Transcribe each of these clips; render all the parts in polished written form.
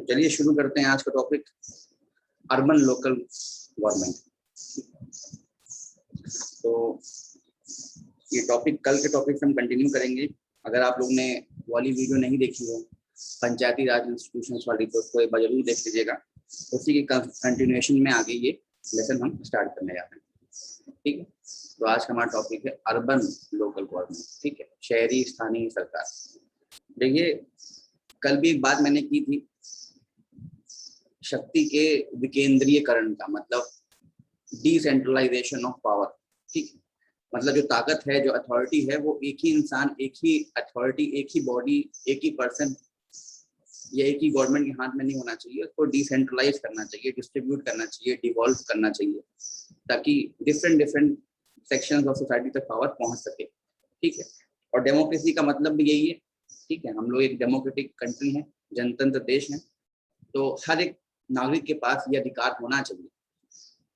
तो चलिए शुरू करते हैं आज का टॉपिक, अर्बन लोकल गवर्नमेंट। तो ये टॉपिक कल के टॉपिक से हम कंटिन्यू करेंगे। अगर आप लोग ने वाली वीडियो नहीं देखी है पंचायती राज इंस्टीट्यूशंस वाली, तो उसको एक बार जरूर देख लीजिएगा। उसी के कंटिन्यूएशन में आगे ये लेसन हम स्टार्ट करने जा रहे हैं। ठीक है, तो आज का हमारा टॉपिक है अर्बन लोकल गवर्नमेंट। ठीक है, शहरी स्थानीय सरकार। देखिए, कल भी एक बात मैंने की थी, शक्ति के विकेंद्रीयकरण का मतलब डिसेंट्रलाइजेशन ऑफ पावर। ठीक है, मतलब जो ताकत है, जो अथॉरिटी है, वो एक ही इंसान, एक ही अथॉरिटी, एक ही बॉडी, एक ही पर्सन या एक ही गवर्नमेंट के हाथ में नहीं होना चाहिए। उसको डिसेंट्रलाइज करना चाहिए, डिस्ट्रीब्यूट करना चाहिए, डिवॉल्व करना चाहिए, ताकि डिफरेंट सेक्शंस ऑफ सोसाइटी तक पावर पहुंच सके। ठीक है, और डेमोक्रेसी का मतलब भी यही है। ठीक है, हम लोग एक डेमोक्रेटिक कंट्री हैं, जनतंत्र देश हैं, तो हर एक नागरिक के पास ये अधिकार होना चाहिए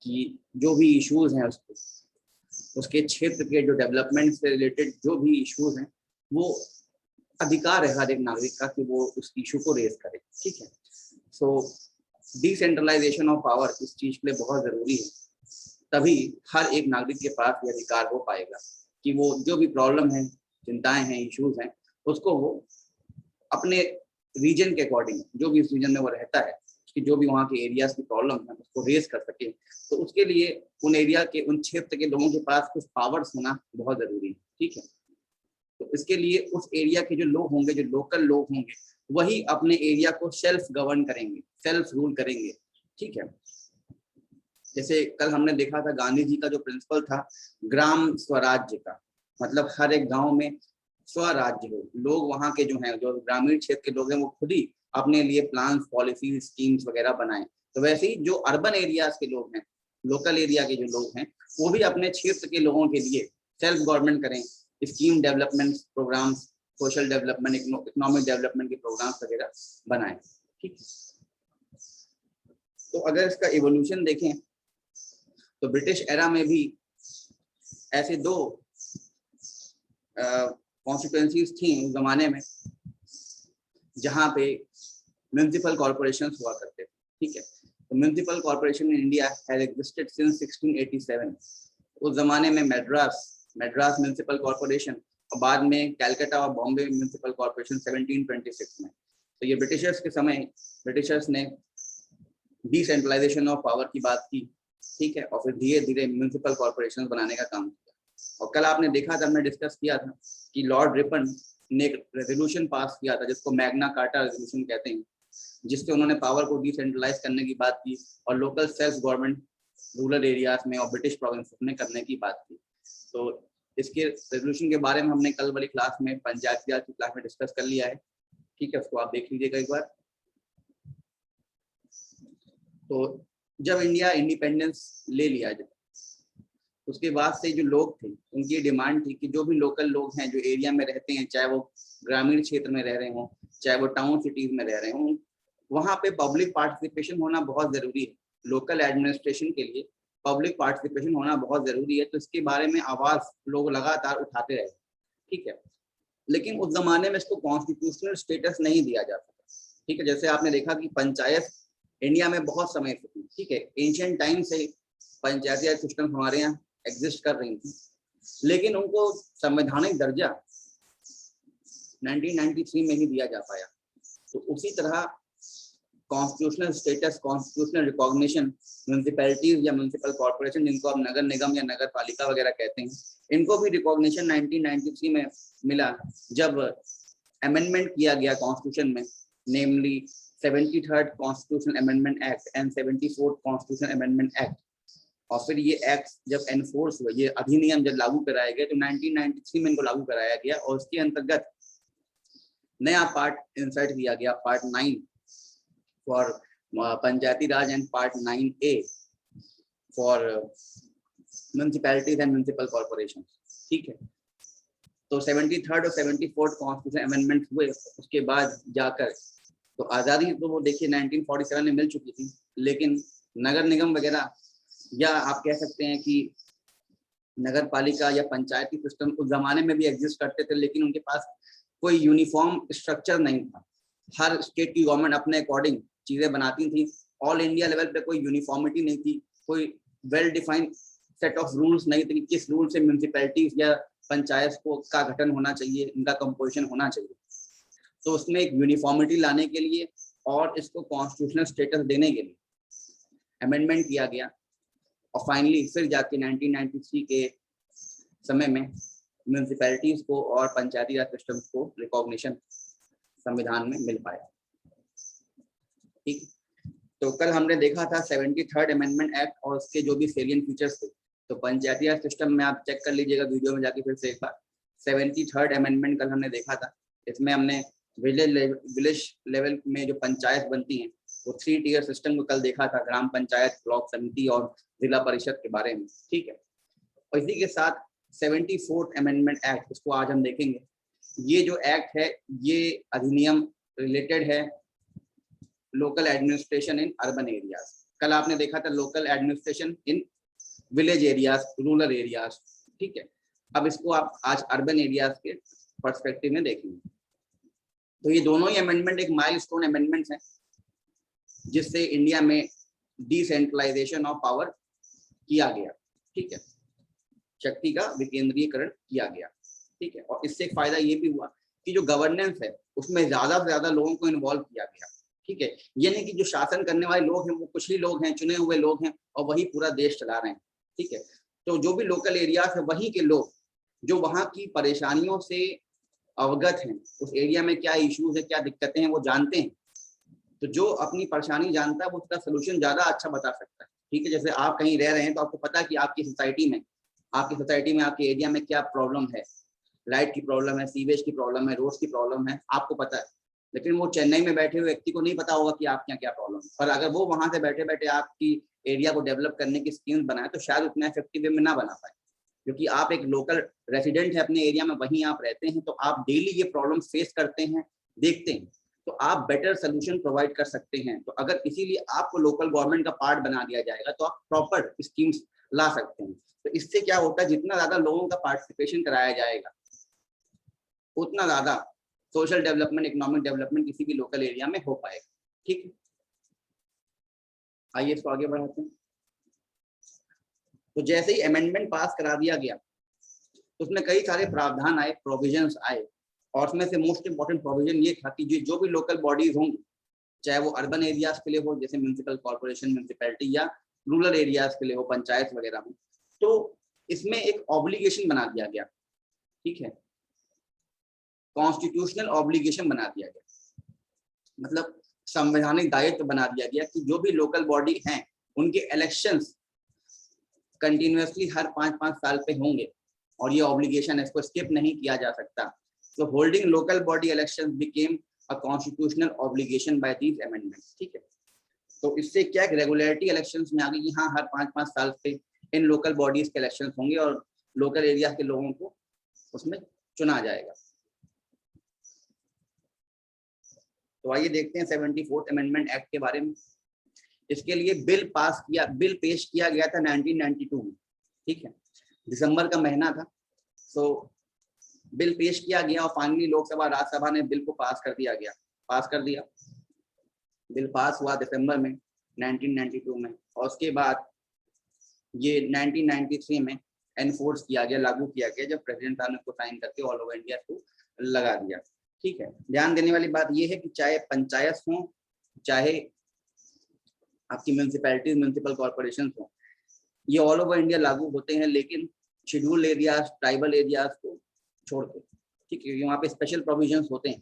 कि जो भी इश्यूज हैं उसके क्षेत्र के जो डेवलपमेंट से रिलेटेड जो भी इश्यूज हैं, वो अधिकार है हर एक नागरिक का कि वो उस इशू को रेज करे। ठीक है, सो डिसेंट्रलाइजेशन ऑफ पावर इस चीज के लिए बहुत जरूरी है, तभी हर एक नागरिक के पास ये अधिकार हो पाएगा कि वो जो भी प्रॉब्लम है, चिंताएं हैं, इश्यूज हैं, उसको वो अपने रीजन के अकॉर्डिंग, जो भी इस रीजन में वो रहता है, कि जो भी वहाँ के एरियाज की प्रॉब्लम है उसको रेज कर सके। तो उसके लिए उन एरिया के, उन क्षेत्र के लोगों के पास कुछ पावर्स होना बहुत जरूरी है। ठीक है, तो इसके लिए उस एरिया के जो लोग होंगे, जो लोकल लोग होंगे, वही अपने एरिया को सेल्फ गवर्न करेंगे, सेल्फ रूल करेंगे। ठीक है, जैसे कल हमने देखा था गांधी जी का जो प्रिंसिपल था ग्राम स्वराज्य का, मतलब हर एक गांव में स्वराज्य हो, लोग वहाँ के जो हैं, जो ग्रामीण क्षेत्र के लोग हैं, वो खुद ही अपने लिए प्लान, पॉलिसी, स्कीम्स वगैरह बनाएं। तो वैसे ही जो अर्बन एरियाज के लोग हैं, लोकल एरिया के जो लोग हैं, वो भी अपने क्षेत्र के लोगों के लिए सेल्फ गवर्नमेंट करें, scheme development programs, social development, economic development के प्रोग्राम्स वगैरह बनाएं। ठीक है, तो अगर इसका इवोल्यूशन देखें तो ब्रिटिश एरा में भी ऐसे दो कॉन्स्टिट्यूएंसीज थी उस जमाने में, जहाँ पे म्युनिसिपल कॉर्पोरेशन हुआ करते थे। ठीक है, तो municipal corporation in India has existed since 1687। उस जमाने में मद्रास म्युनिसिपल कॉर्पोरेशन और बाद में कैलकाटा और बॉम्बे म्युनिसिपल कॉर्पोरेशन 1726 में। तो ये ब्रिटिशर्स के समय ब्रिटिशर्स ने डिसेंट्रलाइजेशन ऑफ पावर की बात की। ठीक है, और फिर धीरे धीरे म्युनिसिपल कॉर्पोरेशन बनाने का काम किया। और कल आपने देखा था, हमने डिस्कस किया था कि लॉर्ड रिपन ने एक रेजोल्यूशन पास किया था जिसको मैग्ना कार्टा रेजोल्यूशन कहते हैं, जिससे उन्होंने पावर को डिसेंट्रलाइज करने की बात की और local self government rural areas में और ब्रिटिश प्रोविंस में करने की बात की। तो इसके रेजोल्यूशन के बारे में हमने कल वाली क्लास में, पंचायती राज की क्लास में डिस्कस कर लिया है। ठीक है, उसको आप देख लीजिएगा एक बार। तो जब इंडिया इंडिपेंडेंस ले लिया, जब उसके बाद से जो लोग थे, उनकी ये डिमांड थी कि जो भी लोकल लोग हैं, जो एरिया में रहते हैं, चाहे वो ग्रामीण क्षेत्र में रह रहे हों, चाहे वो टाउन सिटीज में रह रहे हों, वहाँ पे पब्लिक पार्टिसिपेशन होना बहुत जरूरी है। लोकल एडमिनिस्ट्रेशन के लिए पब्लिक पार्टिसिपेशन होना बहुत जरूरी है। तो इसके बारे में आवाज लोग लगातार उठाते रहे। ठीक है, लेकिन उस जमाने में इसको कॉन्स्टिट्यूशनल स्टेटस नहीं दिया जाता। ठीक है, जैसे आपने देखा कि पंचायत इंडिया में बहुत समय से थी। ठीक है, एंशिएंट टाइम से पंचायती राज सिस्टम हमारे यहाँ एग्जिस्ट कर रही थी, लेकिन उनको संवैधानिक दर्जा 1993 में ही दिया जा पाया। तो उसी तरह constitutional status, constitutional recognition municipalities या म्यूनिसिपल कॉर्पोरेशन, जिनको आप नगर निगम या नगर पालिका वगैरह कहते हैं, इनको भी रिकॉग्निशन 1993 में मिला, जब अमेंडमेंट किया गया कॉन्स्टिट्यूशन में, नेमली 73rd constitutional amendment act and 74th constitutional amendment act. और फिर ये एक्ट जब एनफोर्स हुआ, ये अधिनियम जब लागू कराया गया, तो 1993 में इनको लागू कराया गया और उसके अंतर्गत नया पार्ट इंसर्ट किया गया, part 9 for Panchayati Raj and part 9A for municipalities and municipal corporation. ठीक है, तो 73rd और 74th कॉन्स्टिट्यूशन अमेंडमेंट हुए। उसके बाद जाकर तो आज़ादी तो वो देखिए 1947 में मिल चुकी थी, लेकिन नगर निगम वगैरह, या आप कह सकते हैं कि नगर पालिका या पंचायती सिस्टम उस जमाने में भी एग्जिस्ट करते थे, लेकिन उनके पास कोई यूनिफॉर्म स्ट्रक्चर नहीं था। हर स्टेट की गवर्नमेंट अपने अकॉर्डिंग चीजें बनाती थी, ऑल इंडिया लेवल पे कोई यूनिफॉर्मिटी नहीं थी, कोई well defined set of rules नहीं थे कि किस रूल से म्यूनिसिपैलिटीज या पंचायत को का गठन होना चाहिए, इनका कंपोजिशन होना चाहिए। तो उसमें एक यूनिफॉर्मिटी लाने के लिए और इसको कॉन्स्टिट्यूशनल स्टेटस देने के लिए अमेंडमेंट किया गया, और फाइनली फिर जाके 1993 के समय में म्यूनिसिपैलिटीज को और पंचायती राज सिस्टम को रिकॉग्निशन संविधान में मिल पाया। ठीक, तो कल हमने देखा था 73rd अमेंडमेंट एक्ट और उसके जो भी सेलियंट फीचर्स थे, तो पंचायती राज सिस्टम में आप चेक कर लीजिएगा वीडियो में जाके फिर से एक बार। 73rd अमेंडमेंट कल हमने देखा था, इसमें हमने विलेज लेवल में जो पंचायत बनती हैं वो 3 टियर सिस्टम को कल देखा था, ग्राम पंचायत, ब्लॉक समिति और जिला परिषद के बारे में। ठीक है, और इसी के साथ 74th अमेंडमेंट एक्ट, इसको आज हम देखेंगे। ये जो एक्ट है, ये अधिनियम रिलेटेड है local administration in urban areas. कल आपने देखा था local administration in village areas, rural areas. ठीक है, अब इसको आप आज अर्बन एरियाज के पर्सपेक्टिव में देखेंगे। तो ये दोनों ही अमेंडमेंट एक माइलस्टोन अमेंडमेंट्स हैं, जिससे इंडिया में डिसेंट्रलाइजेशन ऑफ पावर किया गया। ठीक है, शक्ति का विकेंद्रीकरण किया गया। ठीक है, और इससे एक फायदा ये भी हुआ कि जो गवर्नेंस है उसमें ज्यादा से ज्यादा लोगों को इन्वॉल्व किया गया। ठीक है, ये नहीं कि जो शासन करने वाले लोग हैं वो कुछ ही लोग हैं, चुने हुए लोग हैं और वही पूरा देश चला रहे हैं। ठीक है, तो जो भी लोकल एरियाज है वहीं के लोग जो वहाँ की परेशानियों से अवगत हैं, उस एरिया में क्या इश्यूज है, क्या दिक्कतें हैं, वो जानते हैं। तो जो अपनी परेशानी जानता है वो उसका सोल्यूशन ज्यादा अच्छा बता सकता है। ठीक है, जैसे आप कहीं रह रहे हैं तो आपको पता है कि आपकी सोसाइटी में आपके एरिया में क्या प्रॉब्लम है, लाइट की प्रॉब्लम है, सीवेज की प्रॉब्लम है, रोड्स की प्रॉब्लम है, आपको पता है। लेकिन वो चेन्नई में बैठे हुए व्यक्ति को नहीं पता होगा कि आपके यहाँ क्या प्रॉब्लम है। और अगर वो वहां से बैठे बैठे आपकी एरिया को डेवलप करने की स्कीम्स बनाए तो शायद उतना इफेक्टिव वे में ना बना पाए, क्योंकि आप एक लोकल रेसिडेंट है अपने एरिया में, वहीं आप रहते हैं, तो आप डेली ये प्रॉब्लम फेस करते हैं, देखते हैं, तो आप बेटर सोल्यूशन प्रोवाइड कर सकते हैं। तो अगर इसीलिए आपको लोकल गवर्नमेंट का पार्ट बना दिया जाएगा तो आप प्रॉपर स्कीम्स ला सकते हैं। तो इससे क्या होता है, जितना ज्यादा लोगों का पार्टिसिपेशन कराया जाएगा उतना ज्यादा सोशल डेवलपमेंट, इकोनॉमिक डेवलपमेंट किसी भी लोकल एरिया में हो पाएगा। ठीक है, आइए इसको आगे बढ़ाते हैं। तो जैसे ही अमेंडमेंट पास करा दिया गया तो उसमें कई सारे प्रावधान आए, प्रोविजंस आए, और उसमें से मोस्ट इंपॉर्टेंट प्रोविजन ये था कि जो भी लोकल बॉडीज होंगी, चाहे वो अर्बन एरियाज के लिए हो जैसे म्यूनिसिपल कॉर्पोरेशन, म्यूनिसिपैलिटी, या रूरल एरियाज के लिए हो पंचायत वगैरह हो, तो इसमें एक ऑब्लिगेशन बना दिया गया। ठीक है, कॉन्स्टिट्यूशनल ऑब्लिगेशन बना दिया गया, मतलब संवैधानिक दायित्व बना दिया गया कि जो भी लोकल बॉडी हैं उनके इलेक्शंस कंटिन्यूअसली हर 5-5 साल पे होंगे, और ये ऑब्लिगेशन है, इसको स्किप नहीं किया जा सकता। तो holding local body elections became a constitutional obligation by these amendments. ठीक है, तो इससे क्या रेगुलरिटी इलेक्शंस में आ गई कि हाँ, हर 5-5 साल पे इन लोकल बॉडीज के इलेक्शंस होंगे और लोकल एरिया के लोगों को उसमें चुना जाएगा। तो आइए देखते हैं 74th अमेंडमेंट एक्ट के बारे में। इसके लिए बिल पेश किया गया था 1992 में। ठीक है, दिसंबर का महीना था, तो बिल पेश किया गया और फाइनली लोकसभा राज्यसभा ने बिल को पास कर दिया। बिल पास हुआ दिसंबर में 1992 में, और उसके बाद ये 1993 में एनफोर्स किया गया, लागू किया गया, जब प्रेसिडेंट साहब ने उसको साइन करके ऑल ओवर इंडिया को लगा दिया। ठीक है, ध्यान देने वाली बात यह है कि चाहे पंचायत हो, चाहे आपकी म्यूनिसिपैलिटी, म्यूनिसिपल कॉर्पोरेशन हो, ये ऑल ओवर इंडिया लागू होते हैं, लेकिन शेड्यूल एरियाज, ट्राइबल एरियाज को छोड़ के। ठीक है, वहाँ पे स्पेशल प्रोविजंस होते हैं।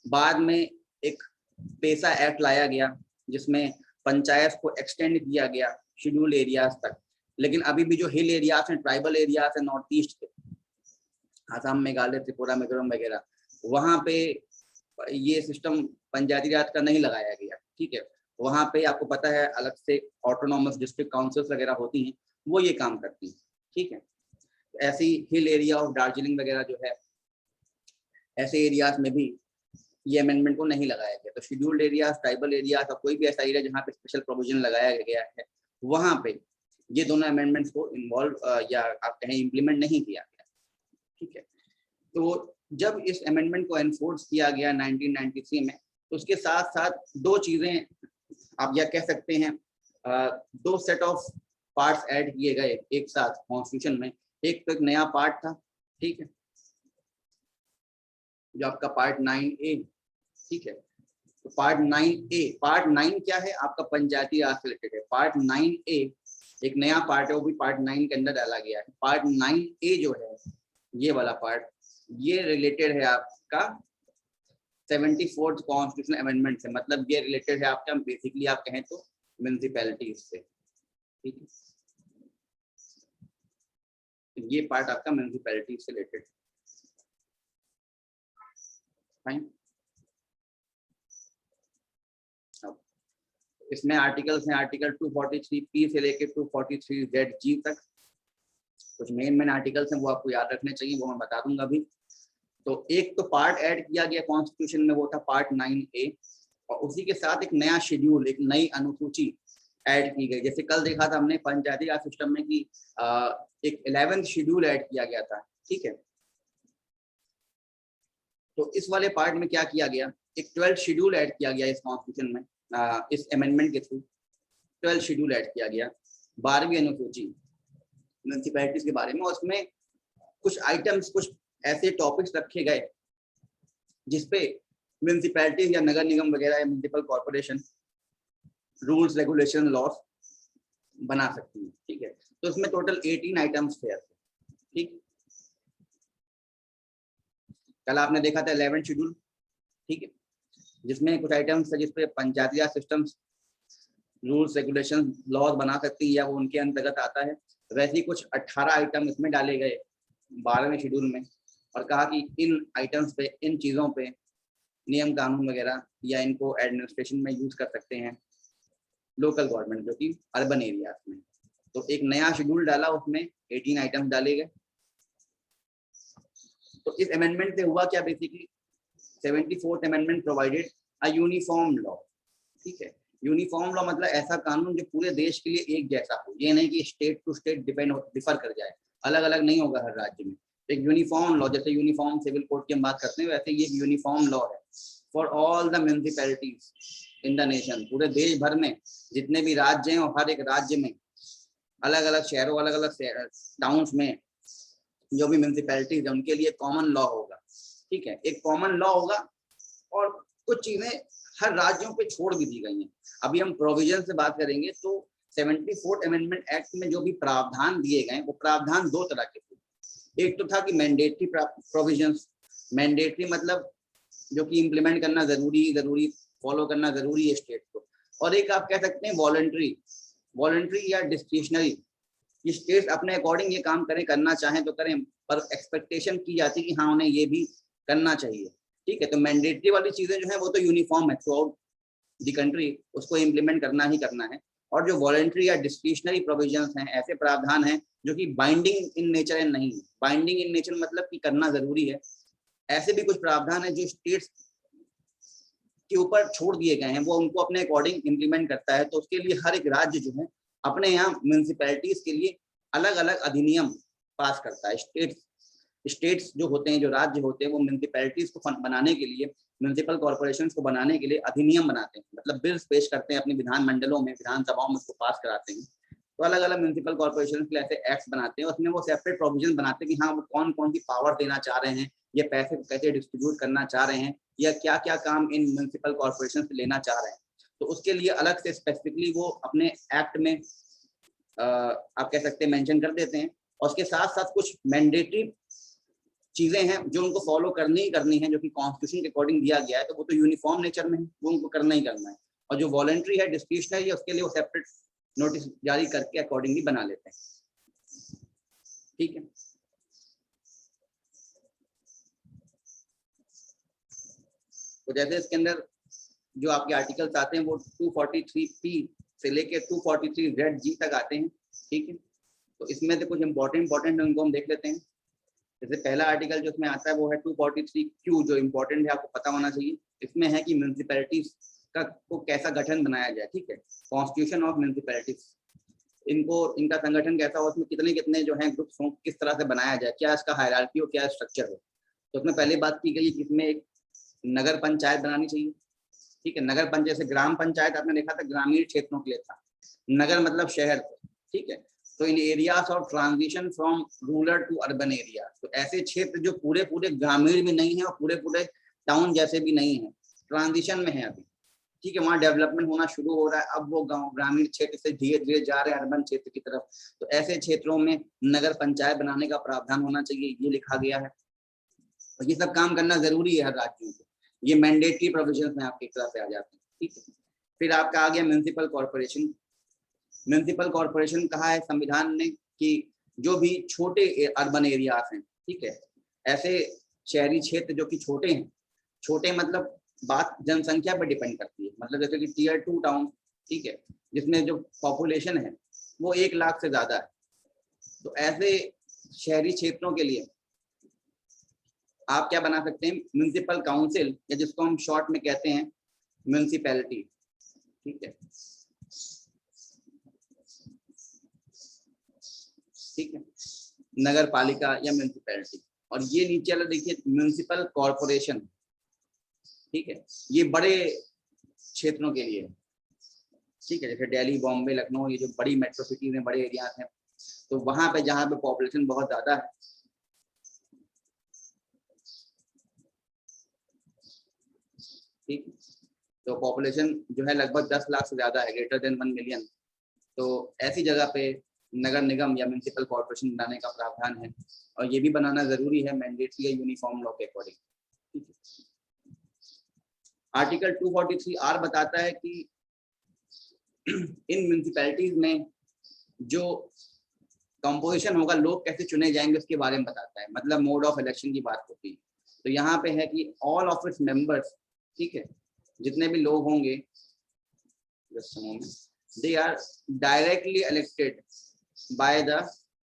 बाद में एक पेसा एक्ट लाया गया जिसमें पंचायत को एक्सटेंड किया गया शेड्यूल एरियाज तक, लेकिन अभी भी जो हिल एरियाज हैं, ट्राइबल एरियाज हैं नॉर्थ ईस्ट के, आसाम, मेघालय, त्रिपुरा, मिजोरम वगैरह, वहाँ पे ये सिस्टम पंचायती राज का नहीं लगाया गया। ठीक है, वहाँ पे आपको पता है अलग से ऑटोनॉमस डिस्ट्रिक्ट काउंसिल्स वगैरह होती हैं, वो ये काम करती हैं। ठीक है, ऐसी हिल एरिया ऑफ दार्जिलिंग वगैरह जो है, ऐसे एरियाज में भी ये अमेंडमेंट को नहीं लगाया गया। तो शेड्यूल्ड एरियाज, ट्राइबल एरियाज का कोई भी ऐसा एरिया जहाँ पे स्पेशल प्रोविजन लगाया गया है, वहाँ पे ये दोनों अमेंडमेंट्स को इन्वॉल्व या आप कहें इम्प्लीमेंट नहीं किया गया। ठीक है, तो जब इस अमेंडमेंट को एनफोर्स किया गया 1993 में, तो उसके साथ साथ दो चीजें आप यह कह सकते हैं, दो सेट ऑफ पार्ट्स ऐड किए गए एक साथ कॉन्स्टिट्यूशन में। एक तो एक नया पार्ट था, ठीक है, जो आपका पार्ट 9A, ठीक है। तो पार्ट 9 क्या है आपका, पंचायती राज से रिलेटेड है। पार्ट 9A एक नया पार्ट है, वो भी पार्ट 9 के अंदर डाला गया है। पार्ट 9A जो है ये वाला पार्ट, ये रिलेटेड है आपका 74th कॉन्स्टिट्यूशन अमेंडमेंट से। मतलब ये रिलेटेड है आपका, बेसिकली आप कहें तो म्युनिसिपैलिटीज से, ठीक है। ये पार्ट आपका म्युनिसिपैलिटी से रिलेटेड। फाइन, इसमें आर्टिकल्स हैं, आर्टिकल 243P से लेके 243ZG तक। कुछ मेन आर्टिकल्स हैं वो आपको याद रखने चाहिए, वो मैं बता दूंगा अभी। तो एक तो पार्ट ऐड किया गया कॉन्स्टिट्यूशन में, वो था पार्ट 9A, और उसी के साथ एक नया शेड्यूल, एक नई अनुसूची ऐड की गई। जैसे कल देखा था हमने पंचायती राज सिस्टम में कि एक 11th शेड्यूल ऐड किया गया था, ठीक है। तो इस वाले पार्ट में क्या किया गया, एक 12th शेड्यूल ऐड किया गया इस कॉन्स्टिट्यूशन में, इस अमेंडमेंट के थ्रू 12th शेड्यूल ऐड किया गया, 12वीं अनुसूची म्युनिसिपैलिटीज के बारे में। उसमें कुछ आइटम्स, कुछ ऐसे टॉपिक्स रखे गए जिसपे म्युनिसिपैलिटीज या नगर निगम वगैरह या municipal corporation rules regulation loss बना सकती है, ठीक है। तो इसमें टोटल 18 आइटम्स थे, ठीक। कल आपने देखा था 11th शेड्यूल, ठीक है, जिसमें कुछ आइटम्स थे जिसपे पंचायती राज सिस्टम रूल्स रेगुलेशन लॉज बना सकती है या वो उनके अंतर्गत आता है। वैसे ही कुछ 18 आइटम इसमें डाले गए 12वें शेड्यूल में, और कहा कि इन आइटम्स पे, इन चीज़ों पे नियम कानून वगैरह या इनको एडमिनिस्ट्रेशन में यूज कर सकते हैं लोकल गवर्नमेंट, जो कि अर्बन एरियाज में। तो एक नया शेड्यूल डाला, उसमें 18 आइटम्स डाले गए। तो इस अमेंडमेंट से हुआ क्या, basically 74th amendment provided a uniform law, ठीक है। यूनिफॉर्म लॉ मतलब ऐसा कानून जो पूरे देश के लिए एक जैसा हो, ये नहीं कि स्टेट टू स्टेट डिफर कर जाए, अलग अलग नहीं होगा हर राज्य में। एक यूनिफॉर्म लॉ, जैसे यूनिफॉर्म सिविल कोड की हम बात करते हैं, वैसे ये यूनिफॉर्म लॉ है for all the municipalities in the nation. पूरे देश भर में जितने भी राज्य हैं, और हर एक राज्य में अलग अलग शहरों, अलग अलग टाउन्स में जो भी म्युनिसिपैलिटीज है, उनके लिए कॉमन लॉ होगा, ठीक है। एक कॉमन लॉ होगा, और कुछ चीजें हर राज्यों पे छोड़ भी दी गई हैं। अभी हम प्रोविजन से बात करेंगे तो 74th अमेंडमेंट एक्ट में जो भी प्रावधान दिए गए, वो प्रावधान दो तरह के थे। एक तो था कि मैंडेटरी प्रोविजंस, मैंडेटरी मतलब जो कि इम्प्लीमेंट करना जरूरी फॉलो करना जरूरी है स्टेट को, और एक आप कह सकते हैं वॉलंटरी या डिस्क्रिशनरी, कि स्टेट अपने अकॉर्डिंग ये काम करें, करना चाहें तो करें, पर एक्सपेक्टेशन की जाती है कि हाँ उन्हें ये भी करना चाहिए, ठीक है। तो मैंडेटरी वाली चीजें जो है वो तो यूनिफॉर्म है थ्रू आउट द कंट्री, उसको इम्प्लीमेंट करना ही करना है। और जो वॉलंटरी या डिस्क्रिशनरी प्रोविजंस हैं, ऐसे प्रावधान हैं जो कि बाइंडिंग इन नेचर है, नहीं बाइंडिंग इन नेचर मतलब कि करना जरूरी है। ऐसे भी कुछ प्रावधान है जो स्टेट्स के ऊपर छोड़ दिए गए हैं, वो उनको अपने अकॉर्डिंग इम्प्लीमेंट करता है। तो उसके लिए हर एक राज्य जो है अपने यहाँ म्युनिसिपैलिटीज के लिए अलग अलग अधिनियम पास करता है। स्टेट्स जो होते हैं, जो राज्य होते हैं, वो म्युनिसिपैलिटीज को बनाने के लिए, म्युनिसिपल कॉर्पोरेशन को बनाने के लिए अधिनियम बनाते हैं, मतलब बिल्स पेश करते हैं अपने विधानमंडलों में, विधानसभाओं में उसको पास कराते हैं। तो अलग अलग म्युनिसिपल कॉर्पोरेशन के लिए ऐसे एक्ट्स बनाते हैं, उसमें वो सेपरेट प्रोविजन बनाते हैं कि हाँ वो कौन कौन सी पावर देना चाह रहे हैं, ये पैसे कैसे डिस्ट्रीब्यूट करना चाह रहे हैं, या क्या क्या काम इन म्युनिसिपल कॉर्पोरेशन से लेना चाह रहे हैं। तो उसके लिए अलग से स्पेसिफिकली वो अपने एक्ट में आप कह सकते हैं मेंशन कर देते हैं। और उसके साथ साथ कुछ मैंडेटरी चीजें हैं जो उनको फॉलो करनी ही करनी है, जो कि कॉन्स्टिट्यूशन के अकॉर्डिंग दिया गया है, तो वो तो यूनिफॉर्म नेचर में है, वो उनको करना ही करना है। और जो वॉलंटरी है, डिस्क्रिशनरी है, उसके लिए वो सेपरेट नोटिस जारी करके अकॉर्डिंगली बना लेते हैं, ठीक है। तो जैसे इसके अंदर जो आपके आर्टिकल्स आते हैं वो 243P से लेके 243ZG तक आते हैं, ठीक है। तो इसमें से कुछ इंपॉर्टेंट उनको हम देख लेते हैं। जैसे पहला आर्टिकल जो इसमें आता है वो है 243Q, जो इम्पोर्टेंट है, आपको पता होना चाहिए। इसमें है कि म्युनिसिपैलिटीज को कैसा गठन बनाया जाए, ठीक है। कॉन्स्टिट्यूशन ऑफ म्युनिसिपैलिटीज, इनका संगठन कैसा हो, उसमें कितने कितने जो है ग्रुप्स हों, किस तरह से बनाया जाए, क्या इसका हायरार्की हो, क्या स्ट्रक्चर हो। तो उसमें पहले बात की गई कि इसमें एक नगर पंचायत बनानी चाहिए, ठीक है। नगर पंचायत से ग्राम पंचायत आपने देखा था ग्रामीण क्षेत्रों के लिए था, नगर मतलब शहर, ठीक है। तो in areas of transition from rural to urban area, तो ऐसे क्षेत्र जो पूरे पूरे ग्रामीण भी नहीं है और पूरे पूरे टाउन जैसे भी नहीं है, ट्रांजिशन में है अभी, ठीक है। वहाँ डेवलपमेंट होना शुरू हो रहा है, अब वो गांव ग्रामीण क्षेत्र से धीरे धीरे जा रहे हैं अर्बन क्षेत्र की तरफ। तो ऐसे क्षेत्रों में नगर पंचायत बनाने का प्रावधान होना चाहिए, ये लिखा गया है। और ये सब काम करना जरूरी है हर राज्यों को, ये मैंडेटरी प्रोविजंस में आपकी तरफ से आ जाते हैं, ठीक है। फिर आपका आ गया म्युनिसिपल कॉर्पोरेशन। म्युनिसिपल कॉर्पोरेशन कहा है संविधान ने कि जो भी छोटे अर्बन एरियाज हैं, ठीक है, ऐसे शहरी क्षेत्र जो कि छोटे हैं, छोटे मतलब बात जनसंख्या पर डिपेंड करती है, मतलब जैसे कि टियर 2 टाउन, ठीक है, जिसमें जो पॉपुलेशन है वो 1 लाख से ज्यादा है, तो ऐसे शहरी क्षेत्रों के लिए आप क्या बना सकते हैं, म्युनिसिपल काउंसिल, या जिसको हम शॉर्ट में कहते हैं म्युनिसिपैलिटी, ठीक है, ठीक है, नगर पालिका या म्युनिसिपैलिटी। और ये नीचे वाला देखिए म्युनिसिपल कॉर्पोरेशन, ठीक है, ये बड़े क्षेत्रों के लिए, ठीक है, जैसे दिल्ली, बॉम्बे, लखनऊ, ये जो बड़ी मेट्रो सिटीज हैं, बड़े एरियाज हैं, तो वहां पे जहाँ पे पॉपुलेशन बहुत ज्यादा है, ठीक, तो पॉपुलेशन जो है लगभग 10 लाख से ज्यादा है, ग्रेटर देन 1 मिलियन, तो ऐसी जगह पे नगर निगम या म्युनिसिपल कॉर्पोरेशन बनाने का प्रावधान है, और ये भी बनाना जरूरी है मैंडेटरी या यूनिफॉर्म लॉ के अकॉर्डिंग। आर्टिकल 243 आर बताता है कि इन म्युनिसिपैलिटीज में जो कंपोजिशन होगा, लोग कैसे चुने जाएंगे उसके बारे में बताता है, मतलब मोड ऑफ इलेक्शन की बात होती है। तो यहाँ पे है कि ऑल ऑफ इट्स मेंबर्स, ठीक है, जितने भी लोग होंगे they are directly elected by the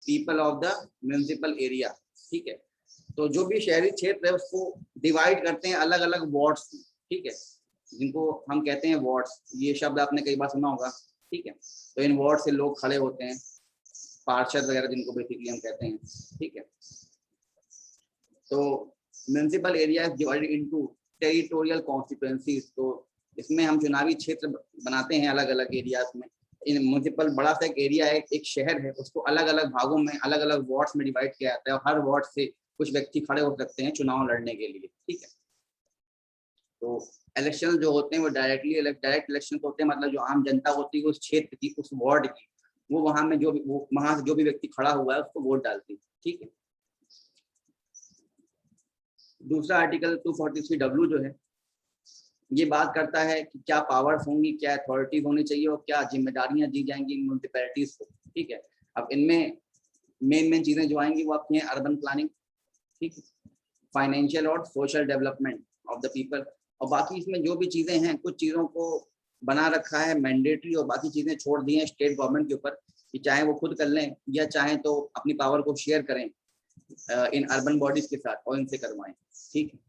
people of the municipal area, ठीक है। तो जो भी शहरी क्षेत्र है उसको डिवाइड करते हैं अलग अलग वार्ड्स में, ठीक है, जिनको हम कहते हैं वार्ड्स, ये शब्द आपने कई बार सुना होगा, ठीक है। तो इन वार्ड से लोग खड़े होते हैं, पार्षद वगैरह जिनको बेसिकली हम कहते हैं, ठीक है। तो municipal area is divided into territorial constituencies, तो इसमें हम चुनावी क्षेत्र बनाते हैं अलग अलग एरियाज में। इन म्युनिसिपल बड़ा सा एक एरिया है, एक शहर है, उसको अलग अलग भागों में अलग अलग वार्ड्स में डिवाइड किया जाता है, और हर वार्ड से कुछ व्यक्ति खड़े हो सकते हैं चुनाव लड़ने के लिए, ठीक है। तो इलेक्शन जो होते हैं वो डायरेक्ट इलेक्शन होते हैं, मतलब जो आम जनता होती है उस क्षेत्र की, उस वार्ड की, वो वहां में जो भी वहां से जो भी व्यक्ति खड़ा हुआ है उसको वोट डालती है, ठीक है। दूसरा आर्टिकल 243W जो है ये बात करता है कि क्या पावर्स होंगी, क्या अथॉरिटीज होनी चाहिए और क्या जिम्मेदारियां दी जाएंगी म्युनिसिपैलिटीज को, ठीक है। अब इनमें मेन चीजें जो आएंगी वो आपकी हैं अर्बन प्लानिंग, ठीक है, फाइनेंशियल और social development of the people, और बाकी इसमें जो भी चीजें हैं, कुछ चीजों को बना रखा है मैंडेटरी और बाकी चीजें छोड़ दी हैं स्टेट गवर्नमेंट के ऊपर कि चाहे वो खुद कर लें या चाहे तो अपनी पावर को शेयर करें इन अर्बन बॉडीज के साथ और इनसे करवाएं, ठीक है।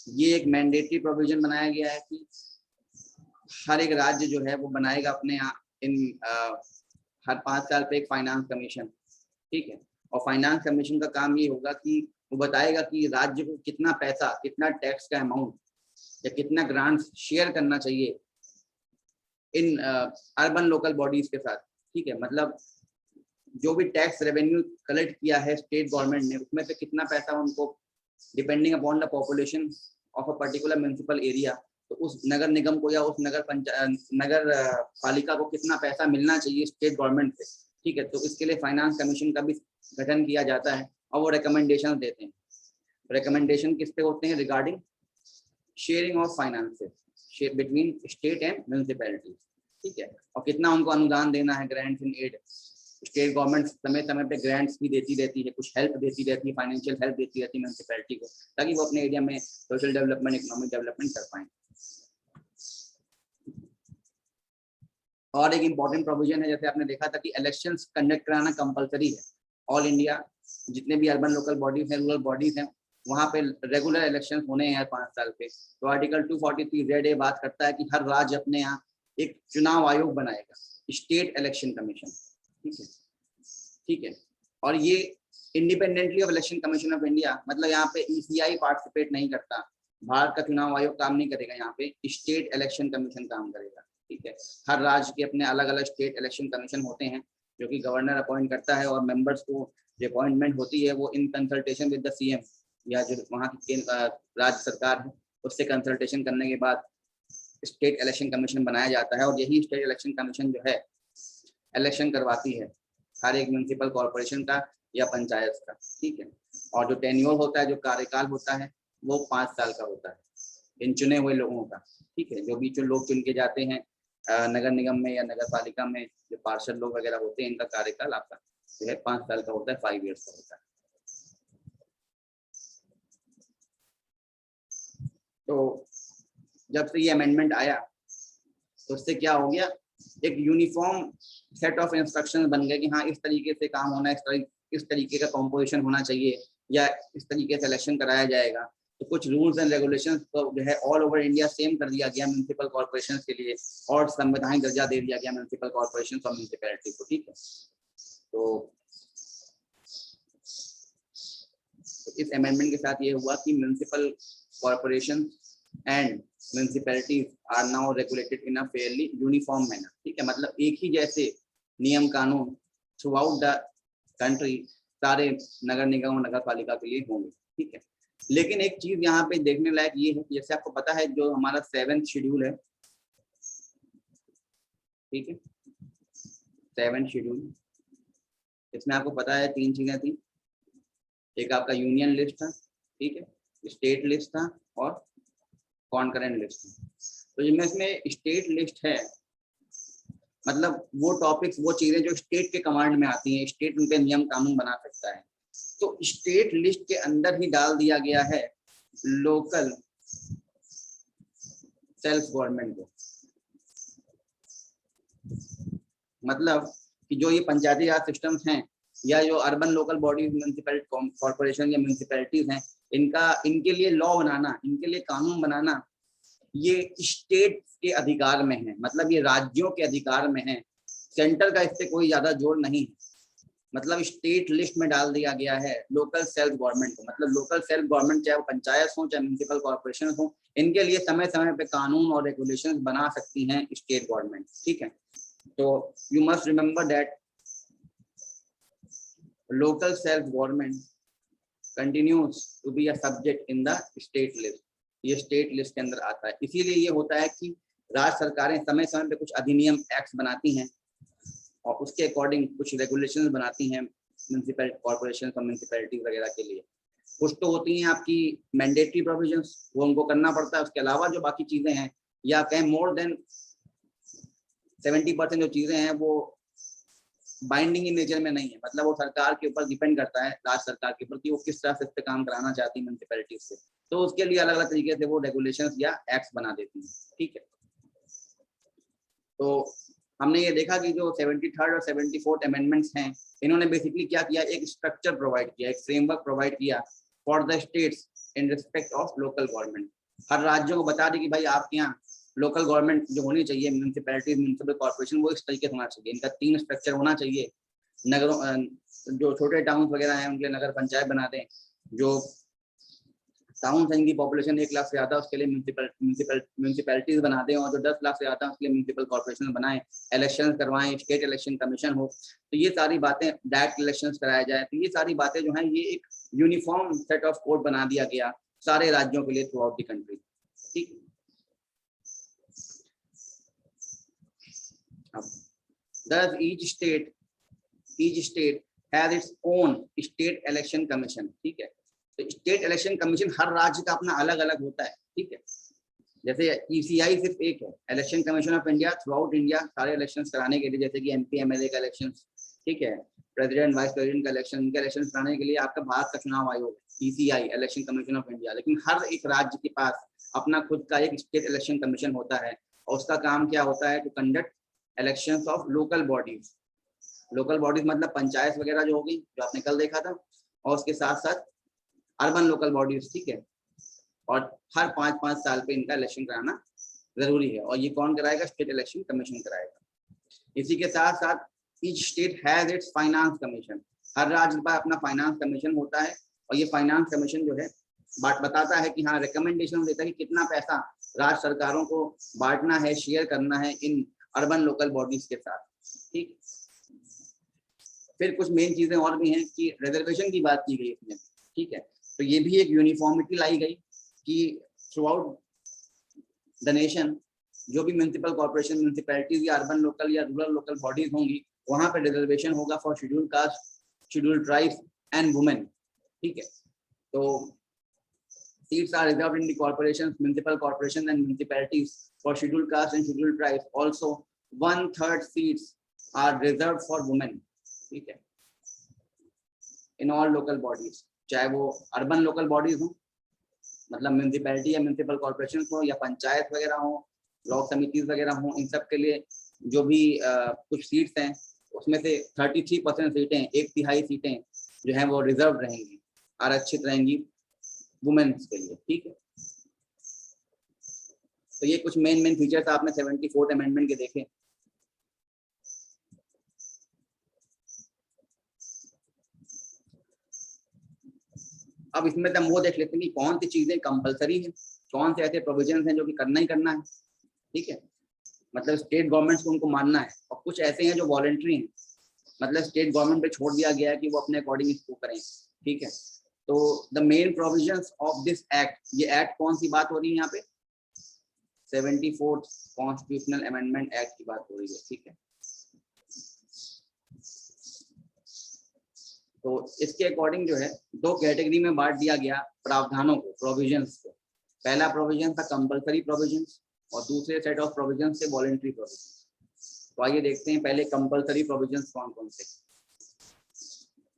ये एक मैंडेटरी प्रोविजन बनाया गया है कि हर एक राज्य जो है वो बनाएगा अपने इन हर 5 साल पे एक फाइनेंस कमीशन, ठीक है। और फाइनेंस कमीशन का काम ये होगा कि वो बताएगा कि राज्य को कितना पैसा, कितना टैक्स का अमाउंट या कितना ग्रांट्स शेयर करना चाहिए इन अर्बन लोकल बॉडीज के साथ, ठीक है। मतलब जो भी टैक्स रेवेन्यू कलेक्ट किया है स्टेट गवर्नमेंट ने, उसमें से कितना पैसा उनको depending upon the population of a particular municipal area, तो उस नगर निगम को या उस नगर पालिका को कितना पैसा मिलना चाहिए स्टेट गवर्नमेंट से, ठीक है। तो इसके लिए फाइनेंस कमीशन का भी गठन किया जाता है और वो रिकमेंडेशन देते हैं। रिकमेंडेशन किस पे होते हैं, regarding sharing of finances between state and municipality, ठीक है। और कितना उनको अनुदान देना है, grants in aid, state government समय समय पे ग्रांट्स भी देती रहती है, कुछ हेल्प देती रहती है, फाइनेंशियल हेल्प देती रहती है म्युनिसिपैलिटी को, ताकि वो अपने एरिया में सोशल डेवलपमेंट, इकोनॉमिक डेवलपमेंट कर पाए। और एक इम्पॉर्टेंट प्रोविजन है, जैसे आपने देखा था कि इलेक्शंस कंडक्ट कराना कंपलसरी है, ऑल इंडिया जितने भी अर्बन लोकल बॉडीज हैं, रूरल बॉडीज हैं, वहाँ पे रेगुलर इलेक्शन होने हैं 5 साल पे। तो आर्टिकल 243Z बात करता है कि हर राज्य अपने यहाँ एक चुनाव आयोग बनाएगा, स्टेट इलेक्शन कमीशन, ठीक है, ठीक है। और ये independently of election commission of India, मतलब यहाँ पे ECI पार्टिसिपेट नहीं करता, भारत का चुनाव आयोग काम नहीं करेगा, यहाँ पे स्टेट इलेक्शन कमीशन काम करेगा। ठीक है, हर राज्य के अपने अलग अलग स्टेट इलेक्शन कमीशन होते हैं जो कि गवर्नर अपॉइंट करता है, और मेंबर्स को जो अपॉइंटमेंट होती है वो in consultation with the CM या जो वहाँ की राज्य सरकार है उससे कंसल्टेशन करने के बाद स्टेट इलेक्शन कमीशन बनाया जाता है। और यही स्टेट इलेक्शन कमीशन जो है इलेक्शन करवाती है हर एक म्यूनिसिपल कॉर्पोरेशन का या पंचायत का। ठीक है, और जो टेन्योर होता है, जो कार्यकाल होता है, वो 5 साल का होता है इन चुने हुए लोगों का। ठीक है, जो बीच में लोग चुन के जाते हैं नगर निगम में या नगर पालिका में, जो पार्षद लोग वगैरह होते हैं, इनका कार्यकाल आपका जो है 5 साल का होता है, 5 ईयर्स का होता है। तो जब से ये अमेंडमेंट आया तो उससे क्या हो गया, एक यूनिफॉर्म सेट ऑफ इंस्ट्रक्शंस बन गए कि हाँ इस तरीके से काम होना है, इस तरीके का कॉम्पोजिशन होना चाहिए या इस तरीके से इलेक्शन कराया जाएगा। तो कुछ रूल्स एंड रेगुलेशंस को जो है ऑल ओवर इंडिया सेम कर दिया गया म्यूनिसिपल कॉर्पोरेशन के लिए, और संवैधानिक दर्जा दे दिया गया म्यूनिसिपल कॉर्पोरेशन और म्यूनिसिपैलिटी को। ठीक है, तो इस अमेंडमेंट के साथ ये हुआ कि municipal corporation and municipalities are now regulated in a fairly uniform manner. ठीक है, मतलब एक ही जैसे नियम कानून थ्रू आउट द कंट्री सारे नगर निगम और नगर पालिका के लिए होंगे। ठीक है, लेकिन एक चीज यहाँ पे देखने लायक ये है, जैसे आपको पता है जो हमारा 7th शेड्यूल है, ठीक है 7th शेड्यूल, इसमें आपको पता है 3 चीजें थी। एक आपका यूनियन लिस्ट था, ठीक है, स्टेट लिस्ट था और कॉन्करेंट लिस्ट था। तो जिनमें इसमें स्टेट लिस्ट है, मतलब वो टॉपिक्स, वो चीजें जो स्टेट के कमांड में आती हैं, स्टेट उनके नियम कानून बना सकता है। तो स्टेट लिस्ट के अंदर ही डाल दिया गया है लोकल सेल्फ गवर्नमेंट को। मतलब कि जो ये पंचायती राज सिस्टम्स हैं या जो urban local bodies municipal corporation या म्यूनिसिपैलिटीज हैं, इनके लिए लॉ बनाना, इनके लिए कानून बनाना, ये स्टेट के अधिकार में है, मतलब ये राज्यों के अधिकार में है। सेंटर का इससे कोई ज्यादा जोर नहीं है। मतलब स्टेट लिस्ट में डाल दिया गया है लोकल सेल्फ गवर्नमेंट को। मतलब लोकल सेल्फ गवर्नमेंट चाहे वो पंचायत हो चाहे म्यूनिसिपल कॉर्पोरेशन हो, इनके लिए समय समय पे कानून और रेगुलेशंस बना सकती हैं स्टेट गवर्नमेंट। ठीक है, तो you must remember that local self government continues to be a subject in the state list। ये स्टेट लिस्ट के अंदर आता है। इसीलिए ये होता है कि राज्य सरकारें समय समय पे कुछ अधिनियम एक्ट्स बनाती हैं और उसके अकॉर्डिंग कुछ रेगुलेशंस बनाती हैं म्यूनिसिपल कॉर्पोरेशन और म्यूनिसिपैलिटी वगैरह के लिए। कुछ तो होती हैं आपकी मैंडेटरी प्रोविजंस, वो उनको करना पड़ता है। उसके अलावा जो बाकी चीजें हैं, या कहें मोर देन 70% जो चीजें हैं वो बाइंडिंग इन नेचर में नहीं है। मतलब वो सरकार के ऊपर डिपेंड करता है, राज्य सरकार के ऊपर, कि वो किस तरह से इस पे काम कराना चाहती है म्यूनिसिपैलिटी से। तो उसके लिए अलग अलग तरीके से वो रेगुलेशंस या एक्ट्स बना देती है। ठीक है, तो हमने ये देखा कि जो 73rd और 74th अमेंडमेंट्स हैं, इन्होंने बेसिकली क्या किया, एक स्ट्रक्चर प्रोवाइड किया, एक फ्रेमवर्क प्रोवाइड किया for the states in respect of local government. हर राज्यों को बता दी कि भाई आपके यहाँ लोकल गवर्नमेंट जो होनी चाहिए, म्यूनिसिपैलिटीज म्यूनिसिपल कॉर्पोरेशन, वो इस तरीके से होना चाहिए। इनका 3 स्ट्रक्चर होना चाहिए। नगरों जो छोटे टाउन वगैरह हैं उनके नगर पंचायत बना दें। जो टाउन है इनकी पॉपुलेशन 1 लाख से ज्यादा, उसके लिए म्यूनिसिपैलिटीज बना दें। और जो 10 लाख से ज्यादा उसके लिए म्यूनिसिपल कॉर्पोरेशन बनाएं। इलेक्शन करवाएं, स्टेट इलेक्शन कमीशन हो। तो ये सारी बातें, डायरेक्ट इलेक्शन कराया जाए। तो ये सारी बातें जो है, ये एक यूनिफॉर्म सेट ऑफ कोड बना दिया गया सारे राज्यों के लिए थ्रू आउट द कंट्री। ठीक, Thus each state has its own state election commission। ठीक है, तो स्टेट इलेक्शन कमीशन हर राज्य का अपना अलग अलग होता है। ठीक है, जैसे ECI सिर्फ एक है, election commission of India through out India सारे इलेक्शंस कराने के लिए, जैसे कि MP MLA का इलेक्शन, ठीक है, प्रेसिडेंट वाइस प्रेसिडेंट का इलेक्शन, इनके इलेक्शन कराने के लिए आपका भारत का चुनाव आयोग ECI election commission of India. लेकिन हर एक राज्य के पास अपना खुद का एक स्टेट इलेक्शन कमीशन होता है, और उसका काम क्या होता है, to conduct elections of local bodies. Local bodies मतलब पंचायत वगैरह जो होगी, जो आपने कल देखा था, और उसके साथ साथ अर्बन लोकल बॉडीज। ठीक है, और हर 5-5 साल पे इनका इलेक्शन कराना जरूरी है। और ये कौन कराएगा, स्टेट इलेक्शन कमीशन कराएगा। इसी के साथ साथ each state has its finance commission. हर राज्य का अपना फाइनेंस कमीशन होता है, और ये फाइनेंस कमीशन जो है बताता है कि हाँ, रिकमेंडेशन देता है कि कितना पैसा राज्य सरकारों को बांटना है, शेयर करना है इन अर्बन लोकल बॉडीज के साथ। ठीक, फिर कुछ मेन चीजें और भी हैं कि रिजर्वेशन की बात की गई इसमें। ठीक है, तो ये भी एक यूनिफॉर्मिटी लाई गई कि थ्रू आउट द नेशन जो भी म्युनिसिपल कॉर्पोरेशन, म्युनिसिपैलिटीज या अर्बन लोकल या रूरल लोकल बॉडीज होंगी, वहां पर रिजर्वेशन होगा for scheduled caste, scheduled tribes and women. ठीक है, तो seats are reserved in the corporations, municipal corporations and municipalities for scheduled caste and scheduled tribes. Also 1/3 seats are reserved for women. ठीक है, in all local bodies, चाहे वो urban local bodies हो, मतलब municipality या म्यूनिसिपल कॉर्पोरेशन हो, या पंचायत वगैरह हो, ब्लॉक समितिज वगैरह हो, इन सब के लिए जो भी कुछ सीट्स हैं उसमें से 33% सीटें, 1/3 सीटें जो हैं वो रिजर्व रहेंगी, आरक्षित रहेंगी वुमेन्स के लिए। ठीक है, तो ये कुछ मेन फीचर्स आपने 74th अमेंडमेंट के देखे। अब इसमें हम वो देख लेते हैं कि कौन सी चीजें कंपलसरी है, कौन से ऐसे प्रोविजंस हैं जो कि करना ही करना है। ठीक है, मतलब स्टेट गवर्नमेंट्स को उनको मानना है, और कुछ ऐसे हैं जो वॉलंटरी हैं, मतलब स्टेट गवर्नमेंट पे छोड़ दिया गया है कि वो अपने अकॉर्डिंग इसको करें। ठीक है, तो the main provisions of this act, ये एक्ट कौन सी बात हो रही है यहाँ पे, 74th कॉन्स्टिट्यूशनल अमेंडमेंट एक्ट की बात हो रही है। ठीक है, तो इसके अकॉर्डिंग जो है दो कैटेगरी में बांट दिया गया प्रावधानों को, प्रोविजंस को। पहला प्रोविजन था कंपलसरी प्रोविजंस और दूसरे सेट ऑफ प्रोविजंस थे वॉलंटरी प्रोविजंस। तो आइए देखते हैं पहले कंपलसरी प्रोविजंस कौन कौन से।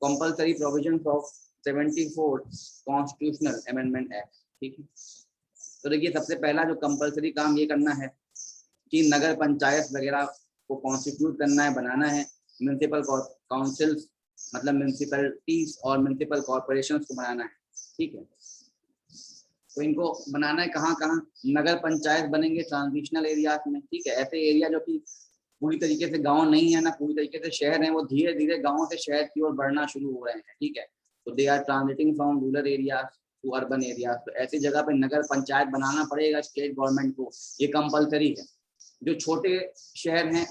Compulsory provisions of 74th constitutional amendment act. ठीक है, तो देखिए सबसे पहला जो कंपलसरी काम ये करना है कि नगर पंचायत वगैरह को कॉन्स्टिट्यूट करना है, बनाना है। म्यूनिसिपल काउंसिल्स मतलब म्यूनिसिपैलिटीज और म्यूनिसिपल कॉर्पोरेशंस को बनाना है। ठीक है, तो इनको बनाना है कहाँ कहाँ, नगर पंचायत बनेंगे ट्रांजिशनल एरियाज में। ठीक है, ऐसे एरिया जो कि पूरी तरीके से गांव नहीं है ना पूरी तरीके से शहर है, वो धीरे धीरे गांव से शहर की ओर बढ़ना शुरू हो रहे हैं। ठीक है, तो they are transiting from rural areas to urban areas. तो ऐसी जगह पे नगर पंचायत बनाना पड़ेगा स्टेट गवर्नमेंट को, ये कंपलसरी है। जो छोटे शहर हैं,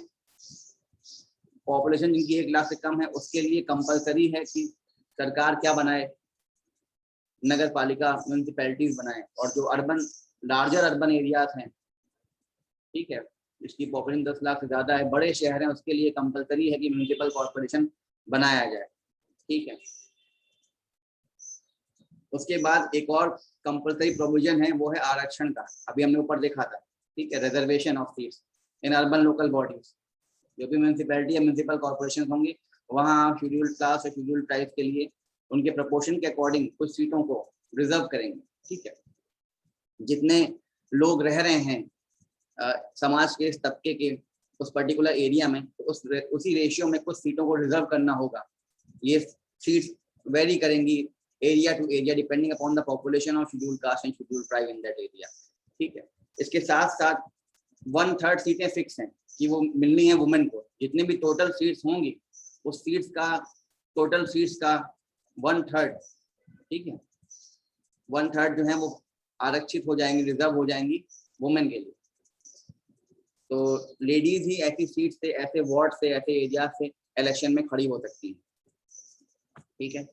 पॉपुलेशन जिनकी 1 लाख से कम है, उसके लिए कंपलसरी है कि सरकार क्या बनाए, नगर पालिका म्यूनिसिपैलिटीज बनाए। और जो अर्बन लार्जर अर्बन एरियाज हैं, ठीक है, जिसकी पॉपुलेशन 10 लाख से ज्यादा है, बड़े शहर हैं, उसके लिए कंपलसरी है कि म्यूनिसिपल कॉर्पोरेशन बनाया जाए। ठीक है, उसके बाद एक और कंपलसरी प्रोविजन है, वो है आरक्षण का। अभी हमने ऊपर देखा था। ठीक है, reservation of seats in urban local bodies. जो भी म्यूनिसिपैलिटी या म्यूनिसिपल कॉर्पोरेशन होंगे, वहाँ शेड्यूल्ड कास्ट और शेड्यूल्ड ट्राइब्स के लिए उनके प्रपोर्शन के अकॉर्डिंग कुछ सीटों को रिजर्व करेंगे। ठीक है, जितने लोग रह रहे हैं समाज के इस तबके के उस पर्टिकुलर एरिया में, तो उसी रेशियो में कुछ सीटों को रिजर्व करना होगा। ये सीट्स वेरी करेंगी area to area depending upon the population of scheduled caste and scheduled tribe in that area. ठीक है, इसके साथ साथ 1/3 सीटें फिक्स हैं कि वो मिलनी है वुमेन को। जितने भी टोटल सीट्स होंगी, उस सीट्स का टोटल सीट्स का 1/3, ठीक है, 1/3 जो है वो आरक्षित हो जाएंगी, रिजर्व हो जाएंगी वुमेन के लिए। तो लेडीज ही ऐसी सीट से, ऐसे वार्ड से, ऐसे एरिया से इलेक्शन में खड़ी हो सकती है। ठीक है,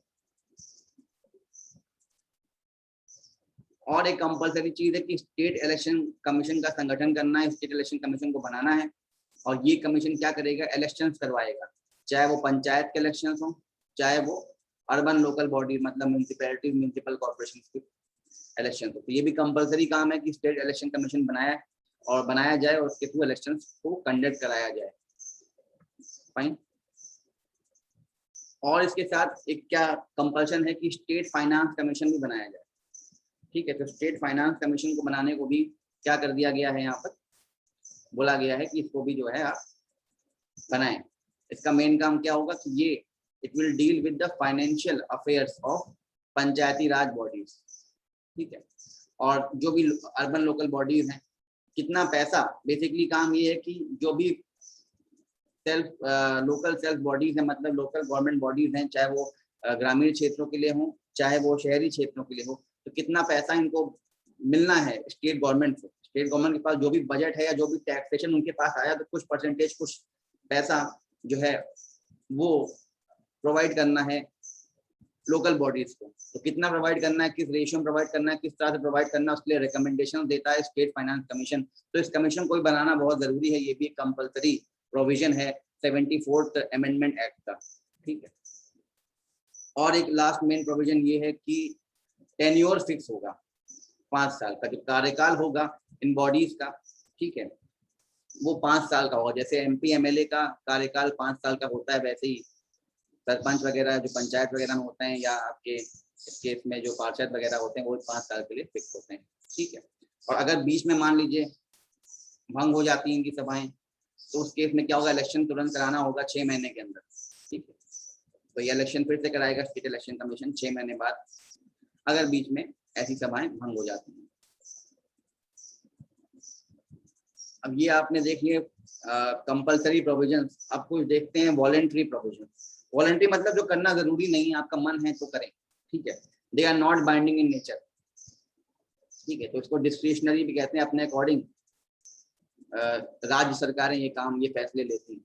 और एक कंपलसरी चीज है कि स्टेट इलेक्शन कमीशन का संगठन करना है, स्टेट इलेक्शन कमीशन को बनाना है। और ये कमीशन क्या करेगा, इलेक्शंस करवाएगा, चाहे वो पंचायत के इलेक्शंस हो, चाहे वो अर्बन लोकल बॉडी मतलब म्यूनिसिपैलिटी म्यूनिसिपल कॉर्पोरेशन के इलेक्शन हो। तो ये भी कंपलसरी काम है कि स्टेट इलेक्शन कमीशन बनाया जाए और उसके थ्रू इलेक्शंस को कंडक्ट कराया जाए। फाइन। और इसके साथ एक क्या कंपल्शन है कि स्टेट फाइनेंस कमीशन भी बनाया जाए। ठीक है, तो स्टेट फाइनेंस कमीशन को बनाने को भी क्या कर दिया गया है, यहाँ पर बोला गया है कि इसको भी जो है आप बनाएं। इसका मेन काम क्या होगा कि ये it will deal with the financial affairs of Panchayati Raj bodies. ठीक है, और जो भी अर्बन लोकल बॉडीज हैं, कितना पैसा, बेसिकली काम ये है कि जो भी लोकल सेल्फ बॉडीज हैं, मतलब लोकल गवर्नमेंट बॉडीज हैं, चाहे वो ग्रामीण क्षेत्रों के लिए हो, चाहे वो शहरी क्षेत्रों के लिए हो, तो कितना पैसा इनको मिलना है स्टेट गवर्नमेंट से। स्टेट गवर्नमेंट के पास जो भी बजट है या जो भी टैक्सेशन उनके पास आया तो कुछ परसेंटेज, कुछ पैसा जो है वो प्रोवाइड करना है लोकल बॉडीज को। तो कितना प्रोवाइड करना है, किस रेशियो में प्रोवाइड करना है, किस तरह से प्रोवाइड करना है, उसके लिए रिकमेंडेशन देता है स्टेट फाइनेंस कमीशन। तो इस कमीशन को भी बनाना बहुत जरूरी है, ये भी कंपलसरी प्रोविजन है 74th अमेंडमेंट एक्ट का, ठीक है। और एक लास्ट मेन प्रोविजन ये है कि टेन्योर फिक्स होगा 5 साल का, जो कार्यकाल होगा इन बॉडीज का, ठीक है, वो 5 साल का होगा। जैसे MP MLA का कार्यकाल 5 साल का होता है, वैसे ही सरपंच वगैरह जो पंचायत वगैरह में होते हैं या आपके इस केस में जो पार्षद वगैरह होते हैं वो 5 साल के लिए फिक्स होते हैं, ठीक है। और अगर बीच में मान लीजिए भंग हो जाती हैं इनकी सभाएं, तो उस केस में क्या होगा, इलेक्शन तुरंत कराना होगा 6 महीने के अंदर, ठीक है। तो ये इलेक्शन फिर से कराएगा स्टेट इलेक्शन कमीशन 6 महीने बाद, अगर बीच में ऐसी सभाएं भंग हो जाती हैं। अब ये आपने देख लिए कंपलसरी प्रोविजंस। अब कुछ देखते हैं वॉलंटरी प्रोविजन। वॉलंटरी मतलब जो करना जरूरी नहीं है, आपका मन है तो करें, ठीक है। They are not binding in nature, ठीक है। तो इसको डिस्क्रिशनरी भी कहते हैं, अपने अकॉर्डिंग राज्य सरकारें ये काम, ये फैसले लेती हैं।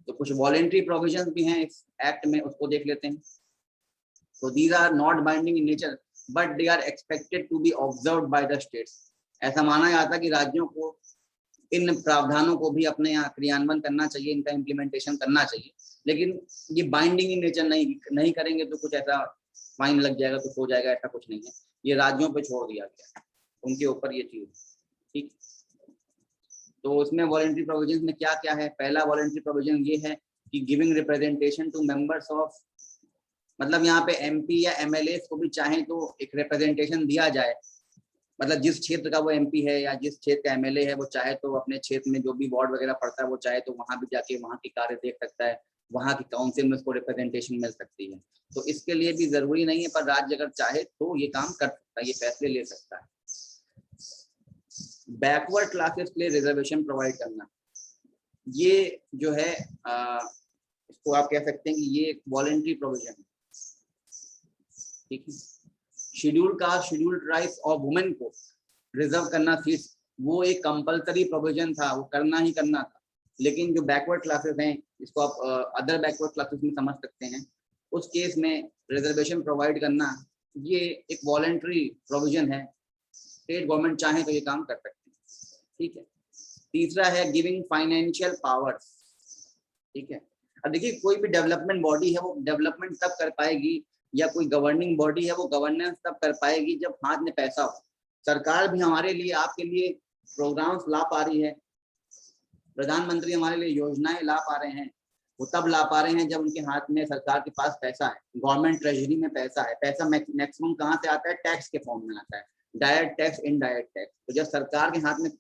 तो कुछ वॉलंटरी प्रोविजंस भी हैं इस एक्ट में, उसको देख लेते हैं। तो these are not binding in nature but they are expected to be observed by the states. ऐसा माना जाता है कि राज्यों को इन प्रावधानों को भी अपने यहाँ क्रियान्वयन करना चाहिए, इनका इम्प्लीमेंटेशन करना चाहिए, लेकिन ये बाइंडिंग इन नेचर नहीं करेंगे तो कुछ ऐसा फाइन लग जाएगा, कुछ हो जाएगा, ऐसा कुछ नहीं है। ये राज्यों पे छोड़ दिया गया, उनके ऊपर ये चीज, ठीक। तो उसमें वॉलंटरी प्रोविजन में क्या क्या है। पहला वॉलंटरी प्रोविजन ये है कि giving representation to members of, मतलब यहाँ पे MP या MLA को भी चाहे तो एक रिप्रेजेंटेशन दिया जाए, मतलब जिस क्षेत्र का वो MP है या जिस क्षेत्र का MLA है, वो चाहे तो अपने क्षेत्र में जो भी वार्ड वगैरह पड़ता है वो चाहे तो वहां भी जाके वहां की कार्य देख सकता है, वहां की काउंसिल में उसको रिप्रेजेंटेशन मिल सकती है। तो इसके लिए भी जरूरी नहीं है, पर राज्य अगर चाहे तो ये काम कर सकता है, ये फैसले ले सकता है। बैकवर्ड क्लासेस के लिए रिजर्वेशन प्रोवाइड करना, ये जो है इसको आप कह सकते हैं कि ये एक वॉलंटरी प्रोविजन है, ठीक है। शेड्यूल कास्ट, शेड्यूल ट्राइब्स और वुमेन को रिजर्व करना सीट, वो एक कंपलसरी प्रोविजन था, वो करना ही करना था। लेकिन जो बैकवर्ड क्लासेस हैं, इसको आप अदर बैकवर्ड क्लासेस में समझ सकते हैं, उस केस में रिजर्वेशन प्रोवाइड करना ये एक वॉलंटरी प्रोविजन है, स्टेट गवर्नमेंट चाहे तो ये काम कर सकते हैं, ठीक है। तीसरा है गिविंग फाइनेंशियल पावर्स, ठीक है। अब देखिए कोई भी डेवलपमेंट बॉडी है वो डेवलपमेंट तब कर पाएगी, या कोई गवर्निंग बॉडी है वो गवर्नेंस तब कर पाएगी जब हाथ में पैसा हो। सरकार भी हमारे लिए, आपके लिए प्रोग्राम्स ला पा रही है, प्रधानमंत्री हमारे लिए योजनाएं ला पा रहे हैं, वो तब ला पा रहे हैं जब उनके हाथ में, सरकार के पास पैसा है, गवर्नमेंट ट्रेजरी में पैसा है। पैसा मैक्सिमम कहाँ से आता है, टैक्स के फॉर्म में आता है, डायरेक्ट टैक्स, इनडायरेक्ट टैक्स। तो जब सरकार के हाथ में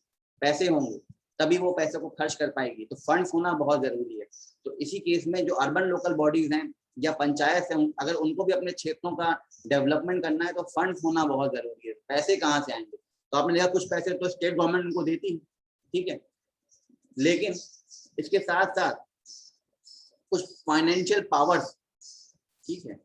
पैसे होंगे तभी वो पैसे को खर्च कर पाएगी, तो फंड्स होना बहुत जरूरी है। तो इसी केस में जो अर्बन लोकल बॉडीज हैं या पंचायत है, अगर उनको भी अपने क्षेत्रों का डेवलपमेंट करना है तो फंड्स होना बहुत जरूरी है। पैसे कहाँ से आएंगे, तो आपने देखा कुछ पैसे तो स्टेट गवर्नमेंट उनको देती है, ठीक है, लेकिन इसके साथ साथ कुछ फाइनेंशियल पावर्स, ठीक है,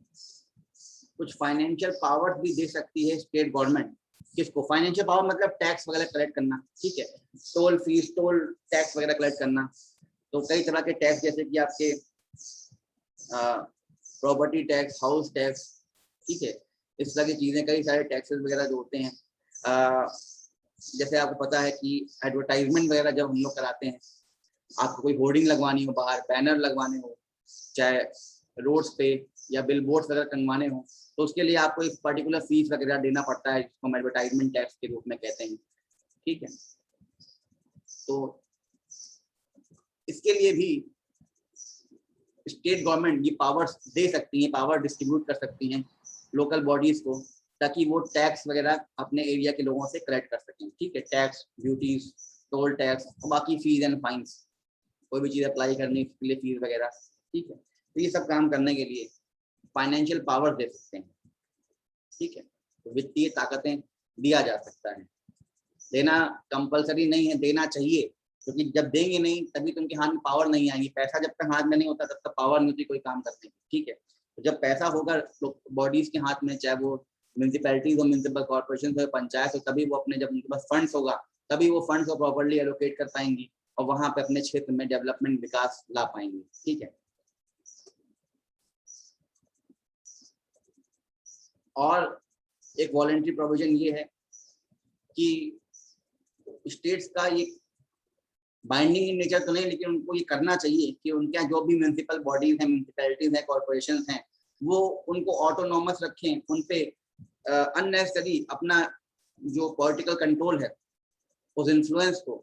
कुछ फाइनेंशियल पावर्स भी दे सकती है स्टेट गवर्नमेंट। किसको फाइनेंशियल पावर, मतलब टैक्स वगैरह कलेक्ट करना, ठीक है, टोल फीस, टोल टैक्स वगैरह कलेक्ट करना। तो कई तरह के टैक्स, जैसे कि आपके प्रॉपर्टी टैक्स, हाउस टैक्स, ठीक है, इस तरह की चीजें, कई सारे टैक्सेस वगैरह जो होते हैं। जैसे आपको पता है कि एडवर्टाइजमेंट वगैरह जब हम लोग कराते हैं, आपको कोई होर्डिंग लगवानी हो, बाहर बैनर लगवाने हो, चाहे रोड्स पे या बिलबोर्ड्स वगैरह टंगवाने हो, तो उसके लिए आपको एक पर्टिकुलर फीस वगैरह देना पड़ता है, जिसको हम एडवर्टाइजमेंट टैक्स के रूप में कहते हैं, ठीक है। तो इसके लिए भी स्टेट गवर्नमेंट ये पावर्स दे सकती हैं, पावर डिस्ट्रीब्यूट कर सकती हैं लोकल बॉडीज को, ताकि वो टैक्स वगैरह अपने एरिया के लोगों से कलेक्ट कर सकें, ठीक है। टैक्स, ड्यूटीज, टोल टैक्स और बाकी फीस एंड फाइन्स, कोई भी चीज़ अप्लाई करने के लिए फीस वगैरह, ठीक है। तो ये सब काम करने के लिए फाइनेंशियल पावर दे सकते हैं, ठीक है। तो वित्तीय ताकतें दिया जा सकता है, देना कंपलसरी नहीं है, देना चाहिए, क्योंकि जब देंगे नहीं तभी तो उनके हाथ में पावर नहीं आएगी। पैसा जब तक हाथ में नहीं होता तब तक पावर नहीं होती कोई काम करने की, ठीक है। तो जब पैसा होगा बॉडीज के हाथ में, चाहे वो म्यूनिसिपैलिटीज और म्यूनिसिपल कॉर्पोरेशन हो, पंचायत हो, तभी वो अपने, जब उनके पास फंड्स होगा तभी वो फंड्स को प्रॉपर्ली एलोकेट कर पाएंगी और वहां पे अपने क्षेत्र में डेवलपमेंट विकास ला पाएंगे। ठीक है। और एक वॉलंटरी प्रोविजन ये है कि स्टेट्स का ये बाइंडिंग इन नेचर तो नहीं, लेकिन उनको ये करना चाहिए कि उनके यहाँ जो भी म्यूनिसिपल बॉडीज हैं, म्यूनिसिपैलिटीज हैं, कॉर्पोरेशन हैं, वो उनको ऑटोनॉमस रखें, उन पे अननेसेसरी अपना जो पॉलिटिकल कंट्रोल है उस इन्फ्लुएंस को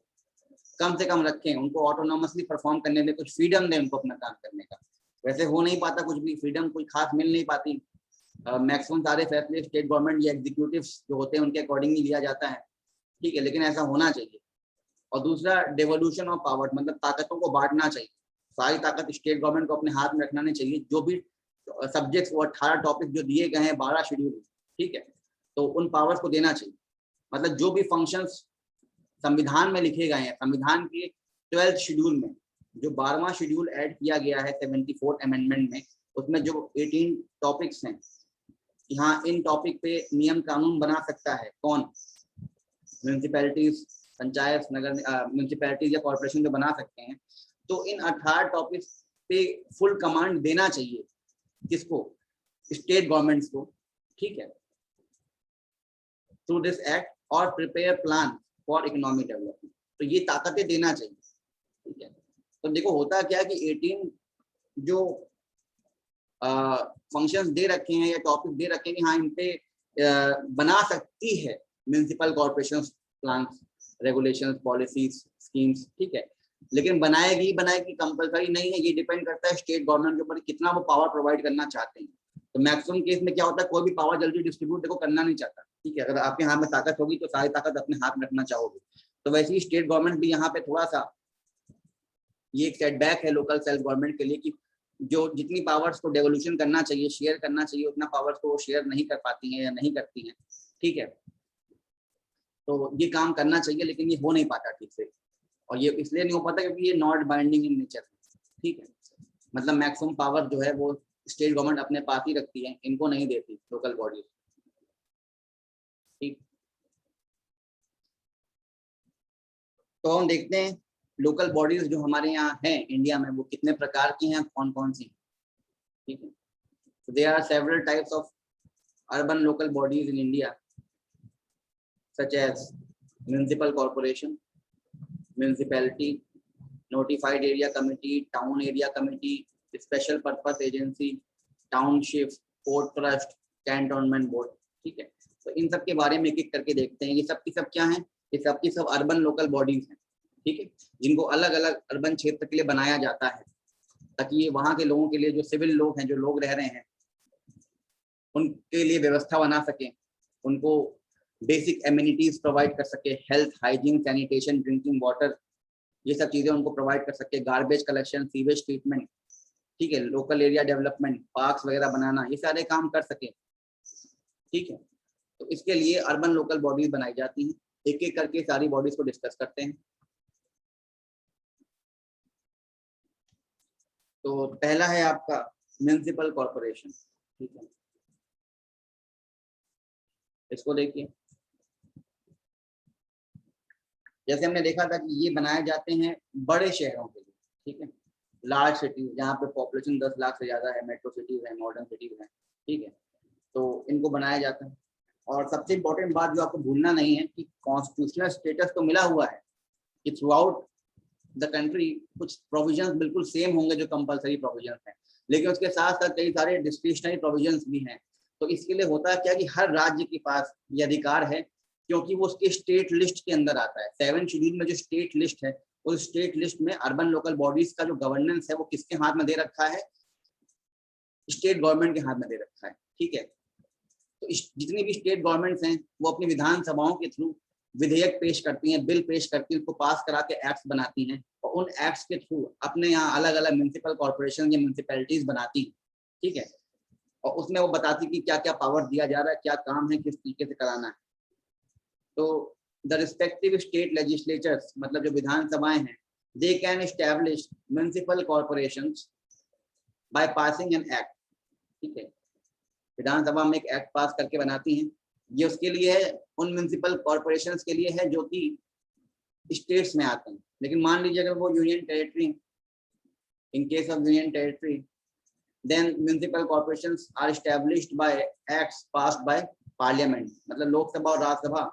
कम से कम रखें, उनको ऑटोनॉमसली परफॉर्म करने में कुछ फ्रीडम दें उनको अपना काम करने का। वैसे हो नहीं पाता कुछ भी, फ्रीडम कोई खास मिल नहीं पाती। मैक्सिमम सारे फैसले स्टेट गवर्नमेंट या एग्जीक्यूटिव जो होते हैं उनके अकॉर्डिंगली लिया जाता है। ठीक है, लेकिन ऐसा होना चाहिए। और दूसरा, डेवोल्यूशन ऑफ पावर, मतलब ताकतों को बांटना चाहिए। सारी ताकत स्टेट गवर्नमेंट को अपने हाथ में रखना नहीं चाहिए। जो भी सब्जेक्ट्स, वो 18 टॉपिक जो दिए गए हैं 12 शेड्यूल, ठीक है, तो उन पावर्स को देना चाहिए। मतलब जो भी फंक्शंस संविधान में लिखे गए हैं, संविधान के 12th शेड्यूल में जो 12वां शेड्यूल ऐड किया गया है 74th अमेंडमेंट में, उसमें जो 18 टॉपिक्स हैं, यहाँ इन टॉपिक पे नियम कानून बना सकता है कौन? म्यूनिसिपैलिटीज, पंचायत, नगर, म्यूनिसिपैलिटीज या कॉर्पोरेशन जो बना सकते हैं। तो इन 18 टॉपिक्स पे फुल कमांड देना चाहिए किसको? स्टेट गवर्नमेंट्स को। ठीक है, थ्रू दिस एक्ट और prepare plan for economic development. तो ये ताकतें देना चाहिए। ठीक है, तो देखो होता क्या है कि 18 जो फंक्शंस दे रखे हैं या टॉपिक दे रखे हैं कि हाँ इन पे बना सकती है municipal corporation plan, regulations, policies, schemes. ठीक है, लेकिन बनाएगी कंपलसरी नहीं है, ये डिपेंड करता है स्टेट गवर्नमेंट के ऊपर कितना वो पावर प्रोवाइड करना चाहते हैं। तो मैक्सिमम केस में क्या होता है, कोई भी पावर जल्दी डिस्ट्रीब्यूट देखो करना नहीं चाहता। ठीक है, अगर आपके हाथ में ताकत होगी तो सारी ताकत अपने हाथ में रखना चाहोगे। तो वैसे ही स्टेट गवर्नमेंट भी यहाँ पे थोड़ा सा ये एक सेटबैक है लोकल सेल्फ गवर्नमेंट के लिए कि जो जितनी पावर्स को डेवोल्यूशन करना चाहिए, शेयर करना चाहिए, उतना पावर्स को वो शेयर नहीं कर पाती हैं या नहीं करती हैं। ठीक है, तो ये काम करना चाहिए लेकिन ये हो नहीं पाता ठीक से। और ये इसलिए नहीं हो पाता क्योंकि ये नॉट बाइंडिंग इन नेचर। ठीक है, मतलब मैक्सिमम पावर जो है वो स्टेट गवर्नमेंट अपने पास ही रखती है, इनको नहीं देती लोकल बॉडीज। ठीक, तो हम देखते हैं लोकल बॉडीज जो हमारे यहाँ हैं इंडिया में वो कितने प्रकार की हैं, कौन कौन सी। ठीक है, so there are several types of urban local bodies in India such as municipal corporation, municipality, notified area committee, town area committee, special purpose agency, township, port trust, cantonment board। ठीक है, तो इन सब के बारे में एक एक करके देखते हैं। ये सब की सब क्या है? ये सब की सब अर्बन लोकल बॉडीज हैं। ठीक है, जिनको अलग अलग अर्बन क्षेत्र के लिए बनाया जाता है ताकि ये वहाँ के लोगों के लिए, जो सिविल लोग हैं, जो लोग रह रहे हैं, उनके लिए व्यवस्था बना सके, उनको बेसिक एमिनिटीज प्रोवाइड कर सके, health, hygiene, sanitation, drinking water, ये सब चीजें उनको प्रोवाइड कर सके, गार्बेज कलेक्शन, सीवेज ट्रीटमेंट। ठीक है, लोकल एरिया डेवलपमेंट, पार्क्स वगैरह बनाना, ये सारे काम कर सके। ठीक है, तो इसके लिए अर्बन लोकल बॉडीज बनाई जाती हैं। एक एक करके सारी बॉडीज को डिस्कस करते हैं। तो पहला है आपका म्युनिसिपल कॉर्पोरेशन। ठीक है, इसको देखिए, जैसे हमने देखा था कि ये बनाए जाते हैं बड़े शहरों के लिए। ठीक है, लार्ज सिटीज जहाँ पे पॉपुलेशन 10 लाख से ज्यादा है, मेट्रो सिटीज है, मॉडर्न सिटीज है। ठीक है, तो इनको बनाया जाता है। और सबसे इम्पोर्टेंट बात जो आपको भूलना नहीं है कि कॉन्स्टिट्यूशनल स्टेटस तो मिला हुआ है कि थ्रू आउट द कंट्री कुछ प्रोविजंस बिल्कुल सेम होंगे जो कंपलसरी प्रोविजंस हैं, लेकिन उसके साथ साथ कई सारे डिस्क्रिशनरी प्रोविजंस भी हैं। तो इसके लिए होता है क्या कि हर राज्य के पास ये अधिकार है क्योंकि वो उसके स्टेट लिस्ट के अंदर आता है। 7 शेड्यूल में जो स्टेट लिस्ट है, उस स्टेट लिस्ट में अर्बन लोकल बॉडीज का जो गवर्नेंस है वो किसके हाथ में दे रखा है? स्टेट गवर्नमेंट के हाथ में दे रखा है। ठीक है, तो जितनी भी स्टेट गवर्नमेंट्स हैं वो अपनी विधानसभाओं के थ्रू विधेयक पेश करती हैं, बिल पेश करती हैं, उसको पास करा के एक्ट्स बनाती हैं और उन एक्ट्स के थ्रू अपने यहाँ अलग अलग म्यूनिसिपल कॉर्पोरेशन या म्यूनिसिपैलिटीज बनाती हैं। ठीक है, और उसमें वो बताती कि क्या क्या पावर दिया जा रहा है, क्या काम है, किस तरीके से कराना है। तो द रिस्पेक्टिव स्टेट लेजिस्लेचर्स, मतलब जो विधानसभाएं हैं, they can establish municipal corporations by passing an act. ठीक है, विधानसभा में एक एक्ट पास करके बनाती हैं। ये उसके लिए है, उन म्यूनिसिपल कॉर्पोरेशंस के लिए है जो कि स्टेट्स में आते हैं। लेकिन मान लीजिए अगर वो union territory, in case of union territory, then municipal corporations are established by acts passed by parliament. मतलब लोकसभा और राज्यसभा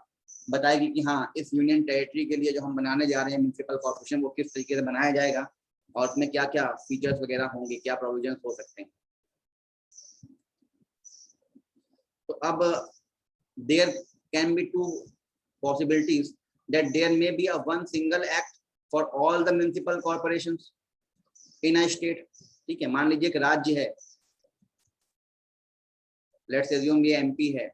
बताएगी कि हाँ, इस यूनियन टेरिटरी के लिए जो हम बनाने जा रहे हैं म्यूनिसिपल कॉर्पोरेशन, वो किस तरीके से बनाया जाएगा और उसमें क्या क्या फीचर्स वगैरह होंगे, क्या प्रोविजंस हो सकते हैं। तो अब there can be two possibilities that there may be a one single act for all the municipal corporations in a state। ठीक है, मान लीजिए एक राज्य है, लेट्स अज्यूम ये एमपी है।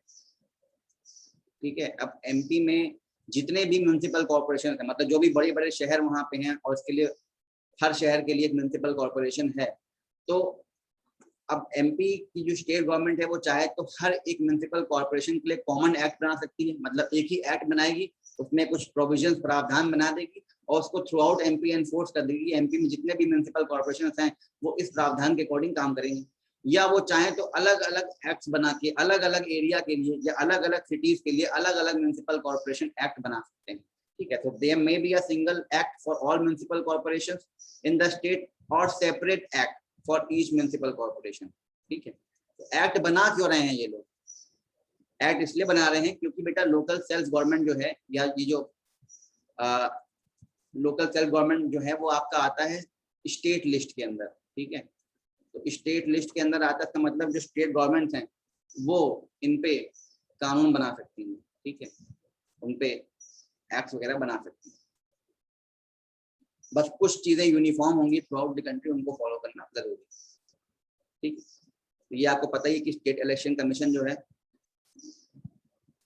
ठीक है, अब एमपी में जितने भी म्यूनिसिपल कॉर्पोरेशन है, मतलब जो भी बड़े बड़े शहर वहां पे हैं, और इसके लिए हर शहर के लिए एक म्यूनिसिपल कॉर्पोरेशन है। तो अब एमपी की जो स्टेट गवर्नमेंट है वो चाहे तो हर एक म्यूनिसिपल कॉर्पोरेशन के लिए कॉमन एक्ट बना सकती है। मतलब एक ही एक्ट बनाएगी, उसमें कुछ प्रोविजंस प्रावधान बना देगी और उसको थ्रू आउट एमपी एनफोर्स कर देगी। एमपी में जितने भी म्यूनिसिपल कॉर्पोरेशन हैं वो इस प्रावधान के अकॉर्डिंग काम करेंगे। या वो चाहे तो अलग अलग एक्ट्स बना के अलग अलग एरिया के लिए या अलग अलग सिटीज के लिए अलग अलग म्यूनिसिपल कॉर्पोरेशन एक्ट बना सकते हैं। ठीक है, तो there may be a single act for all municipal corporations in the state और separate act for each municipal corporation. ठीक है, तो एक्ट बना क्यों रहे हैं ये लोग? एक्ट इसलिए बना रहे हैं क्योंकि बेटा लोकल सेल्फ गवर्नमेंट जो है, या ये जो लोकल सेल्फ गवर्नमेंट जो है वो आपका आता है स्टेट लिस्ट के अंदर। ठीक है, तो स्टेट लिस्ट के अंदर आता है, इसका मतलब जो स्टेट गवर्नमेंट्स हैं वो इन पे कानून बना सकती हैं। ठीक है, उन पे एक्ट वगैरह बना सकती हैं। बस कुछ चीजें यूनिफॉर्म होंगी थ्रू आउट द कंट्री, उनको फॉलो करना जरूरी है। ठीक, तो ये आपको पता ही है कि स्टेट इलेक्शन कमीशन जो है,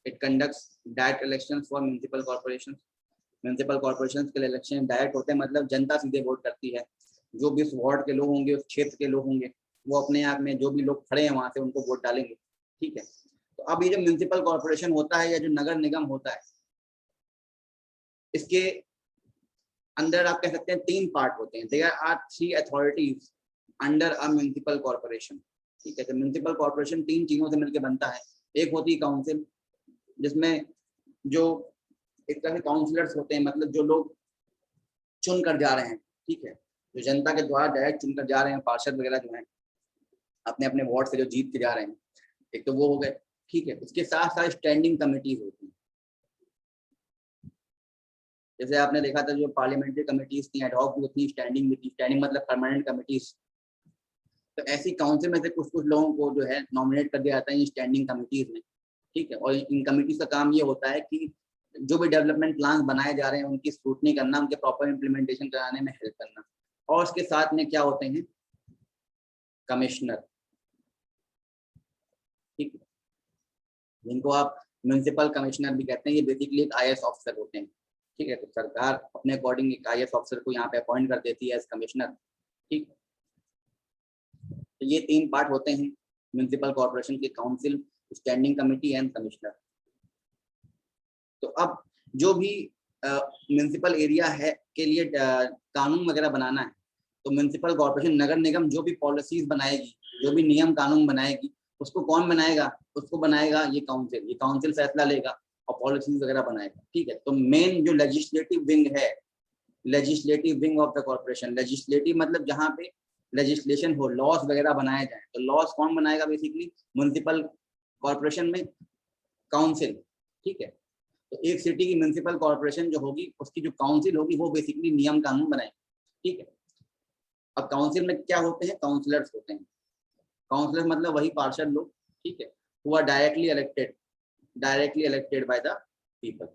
it conducts direct elections for municipal corporations. Municipal corporations के लिए इलेक्शन डायरेक्ट होते हैं, मतलब जनता सीधे वोट करती है। जो भी उस वार्ड के लोग होंगे, उस क्षेत्र के लोग होंगे, वो अपने आप में जो भी लोग खड़े हैं वहां से उनको वोट डालेंगे। ठीक है, तो अब ये जो म्यूनिसिपल कॉर्पोरेशन होता है या जो नगर निगम होता है, इसके अंदर आप कह सकते हैं 3 पार्ट होते हैं। There are 3 authorities under a municipal corporation. ठीक है, तो म्यूनिसिपल कॉर्पोरेशन 3 चीजों से मिलकर बनता है। एक होती है काउंसिल, जिसमें जो एक तरह से काउंसलर्स होते हैं, मतलब जो लोग चुन कर जा रहे हैं। ठीक है, जो जनता के द्वारा डायरेक्ट चुनकर जा रहे हैं, पार्षद वगैरह जो हैं अपने अपने वार्ड से जो जीत के जा रहे हैं, एक तो वो हो गए। ठीक है, उसके साथ साथ स्टैंडिंग कमिटीज होती हैं। जैसे आपने देखा था जो पार्लियामेंट्री कमिटीज थी, एडहॉक भी होती, स्टैंडिंग भी थी। स्टैंडिंग मतलब परमानेंट कमिटीज। तो ऐसी काउंसिल में से कुछ कुछ लोगों को जो है नॉमिनेट कर दिया जाता है स्टैंडिंग कमिटीज में। ठीक है, और इन कमिटीज का काम ये होता है कि जो भी डेवलपमेंट प्लान बनाए जा रहे हैं उनकी स्क्रूटनी करना, उनके प्रॉपर इम्प्लीमेंटेशन कराने में हेल्प करना। और उसके साथ में क्या होते हैं, कमिश्नर। ठीक है, जिनको आप म्यूनिसिपल कमिश्नर भी कहते हैं। ये बेसिकली एक IAS ऑफिसर होते हैं। ठीक है, तो सरकार अपने अकॉर्डिंग एक IAS ऑफिसर को यहाँ पे अपॉइंट कर देती है एज कमिश्नर। ठीक, तो ये 3 पार्ट होते हैं म्यूनिसिपल कॉर्पोरेशन के, council, standing committee and commissioner. तो अब जो भी म्यूनिसिपल एरिया है के लिए कानून वगैरह बनाना है, तो म्यूनिसिपल कॉर्पोरेशन, नगर निगम जो भी पॉलिसीज बनाएगी, जो भी नियम कानून बनाएगी, उसको कौन बनाएगा? उसको बनाएगा ये काउंसिल। ये काउंसिल फैसला लेगा और पॉलिसीज वगैरह बनाएगा। ठीक है, तो मेन जो लेजिस्लेटिव विंग है, legislative wing of the corporation. Legislative मतलब जहाँ पे लेजिस्लेशन हो, लॉस वगैरह बनाए जाए, तो लॉस कौन बनाएगा? बेसिकली म्यूनिसिपल कॉर्पोरेशन में काउंसिल। ठीक है, तो एक सिटी की म्यूनिसिपल कॉर्पोरेशन जो होगी, उसकी जो काउंसिल होगी वो बेसिकली नियम कानून बनाएगी। ठीक है, अब काउंसिल में क्या होते हैं? काउंसलर्स होते हैं। काउंसलर मतलब वही पार्षद लोग। ठीक है, who are directly elected by the people.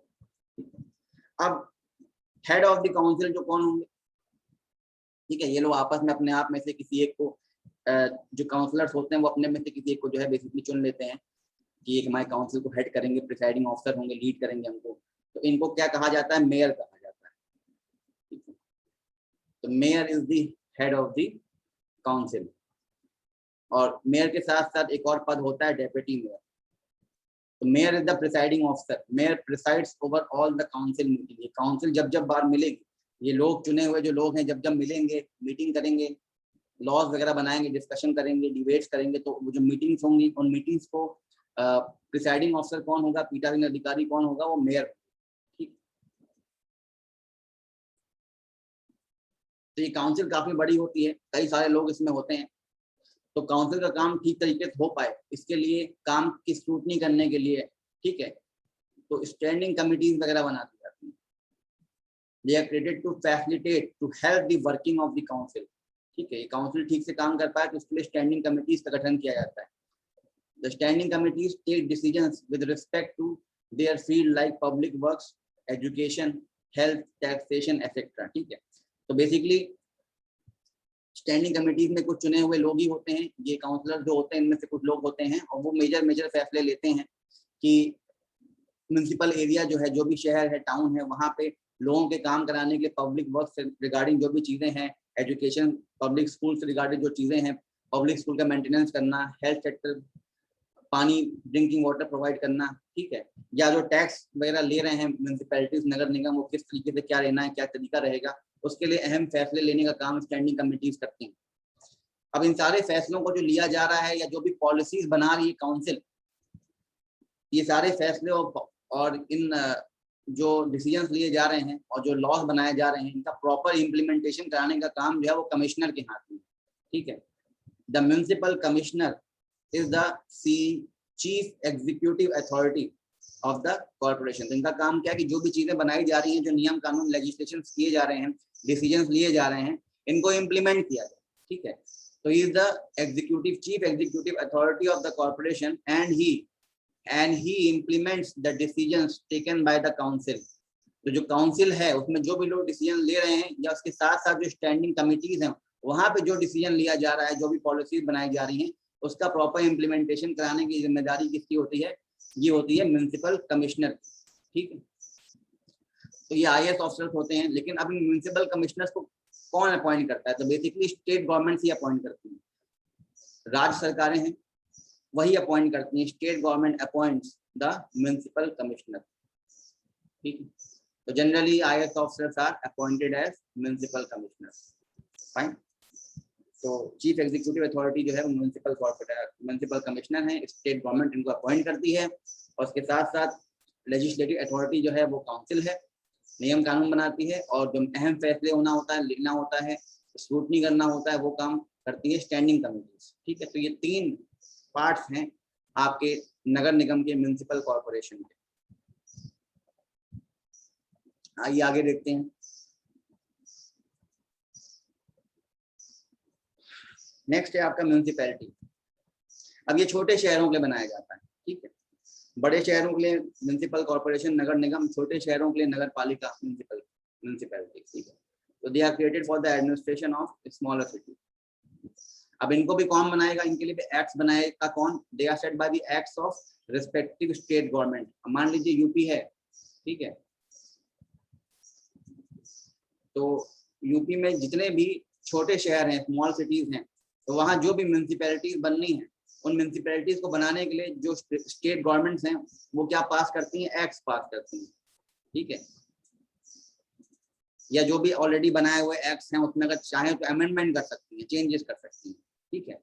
अब हेड ऑफ द काउंसिल जो कौन होंगे? ठीक है, ये लोग आपस में अपने आप में से किसी एक को, जो काउंसलर्स होते हैं वो अपने में से किसी एक को जो है बेसिकली चुन लेते हैं कि एक हमारे काउंसिल को हेड करेंगे, प्रिसाइडिंग ऑफिसर होंगे, लीड करेंगे हमको। तो इनको क्या कहा जाता है? मेयर कहा जाता है। ठीक है, तो mayor is the head of the council. और मेयर के साथ साथ एक और पद होता है डेप्यूटी मेयर। तो mayor is the presiding officer. Mayor presides over all the council meeting. Council जब जब बार मिलेगी, ये लोग चुने हुए जो लोग हैं जब जब मिलेंगे, मीटिंग करेंगे, लॉज वगैरह बनाएंगे, डिस्कशन करेंगे, डिबेट्स करेंगे, तो वो जो मीटिंग्स होंगी उन मीटिंग्स को प्रिसाइडिंग ऑफिसर कौन होगा, पीठासीन अधिकारी कौन होगा, वो मेयर। ठीक, तो ये काउंसिल काफी बड़ी होती है, कई सारे लोग इसमें होते हैं। तो काउंसिल का काम ठीक तरीके से हो पाए, इसके लिए काम की स्क्रूटनी करने के लिए, ठीक है, तो स्टैंडिंग कमिटीज वगैरह बना दी जाती हैं। They are created to facilitate to help the working of the council. ठीक है, ये काउंसिल ठीक से काम कर पाए तो उसके लिए स्टैंडिंग कमिटीज का गठन किया जाता है। The standing committees take decisions with respect to their field like public works, education, health, taxation etcetera. ठीक है, तो बेसिकली स्टैंडिंग कमेटीज में कुछ चुने हुए लोग ही होते हैं, ये काउंसलर जो होते हैं इनमें से कुछ लोग होते हैं, और वो मेजर फैसले लेते हैं कि म्यूनसिपल एरिया जो है, जो भी शहर है, टाउन है, वहाँ पे लोगों के काम कराने के लिए पब्लिक वर्क से रिगार्डिंग जो भी चीज़ें हैं, एजुकेशन, पब्लिक स्कूल से रिगार्डिंग जो चीज़ें हैं, पब्लिक स्कूल का मेंटेनेंस करना, हेल्थ सेक्टर, पानी, ड्रिंकिंग वाटर प्रोवाइड करना, ठीक है, या जो टैक्स वगैरह ले रहे हैं म्यूनसिपैलिटीज, नगर निगम, वो किस तरीके से क्या लेना है, क्या तरीका रहेगा, उसके लिए अहम फैसले लेने का काम स्टैंडिंग कमेटीज करती हैं। अब इन सारे फैसलों को जो लिया जा रहा है या जो भी पॉलिसीज बना रही है काउंसिल, ये सारे फैसले और इन जो डिसीजंस लिए जा रहे हैं और जो लॉज बनाए जा रहे हैं, इनका प्रॉपर इम्प्लीमेंटेशन कराने का काम जो है वो कमिश्नर के हाथ में। ठीक है, the municipal commissioner is the chief executive authority of the corporation. इनका काम क्या है कि जो भी चीजें बनाई जा रही हैं, जो नियम कानून लेजिस्लेशन किए जा रहे हैं, डिसीजंस लिए जा रहे हैं, इनको इम्प्लीमेंट किया जाए। ठीक है, तो he is the executive chief executive authority of the corporation and he implements the decisions taken by the council. तो जो काउंसिल है उसमें जो भी लोग डिसीजन ले रहे हैं, या उसके साथ साथ जो स्टैंडिंग कमिटीज हैं, वहां पे जो डिसीजन लिया जा रहा है, जो भी पॉलिसीज बनाई जा रही हैं, उसका प्रॉपर इम्प्लीमेंटेशन कराने की जिम्मेदारी किसकी होती है? ये होती है म्युनिसिपल कमिश्नर। ठीक है, तो ये IAS ऑफिसर्स होते हैं। लेकिन अब म्युनिसिपल कमिश्नर्स को कौन अपॉइंट करता है? तो बेसिकली स्टेट गवर्नमेंट ही अपॉइंट करती है, राज्य सरकारें हैं वही अपॉइंट करती हैं। State government appoints the municipal commissioner. ठीक है, तो generally IAS officers are appointed as municipal commissioner. Fine, तो चीफ एग्जीक्यूटिव अथॉरिटी जो है म्युनिसिपल कमिश्नर है, स्टेट गवर्नमेंट इनको अपॉइंट करती है, और उसके साथ साथ लेजिस्लेटिव अथॉरिटी जो है वो काउंसिल है, नियम कानून बनाती है, और जो अहम फैसले होना होता है, लिखना होता है, स्क्रूटनी करना होता है, वो काम करती है स्टैंडिंग कमिटीज। ठीक है, तो ये 3 पार्ट्स हैं आपके नगर निगम के, म्युनिसिपल कॉर्पोरेशन के। आइए आगे देखते हैं। नेक्स्ट है आपका म्युनिसिपैलिटी। अब ये छोटे शहरों के लिए बनाया जाता है। ठीक है, बड़े शहरों के लिए म्युनिसिपल कॉर्पोरेशन, नगर निगम, छोटे शहरों के लिए नगर पालिका, म्युनिसिपैलिटी। ठीक है, तो they are created for the administration of smaller city. अब इनको भी कौन बनाएगा? इनके लिए भी एक्ट्स बनाएगा कौन? They are set by the acts of respective state government. मान लीजिए यूपी है, ठीक है, तो यूपी में जितने भी छोटे शहर हैं, स्मॉल सिटीज हैं, तो वहाँ जो भी म्यूनिसिपैलिटीज बननी है, उन म्यूनिसिपैलिटीज को बनाने के लिए जो स्टेट गवर्नमेंट्स हैं वो क्या पास करती हैं? एक्ट्स पास करती हैं। ठीक है, या जो भी ऑलरेडी बनाए हुए एक्ट्स हैं उसमें अगर चाहे तो अमेंडमेंट कर सकती है, चेंजेस कर सकती है। ठीक है,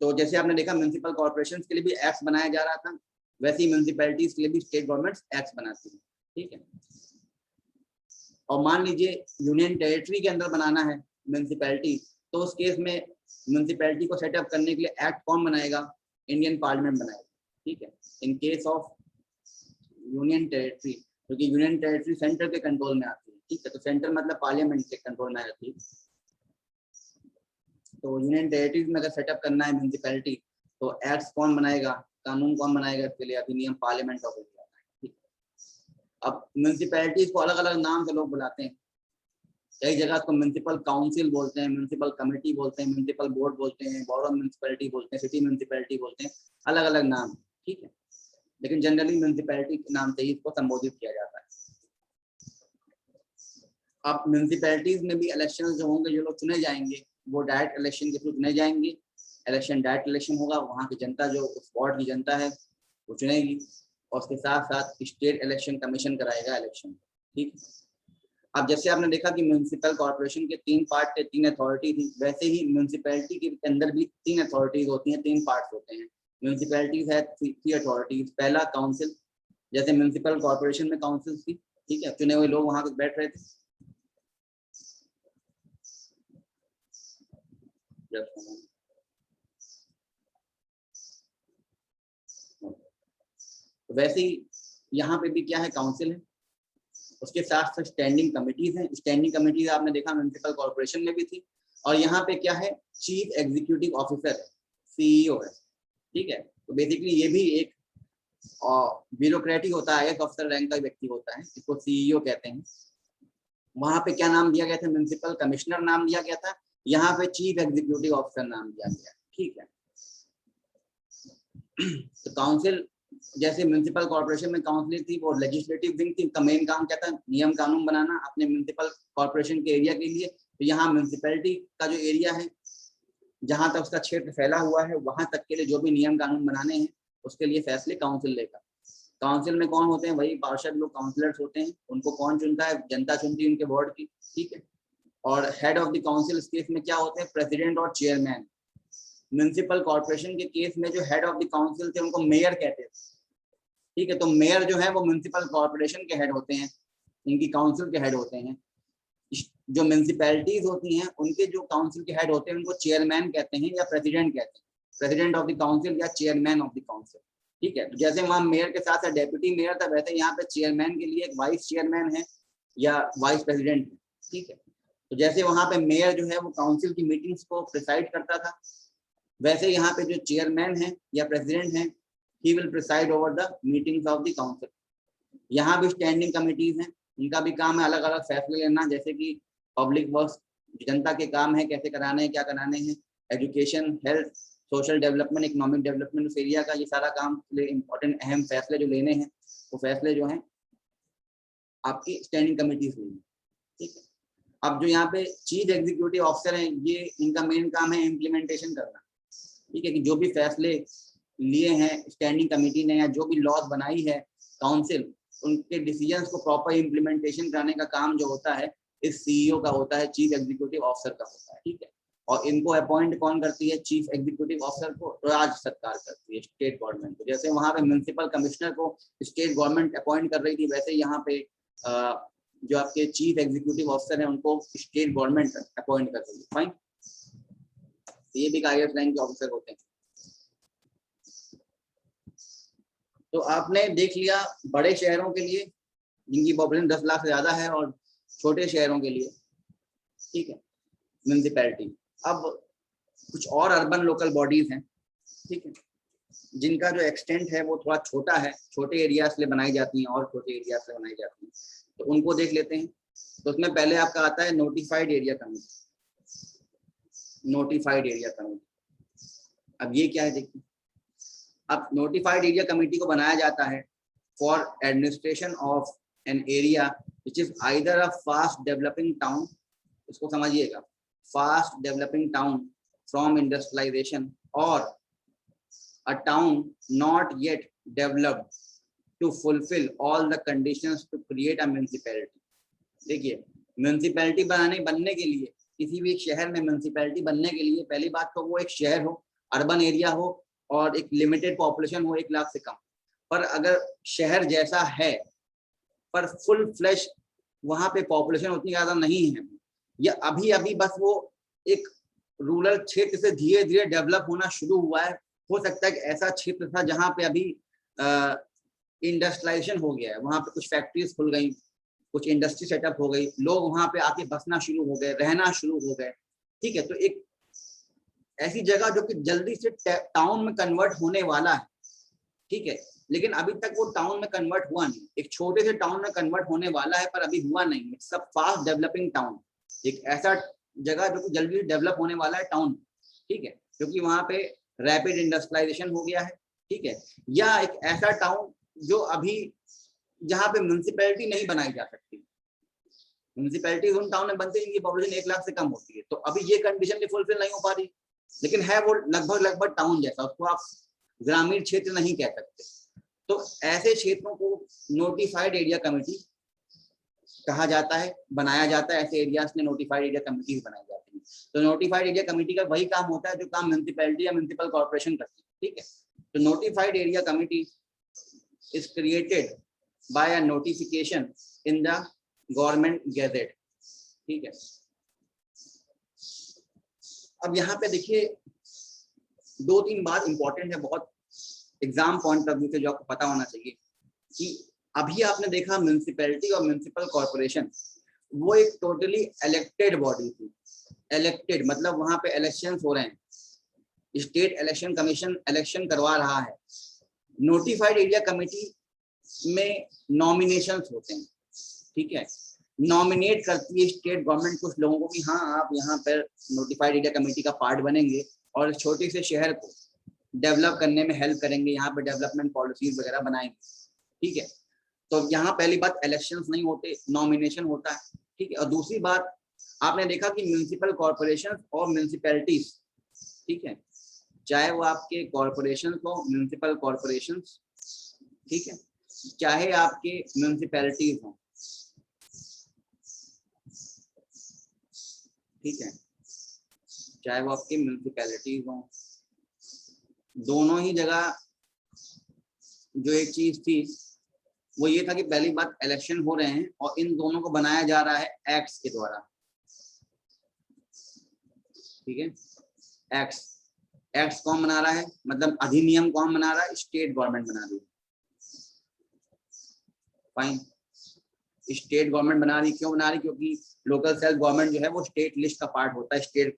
तो जैसे आपने देखा म्यूनिसिपल कॉर्पोरेशन के लिए भी एक्ट्स बनाया जा रहा था, वैसे ही म्यूनिसिपैलिटीज के लिए भी स्टेट गवर्नमेंट्स एक्ट्स बनाती है। ठीक है, और मान लीजिए यूनियन टेरिटरी के अंदर बनाना है म्यूनिसिपैलिटी, तो उस केस में म्यूनिसिपैलिटी को सेटअप करने के लिए एक्ट कौन बनाएगा? इंडियन पार्लियामेंट बनाएगा। ठीक है, इन केस ऑफ यूनियन टेरिटरी, क्योंकि यूनियन टेरिटरी सेंटर के कंट्रोल में आती है। ठीक है, तो सेंटर मतलब पार्लियामेंट के कंट्रोल में आती है। तो यूनियन टेरिटरीज में अगर सेटअप करना है म्यूनिसिपैलिटी, तो एक्ट्स कौन बनाएगा, कानून कौन बनाएगा? इसके लिए अधिनियम पार्लियामेंट ऑफ इंडिया। अब म्यूनिसिपैलिटीज को अलग अलग नाम से लोग बुलाते हैं। कई जगह को म्यूनिसिपल काउंसिल बोलते हैं, म्यूनिसिपल कमेटी बोलते हैं, म्यूनिसिपल बोर्ड बोलते हैं, बोर्ड ऑफ म्यूनिसिपैलिटी बोलते हैं, सिटी म्यूनिसिपैलिटी बोलते हैं, अलग अलग नाम। ठीक है, लेकिन जनरली म्यूनिसिपैलिटी के नाम से ही इसको संबोधित किया जाता है। अब म्यूनिसिपैलिटीज में भी इलेक्शन जो होंगे, जो लोग चुने जाएंगे वो डायरेक्ट इलेक्शन के थ्रू चुने जाएंगे। इलेक्शन डायरेक्ट इलेक्शन होगा, वहाँ की जनता, जो उस वार्ड की जनता है वो चुनेगी, और उसके साथ साथ स्टेट इलेक्शन कमीशन कराएगा इलेक्शन। ठीक है, अब जैसे आपने देखा कि म्यूनिसिपल कॉर्पोरेशन के 3 पार्ट थे, 3 अथॉरिटी थी, वैसे ही म्यूनिसिपैलिटी के अंदर भी 3 अथॉरिटीज होती हैं, 3 पार्ट्स होते हैं। म्यूनिसिपैलिटीज है 3 अथॉरिटीज। पहला काउंसिल, जैसे म्यूनिसिपल कॉर्पोरेशन में काउंसिल थी, ठीक है, चुने हुए लोग वहां पे बैठ रहे थे। वैसे ही यहाँ पे भी क्या है, काउंसिल है, उसके साथ साथ स्टैंडिंग कमिटीज हैं। स्टैंडिंग कमिटीज आपने देखा म्यूनिसिपल कॉर्पोरेशन में भी थी। और यहाँ पे क्या है, चीफ एग्जीक्यूटिव ऑफिसर है, सीईओ है, ठीक है। तो बेसिकली ये भी एक ब्यूरोक्रेटिक होता है, एक अफसर रैंक का व्यक्ति होता है, इसको सीईओ कहते हैं। वहां पे क्या नाम दिया गया था, म्यूनिसिपल कमिश्नर नाम दिया गया था, यहाँ पे चीफ एग्जीक्यूटिव ऑफिसर नाम दिया गया, ठीक है। तो काउंसिल, जैसे म्यूनिसिपल कॉर्पोरेशन में काउंसिल थी, वो लेजिस्लेटिव विंग थी, का मेन काम क्या था, नियम कानून बनाना अपने म्यूनिसिपल कॉर्पोरेशन के एरिया के लिए। तो यहाँ म्यूनिसिपैलिटी का जो एरिया है, जहां तक उसका क्षेत्र फैला हुआ है, वहां तक के लिए जो भी नियम कानून बनाने हैं, उसके लिए फैसले काउंसिल लेगा। काउंसिल में कौन होते हैं, वही पार्षद लोग, काउंसिलर्स होते हैं। उनको कौन चुनता है, जनता चुनती है उनके बोर्ड की, ठीक है। और हेड ऑफ द काउंसिल इस केस में क्या होते हैं, प्रेसिडेंट और चेयरमैन। म्यूनिसिपल कॉर्पोरेशन के केस में जो हेड ऑफ द काउंसिल थे, उनको मेयर कहते थे, ठीक है। तो मेयर जो है वो म्यूनिसिपल कॉर्पोरेशन के हेड होते हैं, इनकी काउंसिल के हेड होते हैं। जो म्यूनिसिपैलिटीज होती हैं, उनके जो काउंसिल के हेड होते हैं, उनको चेयरमैन कहते हैं या प्रेसिडेंट कहते हैं, प्रेसिडेंट ऑफ द काउंसिल या चेयरमैन ऑफ द काउंसिल, ठीक है। तो जैसे वहाँ मेयर के साथ साथ डेप्यूटी मेयर था, वैसे यहाँ पे चेयरमैन के लिए एक वाइस चेयरमैन है या वाइस प्रेसिडेंट है, ठीक है। तो जैसे वहाँ पे मेयर जो है वो काउंसिल की मीटिंग्स को प्रिसाइड करता था, वैसे यहाँ पे जो चेयरमैन है या प्रेसिडेंट है, he will preside over the meetings of the council. यहाँ भी स्टैंडिंग कमिटीज हैं, उनका भी काम है अलग अलग फैसले लेना, जैसे कि पब्लिक वर्क्स, जनता के काम है कैसे कराने हैं, क्या कराने हैं, education, health, social development, economic development उस एरिया का, ये सारा काम इंपॉर्टेंट अहम फैसले जो लेने हैं, वो फैसले जो हैं आपकी स्टैंडिंग कमिटीज लेंगी, ठीक है। अब जो यहाँ पे चीफ एग्जीक्यूटिव ऑफिसर हैं, ये इनका मेन काम है इम्प्लीमेंटेशन करना, ठीक है, कि जो भी फैसले लिए हैं स्टैंडिंग कमेटी ने या जो भी लॉज बनाई है काउंसिल, उनके डिसीजंस को प्रॉपर इम्प्लीमेंटेशन कराने का काम जो होता है इस सीईओ का होता है, चीफ एग्जीक्यूटिव ऑफिसर का होता है, ठीक है। और इनको अपॉइंट कौन करती है, चीफ एग्जीक्यूटिव ऑफिसर को राज्य सरकार करती है, स्टेट गवर्नमेंट को। जैसे वहाँ पे म्यूनिसिपल कमिश्नर को स्टेट गवर्नमेंट अपॉइंट कर रही थी, वैसे यहाँ पे जो आपके चीफ एग्जीक्यूटिव ऑफिसर हैं उनको स्टेट गवर्नमेंट अपॉइंट कर रही है, फाइन। ये भी IAS रैंक के ऑफिसर होते हैं। तो आपने देख लिया बड़े शहरों के लिए जिनकी पॉपुलेशन 10 लाख से ज्यादा है, और छोटे शहरों के लिए, ठीक है, म्यूनिसिपैलिटी। अब कुछ और अर्बन लोकल बॉडीज हैं, ठीक है, जिनका जो एक्सटेंट है वो थोड़ा छोटा है, छोटे एरिया से बनाई जाती हैं और छोटे एरिया से बनाई जाती हैं, तो उनको देख लेते हैं। तो उसमें पहले आपका आता है notified area committee. Notified area committee, अब ये क्या है देखिए। अब नोटिफाइड एरिया कमेटी को बनाया जाता है for administration of an area which is either a fast developing town, इसको समझिएगा, fast developing town from industrialisation, और a town not yet developed to fulfil all the conditions to create a municipality. देखिए, municipality बनने के लिए, किसी भी एक शहर में म्यूनिसिपैलिटी बनने के लिए पहली बात तो वो एक शहर हो, अर्बन एरिया हो, और एक लिमिटेड पॉपुलेशन हो 1 लाख से कम। पर अगर शहर जैसा है पर फुल फ्लैश वहां पे पॉपुलेशन उतनी ज्यादा नहीं है, या अभी अभी बस वो एक रूरल क्षेत्र से धीरे धीरे डेवलप होना शुरू हुआ है, हो सकता है कि ऐसा क्षेत्र था जहाँ पे अभी इंडस्ट्रियलाइजेशन हो गया है, वहां पे कुछ फैक्ट्रीज खुल गई, कुछ इंडस्ट्री सेटअप हो गई, लोग वहां पे आके बसना शुरू हो गए, रहना शुरू हो गए, ठीक है। तो एक ऐसी जगह जो कि जल्दी से टाउन में कन्वर्ट होने वाला है, ठीक है, लेकिन अभी तक वो टाउन में कन्वर्ट हुआ नहीं, एक छोटे से टाउन में कन्वर्ट होने वाला है पर अभी हुआ नहीं। It's a fast developing town, एक ऐसा जगह जो कि जल्दी डेवलप होने वाला है टाउन, ठीक है, क्योंकि वहां पे रैपिड इंडस्ट्रियलाइजेशन हो गया है, ठीक है। या एक ऐसा टाउन जो अभी जहाँ पे म्यूनिसिपैलिटी नहीं बनाई जा सकती, म्यूनिसिपैलिटी उन टाउन में बनती है जिनकी पॉपुलेशन 1 लाख से कम होती है, तो अभी ये कंडीशन भी फुलफिल नहीं हो पा रही, लेकिन है वो लगभग टाउन जैसा, उसको आप ग्रामीण क्षेत्र नहीं कह सकते। तो ऐसे क्षेत्रों को नोटिफाइड एरिया कमेटी कहा जाता है, बनाया जाता है, ऐसे एरियाज में नोटिफाइड एरिया कमेटीज बनाई जाती है। तो नोटिफाइड एरिया कमेटी का वही काम होता है जो काम म्युनिसिपैलिटी या म्युनिसिपल कॉर्पोरेशन करती है, ठीक है। तो notified area committee is created by a notification in the government gadget, ठीक है। अब यहाँ पे देखिए 2-3 बात इंपॉर्टेंट है बहुत, एग्जाम पॉइंट ऑफ व्यू से जो आपको पता होना चाहिए कि अभी आपने देखा म्युनिसिपैलिटी और म्युनिसिपल कॉर्पोरेशन वो एक टोटली इलेक्टेड बॉडी थी। इलेक्टेड मतलब वहां पे इलेक्शंस हो रहे हैं, स्टेट इलेक्शन कमीशन इलेक्शन करवा रहा है। नोटिफाइड एरिया कमेटी में नॉमिनेशंस होते हैं, ठीक है। नॉमिनेट करती है स्टेट गवर्नमेंट कुछ लोगों को कि हाँ आप यहाँ पर नोटिफाइड एरिया कमेटी का पार्ट बनेंगे और छोटे से शहर को डेवलप करने में हेल्प करेंगे, यहाँ पे डेवलपमेंट पॉलिसीज वगैरह बनाएंगे, ठीक है। तो यहाँ पहली बात इलेक्शंस नहीं होते, नॉमिनेशन होता है, ठीक है। और दूसरी बात आपने देखा कि म्युनिसिपल कॉर्पोरेशन और म्युनिसिपैलिटीज, ठीक है, चाहे वो आपके कॉर्पोरेशन हो, म्युनिसिपल कॉर्पोरेशन, ठीक है, चाहे आपके म्युनिसिपैलिटीज हो, ठीक है, चाहे वो आपकी म्युनिसिपैलिटीज हो, दोनों ही जगह जो एक चीज थी वो ये था कि पहली बात इलेक्शन हो रहे हैं और इन दोनों को बनाया जा रहा है एक्ट्स के द्वारा, ठीक है। एक्ट्स कौन बना रहा है, मतलब अधिनियम कौन बना रहा है, स्टेट गवर्नमेंट बना रही है, फाइन। स्टेट गवर्नमेंट बना रही, क्यों बना रही, क्योंकि लोकल सेल्फ गवर्नमेंट जो है वो स्टेट लिस्ट का पार्ट होता है, स्टेट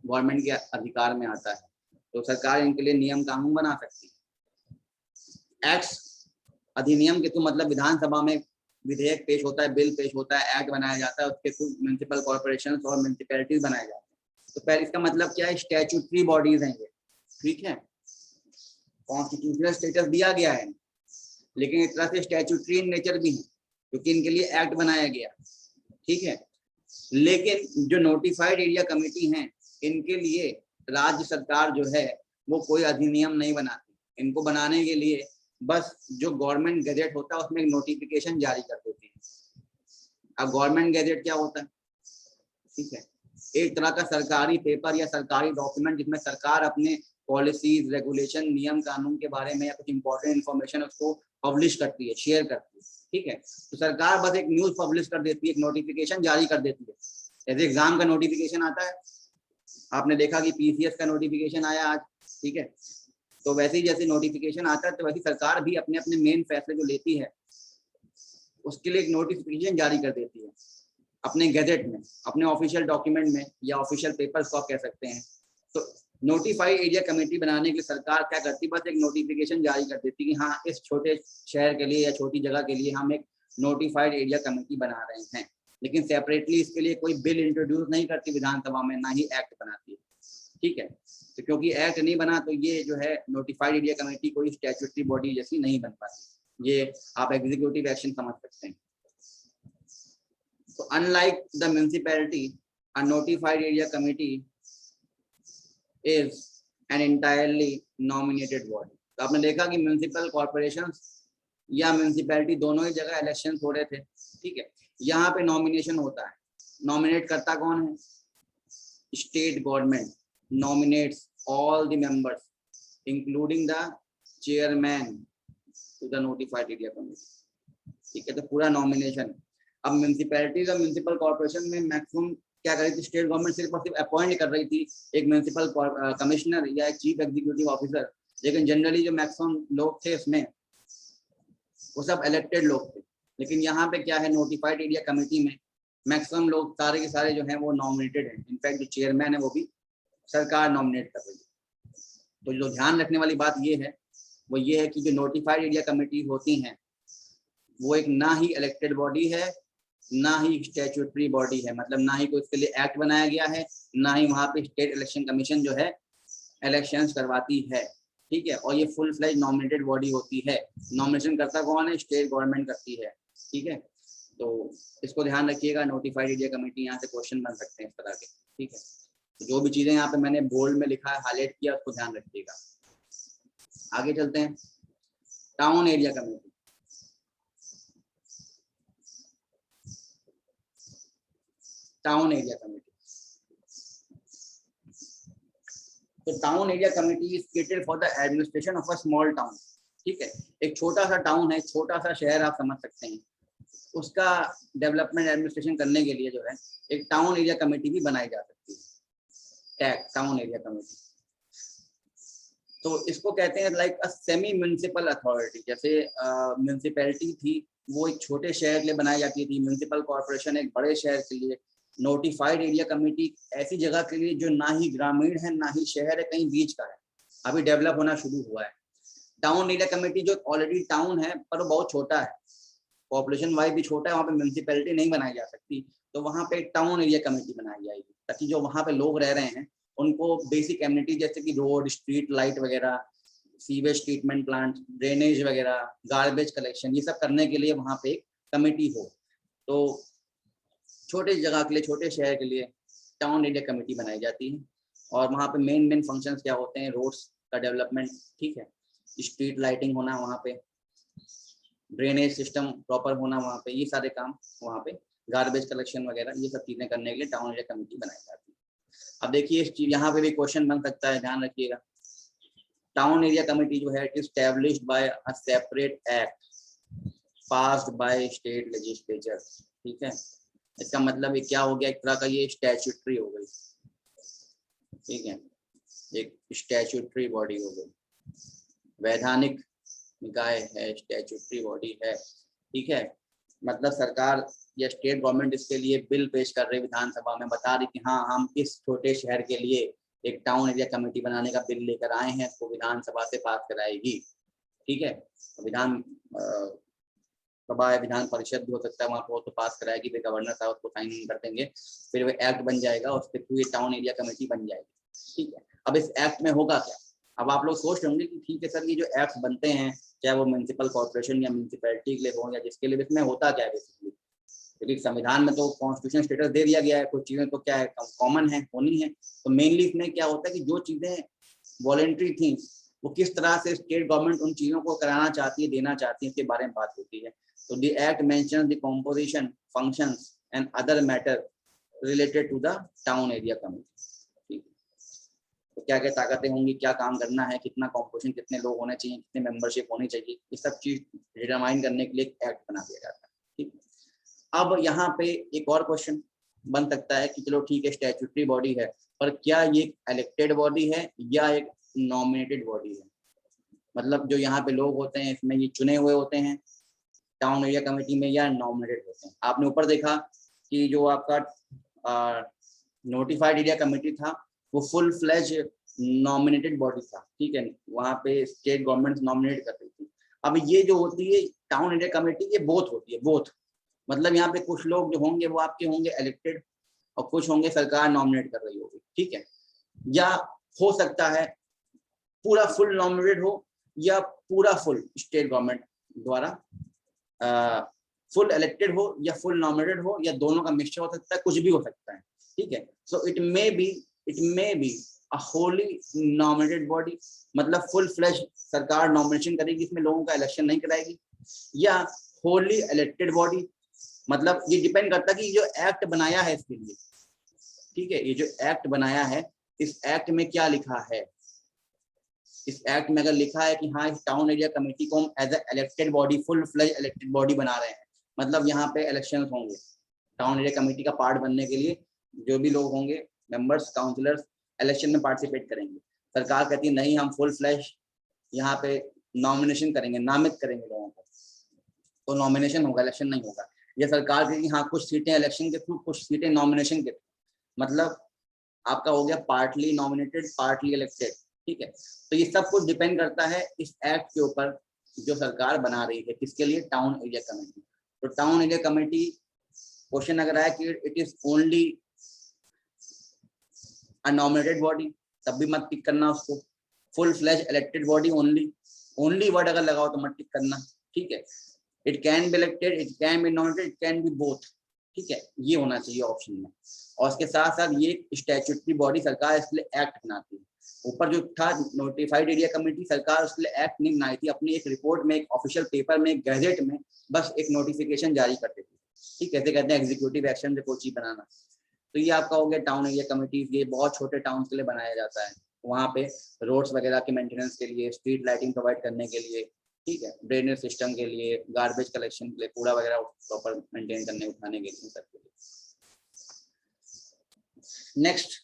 गवर्नमेंट के अधिकार में आता है, तो सरकार इनके लिए नियम कानून बना सकती है। एक्ट्स अधिनियम के तो मतलब विधानसभा में विधेयक पेश होता है, बिल पेश होता है, एक्ट बनाया जाता है, उसके थ्रू म्युनिसिपल कॉर्पोरेशन और म्युनिसिपैलिटीज बनाए जाते हैं। तो पहले इसका मतलब क्या है, स्टैट्यूटरी बॉडीज हैं ये, ठीक है, कॉन्स्टिट्यूशनल स्टेटस दिया गया है, लेकिन एक तरह से स्टैट्यूटरी इन नेचर भी है क्योंकि इनके लिए एक्ट बनाया गया, ठीक है। लेकिन जो नोटिफाइड एरिया कमेटी हैं इनके लिए राज्य सरकार जो है वो कोई अधिनियम नहीं बनाती, इनको बनाने के लिए बस जो गवर्नमेंट गैजेट होता है उसमें एक नोटिफिकेशन जारी कर देती है। अब गवर्नमेंट गैजेट क्या होता है, ठीक है, एक तरह का सरकारी पेपर या सरकारी डॉक्यूमेंट जिसमें सरकार अपने पॉलिसीज, रेगुलेशन, नियम कानून के बारे में या कुछ इंपॉर्टेंट इन्फॉर्मेशन उसको पब्लिश करती है, शेयर करती है, ठीक है। तो सरकार बस एक न्यूज पब्लिश कर देती है, एक नोटिफिकेशन जारी कर देती है, जैसे एग्जाम का नोटिफिकेशन आता है, आपने देखा कि पीसीएस का नोटिफिकेशन आया आज, ठीक है। तो वैसे ही जैसे नोटिफिकेशन आता है तो वैसे सरकार भी अपने अपने मेन फैसले जो लेती है उसके लिए एक नोटिफिकेशन जारी कर देती है अपने गैजेट में, अपने ऑफिशियल डॉक्यूमेंट में या ऑफिशियल पेपर्स को आप कह सकते हैं। तो नोटिफाइड एरिया कमेटी बनाने के लिए सरकार क्या करती है, बस एक नोटिफिकेशन जारी कर देती है कि हाँ इस छोटे शहर के लिए या छोटी जगह के लिए हम एक नोटिफाइड एरिया कमेटी बना रहे हैं, लेकिन सेपरेटली इसके लिए कोई बिल इंट्रोड्यूस नहीं करती विधानसभा में, ना ही एक्ट बनाती है, ठीक है। तो क्योंकि एक्ट नहीं बना तो ये जो है नोटिफाइड एरिया कमेटी कोई स्टैट्यूटरी बॉडी जैसी नहीं बन पाती, ये आप एग्जीक्यूटिव एक्शन समझ सकते हैं। So unlike the municipality, a notified area committee is an entirely nominated body. तो आपने देखा कि म्यूनिसिपल कॉर्पोरेशन या म्यूनिसिपैलिटी दोनों ही जगह इलेक्शन हो रहे थे, ठीक है। यहाँ पे नॉमिनेशन होता है, नॉमिनेट करता कौन है, state government nominates all the members including the chairman to the notified area committee, ठीक है। तो पूरा नॉमिनेशन। अब म्यूनिसिपैलिटीज और म्यूनिसिपल कॉर्पोरेशन में मैक्सिमम क्या कर रही थी, स्टेट गवर्नमेंट सिर्फ और सिर्फ अपॉइंट कर रही थी एक म्यूनिसिपल कमिश्नर या एक चीफ एग्जीक्यूटिव ऑफिसर, लेकिन जनरली जो मैक्सिमम लोग थे उसमें वो सब इलेक्टेड लोग थे। लेकिन यहाँ पे क्या है, नोटिफाइड एरिया कमेटी में मैक्सिमम लोग सारे के सारे जो हैं वो नॉमिनेटेड हैं, इनफैक्ट जो चेयरमैन है वो भी सरकार नॉमिनेट कर रही है। तो जो ध्यान रखने वाली बात ये है वो ये है कि जो नोटिफाइड एरिया कमेटी होती हैं वो एक ना ही इलेक्टेड बॉडी है, ना ही स्टैट्यूटरी बॉडी है, मतलब ना ही कोई इसके लिए एक्ट बनाया गया है, ना ही वहाँ पे स्टेट इलेक्शन कमीशन जो है इलेक्शंस करवाती है, ठीक है। और ये फुल फ्लेज नॉमिनेटेड बॉडी होती है। नॉमिनेशन करता कौन है, स्टेट गवर्नमेंट करती है, ठीक है। तो इसको ध्यान रखिएगा, नोटिफाइड एरिया कमेटी यहाँ से क्वेश्चन बन सकते हैं इस तरह के, ठीक है। तो जो भी चीजें यहाँ पे मैंने बोल्ड में लिखा है, हाईलाइट किया, उसको ध्यान रखिएगा। आगे चलते हैं, town area committee. Town area committee. तो town area committee is created for the administration of a small town. ठीक है, एक छोटा सा टाउन है, छोटा सा शहर आप समझ सकते हैं, उसका डेवलपमेंट एडमिनिस्ट्रेशन करने के लिए जो है एक टाउन एरिया कमेटी भी बनाई जा सकती है, टैग टाउन एरिया कमेटी। तो इसको कहते हैं like a semi municipal authority. जैसे म्यूनिसिपैलिटी थी वो एक छोटे शहर के लिए बनाई जाती थी, म्यूनिसिपल कॉर्पोरेशन एक बड़े शहर के लिए, नोटिफाइड एरिया कमेटी ऐसी जगह के लिए जो ना ही ग्रामीण है ना ही शहर है, कहीं बीच का है, अभी डेवलप होना शुरू हुआ है। टाउन एरिया कमेटी जो ऑलरेडी टाउन है पर वो बहुत छोटा है, पॉपुलेशन वाइज भी छोटा है, वहाँ पे म्यूनिसिपैलिटी नहीं बनाई जा सकती, तो वहाँ पे टाउन एरिया कमेटी बनाई जाएगी ताकि जो वहाँ पे लोग रह रहे हैं उनको बेसिक एमिनिटी जैसे कि रोड, स्ट्रीट लाइट वगैरह, सीवेज ट्रीटमेंट प्लांट, ड्रेनेज वगैरह, गार्बेज कलेक्शन, ये सब करने के लिए वहाँ पे एक कमेटी हो। तो छोटे जगह के लिए, छोटे शहर के लिए टाउन एरिया कमेटी बनाई जाती है और वहाँ पे मेन फंक्शंस क्या होते हैं, रोड्स का डेवलपमेंट, ठीक है, स्ट्रीट लाइटिंग होना वहाँ पे, ड्रेनेज सिस्टम प्रॉपर होना वहाँ पे, ये सारे काम वहाँ पे, गार्बेज कलेक्शन वगैरह, ये सब चीजें करने के लिए टाउन एरिया कमेटी बनाई जाती है। अब देखिए यहाँ पे भी क्वेश्चन बन सकता है, ध्यान रखिएगा। टाउन एरिया कमेटी जो है it is established bye a separate act passed by state legislature. ठीक है, इसका मतलब ये क्या हो गया, एक तरह का ये स्टैट्यूटरी हो गई, ठीक है, एक स्टैट्यूटरी बॉडी हो गई, वैधानिक निकाय है, स्टैट्यूटरी बॉडी है। ठीक है, मतलब सरकार या स्टेट गवर्नमेंट इसके लिए बिल पेश कर रही विधानसभा में, बता रही कि हाँ हम इस छोटे शहर के लिए एक टाउन एरिया कमेटी बनाने का बिल लेकर आए हैं, तो विधानसभा से पास कराएगी। ठीक है, विधान सभा या विधान परिषद भी हो सकता है, वहाँ पर तो पास कराएगी, फिर गवर्नर साहब उसको साइन कर देंगे, फिर वो एक्ट बन जाएगा, उसके थ्रू ये टाउन एरिया कमेटी बन जाएगी। ठीक है, अब इस एक्ट में होगा क्या, अब आप लोग सोच रहे होंगे कि ठीक है सर ये जो एक्ट बनते हैं चाहे वो म्यूनिसिपल कॉर्पोरेशन या म्यूनिसिपैलिटी के लिए हो या जिसके लिए, इसमें होता क्या है बेसिकली, क्योंकि संविधान में तो कॉन्स्टिट्यूशन स्टेटस दे दिया गया है, कुछ चीजें तो क्या है कॉमन है, होनी है। तो मेनली इसमें क्या होता है कि जो चीजें वॉलेंट्री थी वो किस तरह से स्टेट गवर्नमेंट उन चीजों को कराना चाहती है, देना चाहती है, इसके बारे में बात होती है। तो the act mentions the composition, functions and other matter related to the town area committee. तो क्या क्या ताकतें होंगी, क्या काम करना है, कितना कॉम्पोजिशन, कितने लोग होने चाहिए, कितने मेंबरशिप होनी चाहिए, ये सब चीज डिटरमाइन करने के लिए एक एक्ट बना दिया जाता है। ठीक, अब यहाँ पे एक और क्वेश्चन बन सकता है कि चलो ठीक है स्टैट्यूटरी बॉडी है, पर क्या ये इलेक्टेड बॉडी है या एक नॉमिनेटेड बॉडी है, मतलब जो यहाँ पे लोग होते हैं इसमें ये चुने हुए होते हैं टाउन एरिया कमेटी में या नॉमिनेटेड होते हैं। आपने ऊपर देखा कि जो आपका नोटिफाइड एरिया कमेटी था वो फुल फ्लेज नॉमिनेटेड बॉडी था। ठीक है, वहाँ पे स्टेट गवर्नमेंट नॉमिनेट करती थी। अब ये जो होती है टाउन एरिया कमेटी, ये बोथ होती है, बोथ, मतलब यहाँ पे कुछ लोग जो होंगे वो आपके होंगे इलेक्टेड और कुछ होंगे सरकार नॉमिनेट कर रही होगी। ठीक है, या हो सकता है पूरा फुल नॉमिनेटेड हो या पूरा फुल स्टेट गवर्नमेंट द्वारा फुल इलेक्टेड हो या फुल नॉमिनेटेड हो या दोनों का मिक्सचर हो सकता है, कुछ भी हो सकता है। ठीक है, so it may be a Holi nominated body, मतलब फुल फ्लेश सरकार नॉमिनेशन करेगी, इसमें लोगों का इलेक्शन नहीं कराएगी, या होली इलेक्टेड बॉडी, मतलब ये डिपेंड करता है कि जो एक्ट बनाया है इसके लिए। ठीक है, ये जो एक्ट बनाया है इस एक्ट में क्या लिखा है, इस एक्ट में अगर लिखा है कि हाँ इस टाउन एरिया कमेटी को हम as a elected body, full fledge elected body बना रहे हैं, मतलब यहाँ पे इलेक्शंस होंगे, टाउन एरिया कमेटी का पार्ट बनने के लिए जो भी लोग होंगे मेंबर्स, काउंसलर्स, इलेक्शन में पार्टिसिपेट करेंगे। सरकार कहती है नहीं हम फुल फ्लेज यहाँ पे नॉमिनेशन करेंगे, नामित करेंगे लोगों को, तो नॉमिनेशन होगा, इलेक्शन नहीं होगा। ये सरकार की हाँ कुछ सीटें इलेक्शन के थ्रू, कुछ सीटें नॉमिनेशन के थ्रू, मतलब आपका हो गया पार्टली नॉमिनेटेड पार्टली इलेक्टेड। ठीक है, तो ये सब कुछ डिपेंड करता है इस एक्ट के ऊपर जो सरकार बना रही है, किसके लिए, टाउन एरिया कमेटी। तो टाउन एरिया कमेटी क्वेश्चन अगर आया कि it is only a nominated body, तब भी मत टिक करना उसको, full fledge elected body only word अगर लगाओ तो मत टिक करना। ठीक है, it can be elected, it can be nominated, it can be both. ठीक है, ये होना चाहिए ऑप्शन में। और उसके साथ साथ ये स्टैट्यूटरी बॉडी सरकार इसके लिए एक्ट बनाती है। ऊपर जो था नोटिफाइड एरिया कमेटी, सरकार उसके लिए एक्ट नहीं बनाई थी, अपनी एक रिपोर्ट में, एक ऑफिशियल पेपर में, गैजेट में बस एक नोटिफिकेशन जारी करती थी। ठीक, कैसे कहते हैं एग्जीक्यूटिव एक्शन से कोई चीज बनाना। तो ये आपका हो गया टाउन एरिया कमिटीज, ये बहुत छोटे टाउन के लिए बनाया जाता है, वहाँ पे रोड्स वगैरह के मेंटेनेंस के लिए, स्ट्रीट लाइटिंग प्रोवाइड करने के लिए, ठीक है, ड्रेनेज सिस्टम के लिए, गार्बेज कलेक्शन के लिए, कूड़ा वगैरह प्रॉपर मेंटेन करने उठाने के लिए, सब के लिए। नेक्स्ट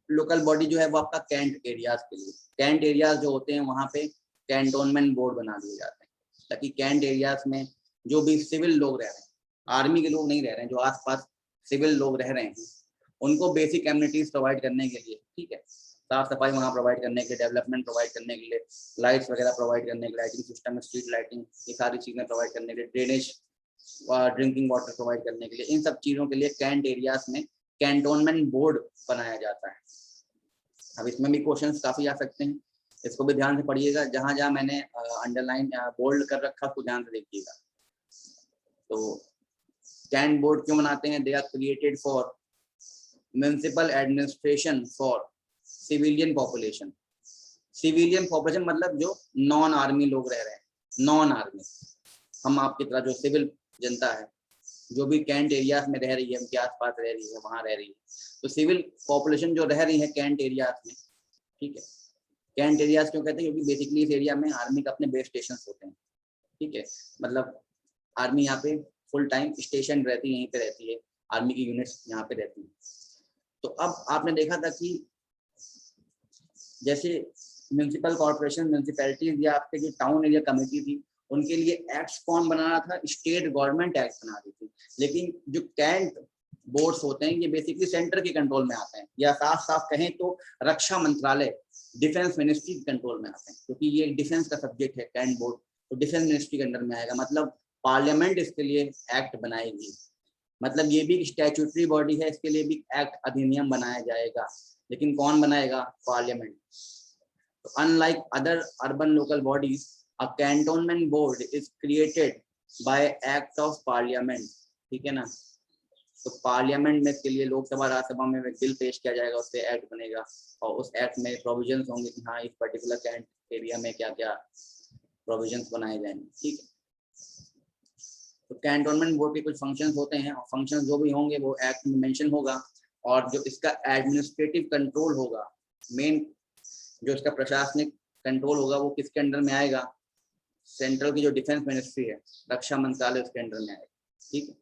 लोकल बॉडी जो है वो आपका कैंट एरियाज के लिए, कैंट एरियाज जो होते हैं वहाँ पे कैंटोनमेंट बोर्ड बना दिए जाते हैं, ताकि कैंट एरियाज में जो भी सिविल लोग रह रहे हैं, आर्मी के लोग नहीं रह रहे हैं, जो आसपास सिविल लोग रह रहे हैं, उनको बेसिक एमिनिटीज प्रोवाइड करने के लिए, ठीक है, साफ सफाई वहाँ प्रोवाइड करने के लिए, डेवलपमेंट प्रोवाइड करने के लिए, लाइट्स वगैरह प्रोवाइड करने के लिए, लाइटिंग सिस्टम, स्ट्रीट लाइटिंग, ये सारी चीज़ें प्रोवाइड करने के लिए, ड्रेनेज, ड्रिंकिंग वाटर प्रोवाइड करने के लिए, इन सब चीज़ों के लिए कैंट एरियाज में कैंटोनमेंट बोर्ड बनाया जाता है। अब इसमें भी क्वेश्चंस काफ़ी आ सकते हैं, इसको भी ध्यान से पढ़िएगा, जहाँ जहाँ मैंने अंडरलाइन बोल्ड कर रखा उसको ध्यान से देखिएगा। तो कैंट बोर्ड क्यों बनाते हैं? They are created for municipal administration for civilian population. Civilian population मतलब जो नॉन आर्मी लोग रह रहे हैं, नॉन आर्मी, हम आपकी तरह जो सिविल जनता है, जो भी कैंट एरियाज में रह रही है, उनके आसपास रह रही है, वहाँ रह रही है, तो सिविल पॉपुलेशन जो रह रही है कैंट एरियाज में, ठीक है। कैंट एरियाज क्यों कहते हैं? क्योंकि बेसिकली इस एरिया में आर्मी का अपने बेस स्टेशन होते हैं, ठीक है, मतलब आर्मी यहाँ पे फुल टाइम स्टेशन रहती है, यहीं पे रहती है, आर्मी की यूनिट्स यहाँ पे रहती है। तो अब आपने देखा था कि जैसे म्यूनिसिपल कॉर्पोरेशन, म्यूनिसिपैलिटीज या आपके जो टाउन एरिया कमेटी थी, उनके लिए एक्ट्स कौन बना रहा था? स्टेट गवर्नमेंट एक्ट बना रही थी। लेकिन जो कैंट बोर्ड्स होते हैं ये बेसिकली सेंटर के कंट्रोल में आते हैं, या साफ साफ कहें तो रक्षा मंत्रालय, डिफेंस मिनिस्ट्री के कंट्रोल में आते हैं, क्योंकि ये डिफेंस का सब्जेक्ट है कैंट बोर्ड, तो डिफेंस मिनिस्ट्री के अंडर में आएगा। मतलब पार्लियामेंट इसके लिए एक्ट बनाएगी, मतलब ये भी स्टैट्यूटरी बॉडी है, इसके लिए भी एक्ट अधिनियम बनाया जाएगा, लेकिन कौन बनाएगा? पार्लियामेंट। तो unlike other urban local bodies, a cantonment board is created by act of parliament, ठीक है ना। तो पार्लियामेंट में इसके लिए लोकसभा राज्यसभा में बिल पेश किया जाएगा, उससे एक्ट बनेगा, और उस एक्ट में प्रोविजंस होंगे कि हाँ इस पर्टिकुलर कैंट एरिया में क्या क्या प्रोविजंस बनाए जाएंगे, ठीक है। तो कैंटोनमेंट बोर्ड के कुछ फंक्शंस होते हैं, और फंक्शंस जो भी होंगे वो एक्ट में मेंशन होगा, और जो इसका एडमिनिस्ट्रेटिव कंट्रोल होगा, मेन जो इसका प्रशासनिक कंट्रोल होगा वो किसके अंडर में आएगा? सेंट्रल की जो डिफेंस मिनिस्ट्री है, रक्षा मंत्रालय, उसके अंडर में आएगा, ठीक है।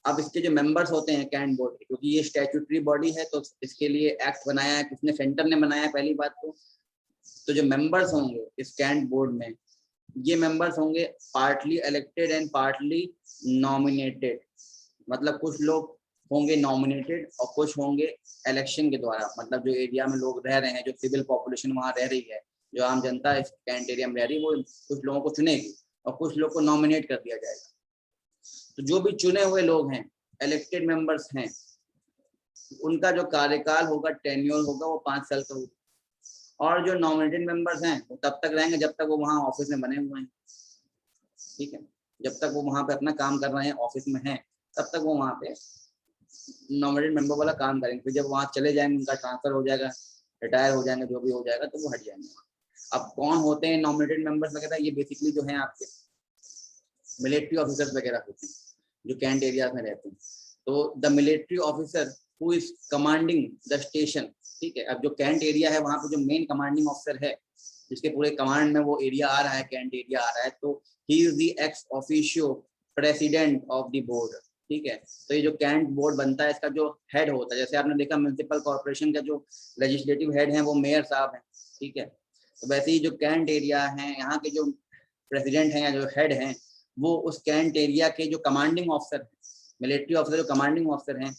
अब इसके जो मेंबर्स होते हैं कैंट बोर्ड के, क्योंकि ये स्टैट्यूटरी बॉडी है तो इसके लिए एक्ट बनाया है किसने? सेंटर ने बनाया है, पहली बात तो जो मेंबर्स होंगे इस कैंट बोर्ड में, ये मेंबर्स होंगे partly elected and partly nominated, मतलब कुछ लोग होंगे नॉमिनेटेड और कुछ होंगे इलेक्शन के द्वारा। मतलब जो एरिया में लोग रह रहे हैं, जो सिविल पॉपुलेशन वहाँ रह रही है, जो आम जनता इस कैंट एरिया में रह रही है, वो कुछ लोगों को चुनेगी और कुछ लोग को नॉमिनेट कर दिया जाएगा। तो जो भी चुने हुए लोग हैं, इलेक्टेड मेंबर्स हैं, उनका जो कार्यकाल होगा, टेन्योर होगा, वो 5 साल का होगा। और जो नॉमिनेटेड मेंबर्स हैं वो तब तक रहेंगे जब तक वो वहाँ ऑफिस में बने हुए हैं, ठीक है, जब तक वो वहाँ पे अपना काम कर रहे हैं, ऑफिस में हैं, तब तक वो वहाँ पे नॉमिनेटेड मेंबर वाला काम करेंगे। फिर जब वहाँ चले जाएंगे, उनका ट्रांसफर हो जाएगा, रिटायर हो जाएंगे, जो भी हो जाएगा, तो वो हट जाएंगे। अब कौन होते हैं नॉमिनेटेड मेंबर्स वगैरह? ये बेसिकली जो हैं आपके मिलिट्री ऑफिसर्स वगैरह होते हैं जो कैंट एरिया में रहते हैं। तो the military officer who is commanding the station, ठीक है। अब जो कैंट एरिया है वहाँ पे जो मेन कमांडिंग ऑफिसर है, जिसके पूरे कमांड में वो एरिया आ रहा है, कैंट एरिया आ रहा है, तो he is the ex officio president of the board, ठीक है। तो ये जो कैंट बोर्ड बनता है, इसका जो हेड होता है, जैसे आपने देखा म्युनिसिपल कॉर्पोरेशन का जो लेजिस्लेटिव हेड है वो मेयर साहब हैं, ठीक है। तो वैसे ही जो कैंट एरिया है, यहाँ के जो प्रेसिडेंट हैं या जो हेड हैं, वो उस कैंट एरिया के जो कमांडिंग ऑफिसर, मिलिट्री ऑफिसर जो कमांडिंग ऑफिसर हैं,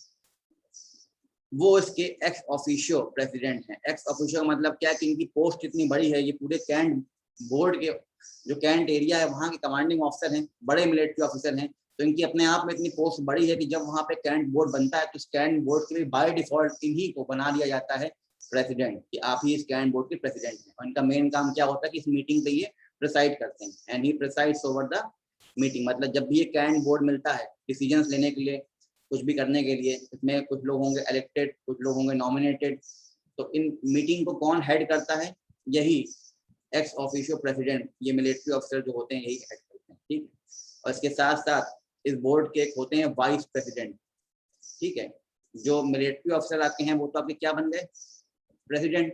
वो इसके एक्स ऑफिशियो प्रेसिडेंट हैं। एक्स ऑफिशियो मतलब क्या कि इनकी पोस्ट इतनी बड़ी है, ये पूरे कैंट बोर्ड के जो कैंट एरिया है वहाँ के कमांडिंग ऑफिसर हैं, बड़े मिलिट्री ऑफिसर हैं, तो इनकी अपने आप में इतनी पोस्ट बड़ी है कि जब वहाँ पे कैंट बोर्ड बनता है तो इस कैंट बोर्ड के लिए बाय डिफॉल्ट इन्हीं को बना दिया जाता है प्रेसिडेंट, कि आप ही इस कैंट बोर्ड के प्रेसिडेंट हैं। और इनका मेन काम क्या होता है कि इस मीटिंग पे ये प्रिसाइड करते हैं, and he presides over the meeting. मतलब जब भी ये कैंट बोर्ड मिलता है डिसीजंस लेने के लिए, कुछ भी करने के लिए, इसमें कुछ लोग होंगे इलेक्टेड, कुछ लोग होंगे नॉमिनेटेड, तो इन मीटिंग को कौन हेड करता है? यही एक्स ऑफिशियो प्रेसिडेंट, ये मिलिट्री ऑफिसर जो होते हैं यही हेड करते हैं, ठीक। और इसके साथ साथ इस बोर्ड के एक होते हैं वाइस प्रेसिडेंट, ठीक है। जो मिलिट्री ऑफिसर आपके हैं वो तो आपके क्या बन गए, प्रेसिडेंट,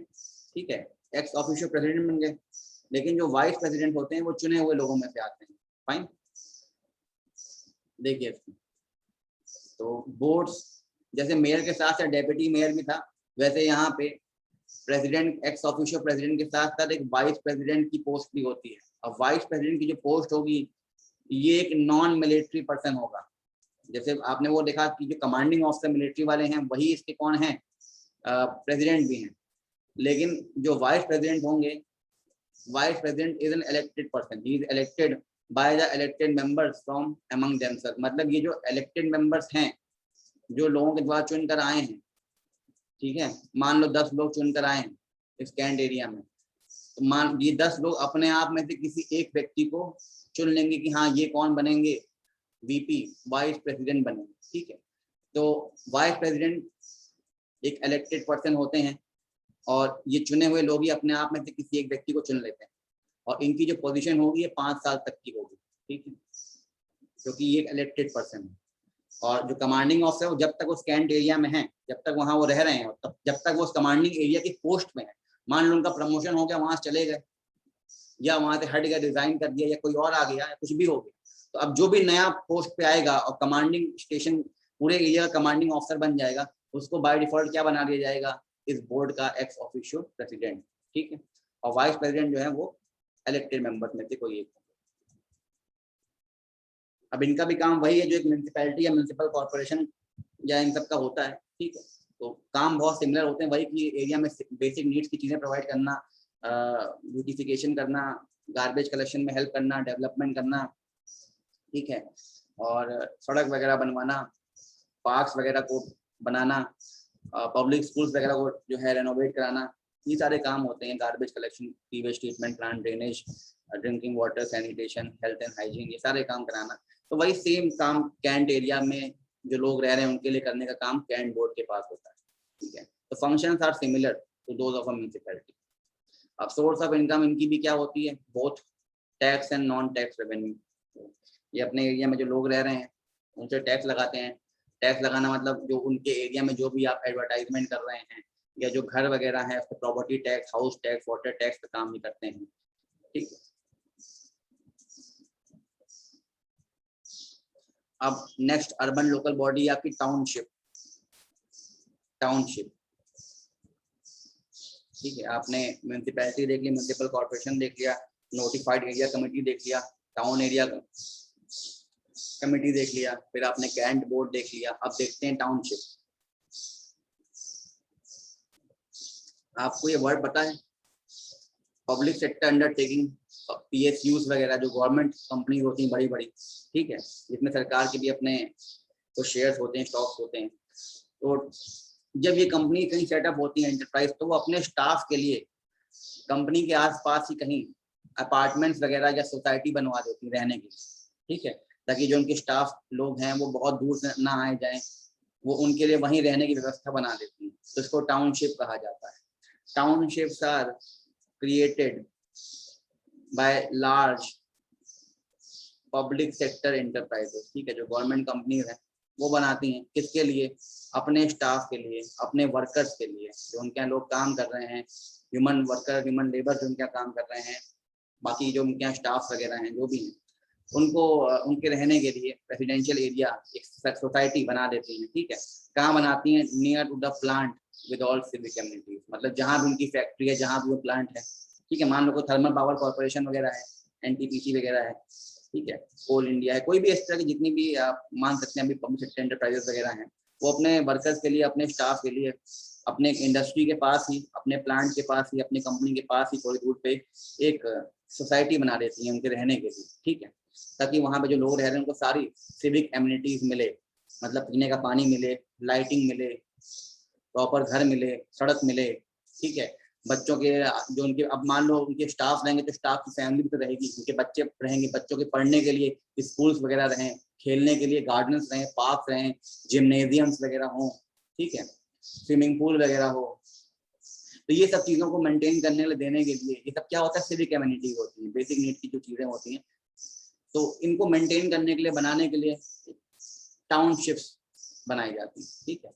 ठीक है, एक्स ऑफिशियल प्रेसिडेंट बन गए। लेकिन जो वाइस प्रेसिडेंट होते हैं वो चुने हुए लोगों में से आते हैं। फाइन, देखिए तो बोर्ड्स जैसे मेयर के साथ साथ डेप्यूटी मेयर भी था, वैसे यहाँ पे प्रेसिडेंट एक्स ऑफिशियल प्रेसिडेंट के साथ साथ एक वाइस प्रेसिडेंट की पोस्ट भी होती है। अब वाइस प्रेसिडेंट की जो पोस्ट होगी ये एक नॉन मिलिट्री पर्सन होगा। जैसे आपने वो देखा कि जो कमांडिंग ऑफिसर मिलिट्री वाले हैं वही इसके कौन हैं, प्रेसिडेंट भी हैं। लेकिन जो वाइस प्रेसिडेंट होंगे, vice president is an elected person, he is elected by the elected members from among themself. मतलब ये जो इलेक्टेड मेंबर्स हैं, जो लोगों के द्वारा चुनकर आए हैं, ठीक है, मान लो 10 लोग चुनकर आए हैं इस कैंट एरिया में, तो मान ये 10 लोग अपने आप में से किसी एक व्यक्ति को चुन लेंगे कि हाँ ये कौन बनेंगे, वीपी, वाइस प्रेसिडेंट बनेंगे, ठीक है। तो वाइस प्रेसिडेंट एक इलेक्टेड पर्सन होते हैं और ये चुने हुए लोग ही अपने आप में से किसी एक व्यक्ति को चुन लेते हैं, और इनकी जो पोजीशन होगी ये 5 साल तक की होगी, ठीक है, क्योंकि ये एक इलेक्टेड पर्सन है। और जो कमांडिंग ऑफिसर वो जब तक उस कैंट एरिया में है, जब तक वहाँ वो रह रहे हैं, तब जब तक वो उस कमांडिंग एरिया की पोस्ट में है, मान लो उनका प्रमोशन हो गया, वहां से चले गए या वहां से हट गए, रिजाइन कर दिया, या कोई और आ गया, या कुछ भी हो गया, तो अब जो भी नया पोस्ट पे आएगा और कमांडिंग स्टेशन पूरे एरिया का कमांडिंग ऑफिसर बन जाएगा, उसको बाय डिफॉल्ट क्या बना दिया जाएगा, इस बोर्ड का एक्स ऑफिशियल प्रेसिडेंट, ठीक है। और वाइस प्रेसिडेंट जो है वो इलेक्टेड मेंबर्स में से कोई एक। अब इनका भी काम वही है जो एक म्यूनसिपैलिटी या म्यूनसिपल कॉर्पोरेशन या इन सब का होता है, ठीक है। तो काम बहुत सिमिलर होते हैं, वही कि एरिया में बेसिक नीड्स की चीज़ें प्रोवाइड करना, ब्यूटिफिकेशन करना, गार्बेज कलेक्शन में हेल्प करना, डेवलपमेंट करना, ठीक है, और सड़क वगैरह बनवाना, पार्क्स वगैरह को बनाना, पब्लिक स्कूल्स वगैरह को जो है रेनोवेट कराना, ये सारे काम होते हैं। Garbage collection, sewage treatment plant, drainage, drinking water, sanitation, health and hygiene, ये सारे काम कराना। तो वही सेम काम कैंट एरिया में जो लोग रह रहे हैं उनके लिए करने का काम कैंट बोर्ड के पास होता है, ठीक है। तो functions are similar to those of a municipality. अब सोर्स ऑफ इनकम इनकी भी क्या होती है, both tax and non tax revenue. ये अपने एरिया में जो लोग रह रहे हैं उनसे टैक्स लगाते हैं। टैक्स लगाना मतलब जो उनके एरिया में जो भी आप एडवर्टाइजमेंट कर रहे हैं या जो घर वगैरह है उसको property tax, house tax, water tax का काम भी करते हैं, ठीक है। अब नेक्स्ट अर्बन लोकल बॉडी आपकी टाउनशिप, टाउनशिप, ठीक है। आपने म्यूनसिपैलिटी देख ली, म्यूनसिपल कॉर्पोरेशन देख लिया, नोटिफाइड एरिया कमेटी देख लिया, टाउन एरिया कमेटी देख लिया, फिर आपने कैंट बोर्ड देख लिया। अब देखते हैं टाउनशिप। आपको ये वर्ड पता है, पब्लिक सेक्टर अंडरटेकिंग, PSUs वगैरह जो गवर्नमेंट कंपनी होती हैं बड़ी बड़ी, ठीक है, जिसमें सरकार के भी अपने तो शेयर्स होते हैं, स्टॉक्स होते हैं। तो जब ये कंपनी कहीं सेटअप होती है एंटरप्राइज, तो वो अपने स्टाफ के लिए कंपनी के आसपास ही कहीं अपार्टमेंट्स वगैरह या सोसाइटी बनवा देती रहने के लिए, ठीक है, ताकि जो उनके स्टाफ लोग हैं वो बहुत दूर से ना आए जाएं, वो उनके लिए वहीं रहने की व्यवस्था बना देती हैं। तो इसको टाउनशिप कहा जाता है। Townships are created by large public sector enterprises, ठीक है, जो गवर्नमेंट कंपनीज हैं वो बनाती हैं, किसके लिए, अपने स्टाफ के लिए, अपने वर्कर्स के लिए, जो उनके यहाँ लोग काम कर रहे हैं, ह्यूमन वर्कर, ह्यूमन लेबर जो उनके यहाँ काम कर रहे हैं, बाकी जो उनके यहाँ स्टाफ वगैरह हैं जो भी हैं, उनको उनके रहने के लिए रेसिडेंशियल एरिया एक सोसाइटी बना देती हैं, ठीक है। कहाँ बनाती हैं, near to the plant with all civic amenities, मतलब जहाँ भी उनकी फैक्ट्री है, जहाँ भी वो प्लांट है, ठीक है, मान लो कोई थर्मल पावर कॉर्पोरेशन वगैरह है, NTPC वगैरह है, ठीक है, कोल इंडिया है, कोई भी इस तरह की जितनी भी आप मान सकते हैं अभी पब्लिक सेक्टर एंटरप्राइजेस वगैरह हैं, वो अपने वर्कर्स के लिए, अपने स्टाफ के लिए, अपने इंडस्ट्री के पास ही, अपने प्लांट के पास ही, अपनी कंपनी के पास ही थोड़ी दूर पे एक सोसाइटी बना देती है उनके रहने के लिए, ठीक है, ताकि वहाँ पे जो लोग रह रहे हैं उनको सारी सिविक एमिनिटीज मिले, मतलब पीने का पानी मिले, लाइटिंग मिले, प्रॉपर घर मिले, सड़क मिले, ठीक है। बच्चों के जो उनके, अब मान लो उनके स्टाफ रहेंगे तो स्टाफ की फैमिली भी तो रहेगी, उनके बच्चे रहेंगे, बच्चों के पढ़ने के लिए स्कूल्स वगैरह रहें, खेलने के लिए गार्डन्स रहें, पार्क रहें, जिम्नेजियम्स वगैरह हों, ठीक है, स्विमिंग पूल वगैरह हो। तो ये सब चीज़ों को मेंटेन करने के लिए, देने के लिए, ये सब क्या होता है, सिविक एमिनिटी होती है, बेसिक नीड की जो चीज़ें होती हैं तो इनको मेंटेन करने के लिए, बनाने के लिए टाउनशिप्स बनाई जाती है, ठीक है।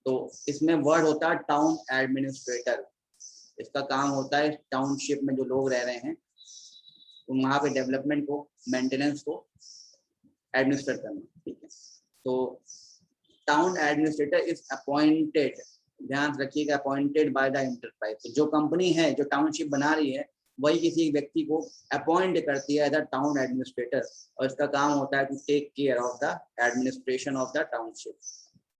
तो इसमें वर्ड होता है टाउन एडमिनिस्ट्रेटर। इसका काम होता है टाउनशिप में जो लोग रह रहे हैं वहाँ पे डेवलपमेंट को, मेंटेनेंस को एडमिनिस्ट्रेट करना, ठीक है। तो टाउन एडमिनिस्ट्रेटर इज अपॉइंटेड, ध्यान रखिएगा, अपॉइंटेड बाय द एंटरप्राइज। जो कंपनी है जो टाउनशिप बना रही है वही किसी एक व्यक्ति को अपॉइंट करती है एज अ टाउन एडमिनिस्ट्रेटर, और इसका काम होता है to take care of the administration of the township.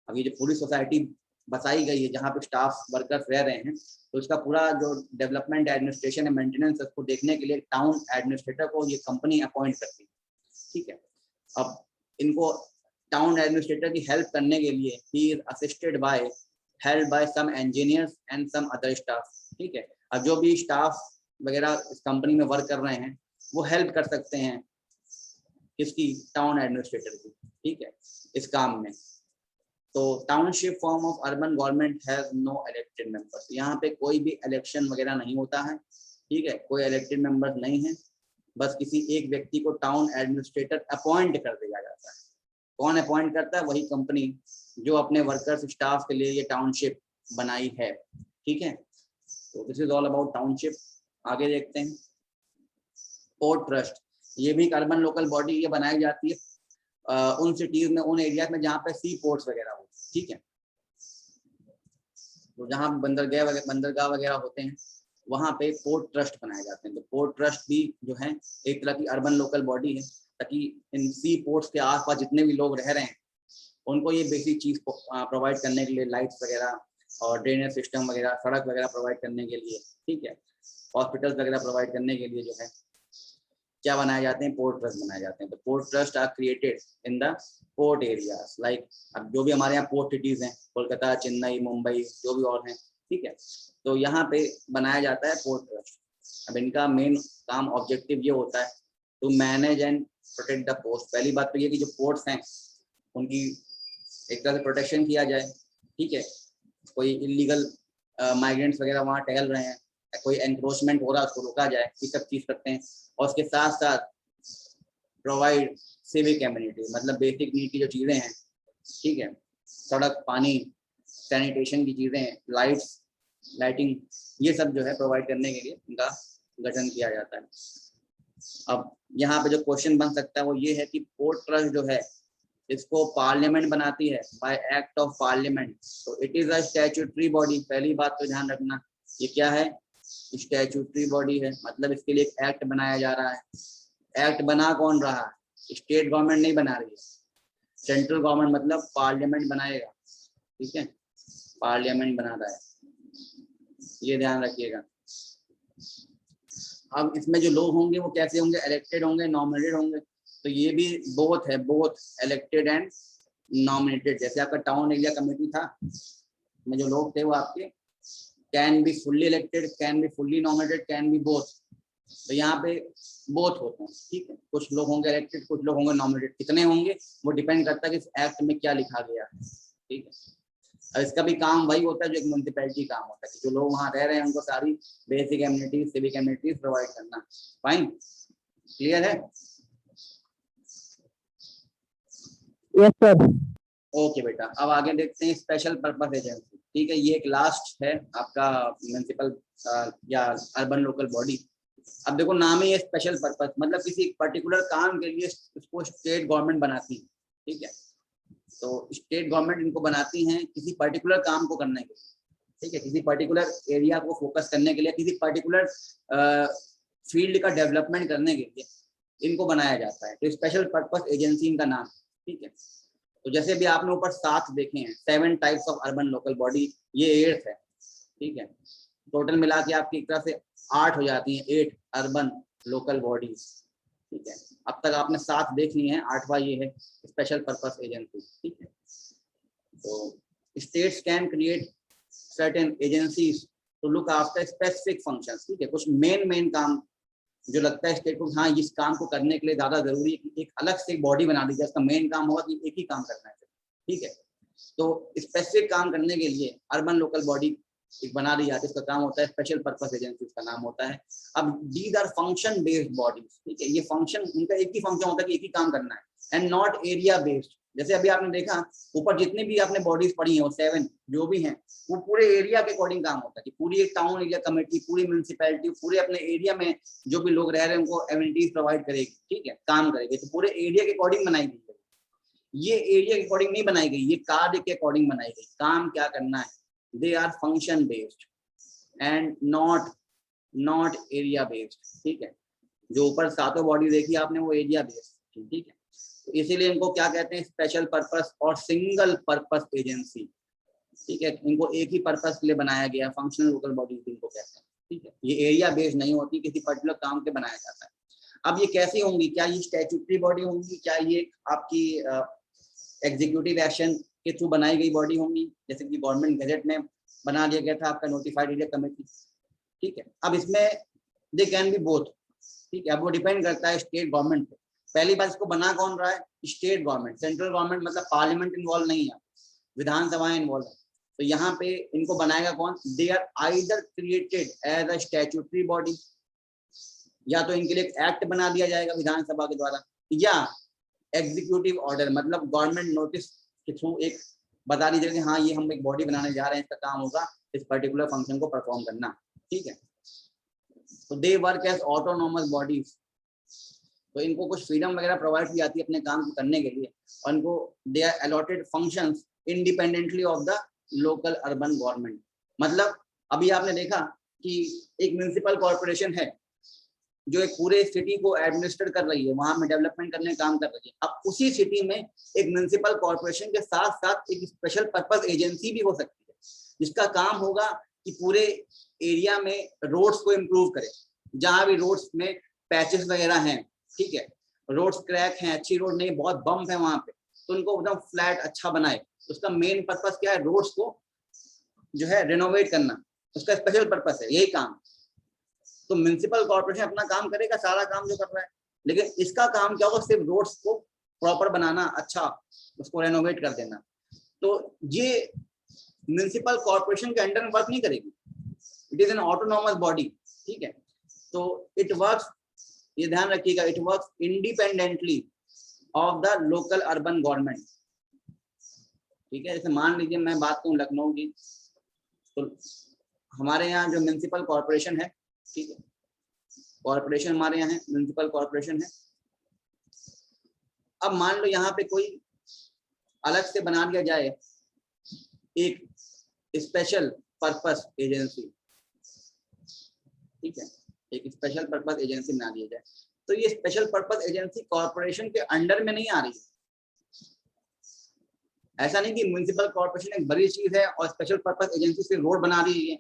अभी जो पूरी सोसाइटी बसाई गई है जहाँ पे स्टाफ वर्कर्स रह रहे हैं, तो इसका पूरा जो डेवलपमेंट एडमिनिस्ट्रेशन है, मेंटेनेंस, उसको देखने के लिए टाउन एडमिनिस्ट्रेटर को ये कंपनी अपॉइंट करती है, ठीक है। अब इनको टाउन एडमिनिस्ट्रेटर की हेल्प करने के लिए he is assisted by, help by some engineers and some other staff, ठीक है। अब जो भी स्टाफ वगैरह इस कंपनी में वर्क कर रहे हैं वो हेल्प कर सकते हैं इसकी, टाउन एडमिनिस्ट्रेटर की, ठीक है, इस काम में। तो township form of urban government has no elected members. यहाँ पे कोई भी इलेक्शन वगैरह नहीं होता है, ठीक है, कोई इलेक्टेड मेंबर्स नहीं है, बस किसी एक व्यक्ति को टाउन एडमिनिस्ट्रेटर अपॉइंट कर दिया जाता है। कौन अपॉइंट करता है? वही कंपनी जो अपने वर्कर्स स्टाफ के लिए ये टाउनशिप बनाई है, ठीक है। तो this is all about township. आगे देखते हैं पोर्ट ट्रस्ट। ये भी एक अर्बन लोकल बॉडी ये बनाई जाती है उन सिटीज में, उन एरिया में जहाँ पे सी पोर्ट्स वगैरह होते हैं, ठीक है। तो जहाँ बंदरगाह वगैरह होते हैं वहाँ पे पोर्ट ट्रस्ट बनाए जाते हैं। तो पोर्ट ट्रस्ट भी जो है एक तरह की अर्बन लोकल बॉडी है, ताकि इन सी पोर्ट्स के आसपास जितने भी लोग रह रहे हैं उनको ये बेसिक चीज प्रोवाइड करने के लिए, लाइट्स वगैरह और ड्रेनेज सिस्टम वगैरह, सड़क वगैरह प्रोवाइड करने के लिए, ठीक है, हॉस्पिटल्स वगैरह प्रोवाइड करने के लिए जो है क्या बनाए जाते हैं? पोर्ट ट्रस्ट बनाए जाते हैं। तो port trust are created in the port areas, like अब जो भी हमारे यहाँ पोर्ट सिटीज हैं, कोलकाता, चेन्नई, मुंबई, जो भी और हैं, ठीक है, तो यहाँ पे बनाया जाता है पोर्ट ट्रस्ट। अब इनका मेन काम, ऑब्जेक्टिव ये होता है to manage and protect the port. पहली बात तो ये कि जो पोर्ट्स हैं उनकी एक तरह से प्रोटेक्शन किया जाए, ठीक है। कोई इलीगल माइग्रेंट्स वगैरह वहाँ टहल रहे हैं, कोई एनक्रोचमेंट हो रहा है उसको रोका जाए, ये सब चीज़ करते हैं। और उसके साथ साथ प्रोवाइड सिविक एम्यूनिटी, मतलब बेसिक नीड की जो चीज़ें हैं, ठीक है, सड़क, पानी, सैनिटेशन की चीज़ें, लाइटिंग, ये सब जो है प्रोवाइड करने के लिए इनका गठन किया जाता है। अब यहाँ पे जो क्वेश्चन बन सकता है वो ये है कि पोर्ट ट्रस्ट जो है इसको पार्लियामेंट बनाती है बाय एक्ट ऑफ पार्लियामेंट। तो it is a statutory body. पहली बात तो ध्यान रखना, ये क्या है? स्टैट्यूटरी बॉडी है, मतलब इसके लिए एक एक्ट बनाया जा रहा है। एक्ट बना कौन रहा है? स्टेट गवर्नमेंट नहीं बना रही है, सेंट्रल गवर्नमेंट, मतलब पार्लियामेंट बनाएगा, ठीक है, पार्लियामेंट बना रहा है, ये ध्यान रखिएगा। अब इसमें जो लोग होंगे वो कैसे होंगे? इलेक्टेड होंगे, नॉमिनेटेड होंगे। तो ये भी बोथ है, बोथ इलेक्टेड एंड नॉमिनेटेड। जैसे आपका टाउन एरिया कमेटी था में जो लोग थे वो आपके can be fully elected, can be fully nominated, can be both. तो यहाँ पे बोथ होते हैं, ठीक है, कुछ लोग होंगे इलेक्टेड, कुछ लोग होंगे नॉमिनेटेड। कितने होंगे वो डिपेंड करता है कि इस एक्ट में क्या लिखा गया है, ठीक है। और इसका भी काम वही होता है जो एक म्यूनसिपैलिटी काम होता है, कि जो लोग वहाँ रह रहे हैं उनको सारी basic amenities, civic amenities provide करना। फाइन, क्लियर है? Yes sir. ओके बेटा, अब आगे देखते हैं स्पेशल पर्पस एजेंसी, ठीक है। ये एक लास्ट है आपका म्यूनसिपल या अर्बन लोकल बॉडी। अब देखो नाम ही है स्पेशल पर्पस, मतलब किसी पर्टिकुलर काम के लिए इसको स्टेट गवर्नमेंट बनाती है, ठीक है। तो स्टेट गवर्नमेंट इनको बनाती हैं किसी पर्टिकुलर काम को करने के लिए, ठीक है, किसी पर्टिकुलर एरिया को फोकस करने के लिए, किसी पर्टिकुलर फील्ड का डेवलपमेंट करने के लिए इनको बनाया जाता है। तो स्पेशल पर्पस एजेंसी इनका नाम, ठीक है। तो जैसे भी आपने ऊपर 7 देखे हैं, 7 types of urban local body, ये 8th है, ठीक है। टोटल मिला के आपकी एक तरह से 8 हो जाती हैं, 8 अर्बन लोकल बॉडीज, ठीक है। अब तक आपने 7 देख ली हैं, 8वां ये है स्पेशल पर्पस एजेंसी, ठीक है। तो states can create certain agencies to look after specific functions, ठीक है। कुछ मेन काम जो लगता है स्टेट को, हाँ इस काम को करने के लिए ज्यादा जरूरी है कि एक अलग से एक बॉडी बना दी जाए, इसका मेन काम होगा कि एक ही काम करना है, ठीक है। तो स्पेसिफिक काम करने के लिए अर्बन लोकल बॉडी एक बना दी जाती है, इसका काम होता है स्पेशल पर्पस एजेंसी, इसका नाम होता है। अब these are function based bodies, ठीक है, ये फंक्शन, उनका एक ही फंक्शन होता है कि एक ही काम करना है, एंड नॉट एरिया बेस्ड। जैसे अभी आपने देखा ऊपर जितनी भी आपने बॉडीज पढ़ी हैं, वो 7 जो भी हैं, वो पूरे एरिया के अकॉर्डिंग काम होता है कि पूरी एक टाउन एरिया कमेटी, पूरी म्यूनसिपैलिटी, पूरे अपने एरिया में जो भी लोग रह रहे हैं उनको एमिनिटीज प्रोवाइड करेगी, ठीक है, काम करेगी, तो पूरे एरिया के अकॉर्डिंग बनाई गई है। ये एरिया के अकॉर्डिंग नहीं बनाई गई, ये कार्य के अकॉर्डिंग बनाई गई, काम क्या करना है। They are function based and not area based, ठीक है। जो ऊपर 7 बॉडी देखी आपने वो एरिया बेस्ड, ठीक है। तो इसीलिए इनको क्या कहते हैं, स्पेशल पर्पस और सिंगल पर्पस एजेंसी, ठीक है। इनको एक ही पर्पस के लिए बनाया गया, फंक्शनल लोकल बॉडीज इनको कहते हैं, ठीक है। ये एरिया बेस्ड नहीं होती, किसी पर्टिकुलर काम के बनाया जाता है। अब ये कैसी होंगी, क्या ये स्टैट्यूटरी बॉडी होंगी, क्या ये आपकी एग्जीक्यूटिव एक्शन के थ्रू बनाई गई बॉडी होंगी, जैसे कि गवर्नमेंट गजट में बना दिया गया था आपका नोटिफाइड एरिया कमेटी, ठीक है। अब इसमें दे कैन बी बोथ, ठीक है। अब वो डिपेंड करता है स्टेट गवर्नमेंट पे। पहली बात, इसको बना कौन रहा है, स्टेट गवर्नमेंट, सेंट्रल गवर्नमेंट मतलब पार्लियामेंट इन्वॉल्व नहीं है, विधानसभाएं इन्वॉल्व है। तो यहाँ पे इनको बनाएगा कौन, they are either created as a statutory body, या तो इनके लिए एक एक्ट बना दिया जाएगा विधानसभा के द्वारा, या एग्जीक्यूटिव ऑर्डर मतलब गवर्नमेंट नोटिस के थ्रू एक बता दीजिए कि हाँ ये हम एक बॉडी बनाने जा रहे हैं, इसका काम होगा इस पर्टिकुलर फंक्शन को परफॉर्म करना, ठीक है। तो they work as autonomous bodies, तो इनको कुछ फ्रीडम वगैरह प्रोवाइड की जाती है अपने काम को करने के लिए, और इनको they are allotted functions independently of the local urban government. मतलब अभी आपने देखा कि एक म्युनिसिपल कॉर्पोरेशन है जो एक पूरे सिटी को एडमिनिस्टर कर रही है, वहां में डेवलपमेंट करने का काम कर रही है। अब उसी सिटी में एक म्युनिसिपल कॉर्पोरेशन के साथ साथ एक स्पेशल पर्पस एजेंसी भी हो सकती है, जिसका काम होगा कि पूरे एरिया में रोड्स को इम्प्रूव करे, जहां भी रोड्स में पैचेस वगैरह हैं, ठीक है, रोड्स क्रैक हैं, अच्छी रोड नहीं, बहुत बम्प है वहां पे, तो उनको एकदम फ्लैट अच्छा बनाए। उसका मेन पर्पस क्या है, रोड्स को जो है रिनोवेट करना, उसका स्पेशल पर्पस है, यही काम। तो म्युनिसिपल कॉर्पोरेशन अपना काम करेगा, सारा काम जो कर रहा है, लेकिन इसका काम क्या होगा, सिर्फ रोड्स को प्रॉपर बनाना, अच्छा उसको रेनोवेट कर देना। तो ये म्युनिसिपल कॉर्पोरेशन के अंडर में वर्क नहीं करेगी, it is an autonomous body, ठीक है। तो इट वर्क्स, ये ध्यान रखिएगा, it works independently of the local urban government, ठीक है। जैसे मान लीजिए मैं बात करूं लखनऊ की, तो हमारे यहाँ जो म्युनिसिपल कॉर्पोरेशन है, ठीक है, कॉर्पोरेशन हमारे यहाँ है, म्युनिसिपल कॉर्पोरेशन है। अब मान लो यहाँ पे कोई अलग से बना दिया जाए एक स्पेशल पर्पस एजेंसी, ठीक है, एक स्पेशल पर्पस एजेंसी बना दिया जाए, तो ये स्पेशल पर्पस एजेंसी कॉर्पोरेशन के अंडर में नहीं आ रही है। ऐसा नहीं कि म्युनिसिपल कॉर्पोरेशन एक बड़ी चीज है और स्पेशल पर्पस एजेंसी से रोड बना रही है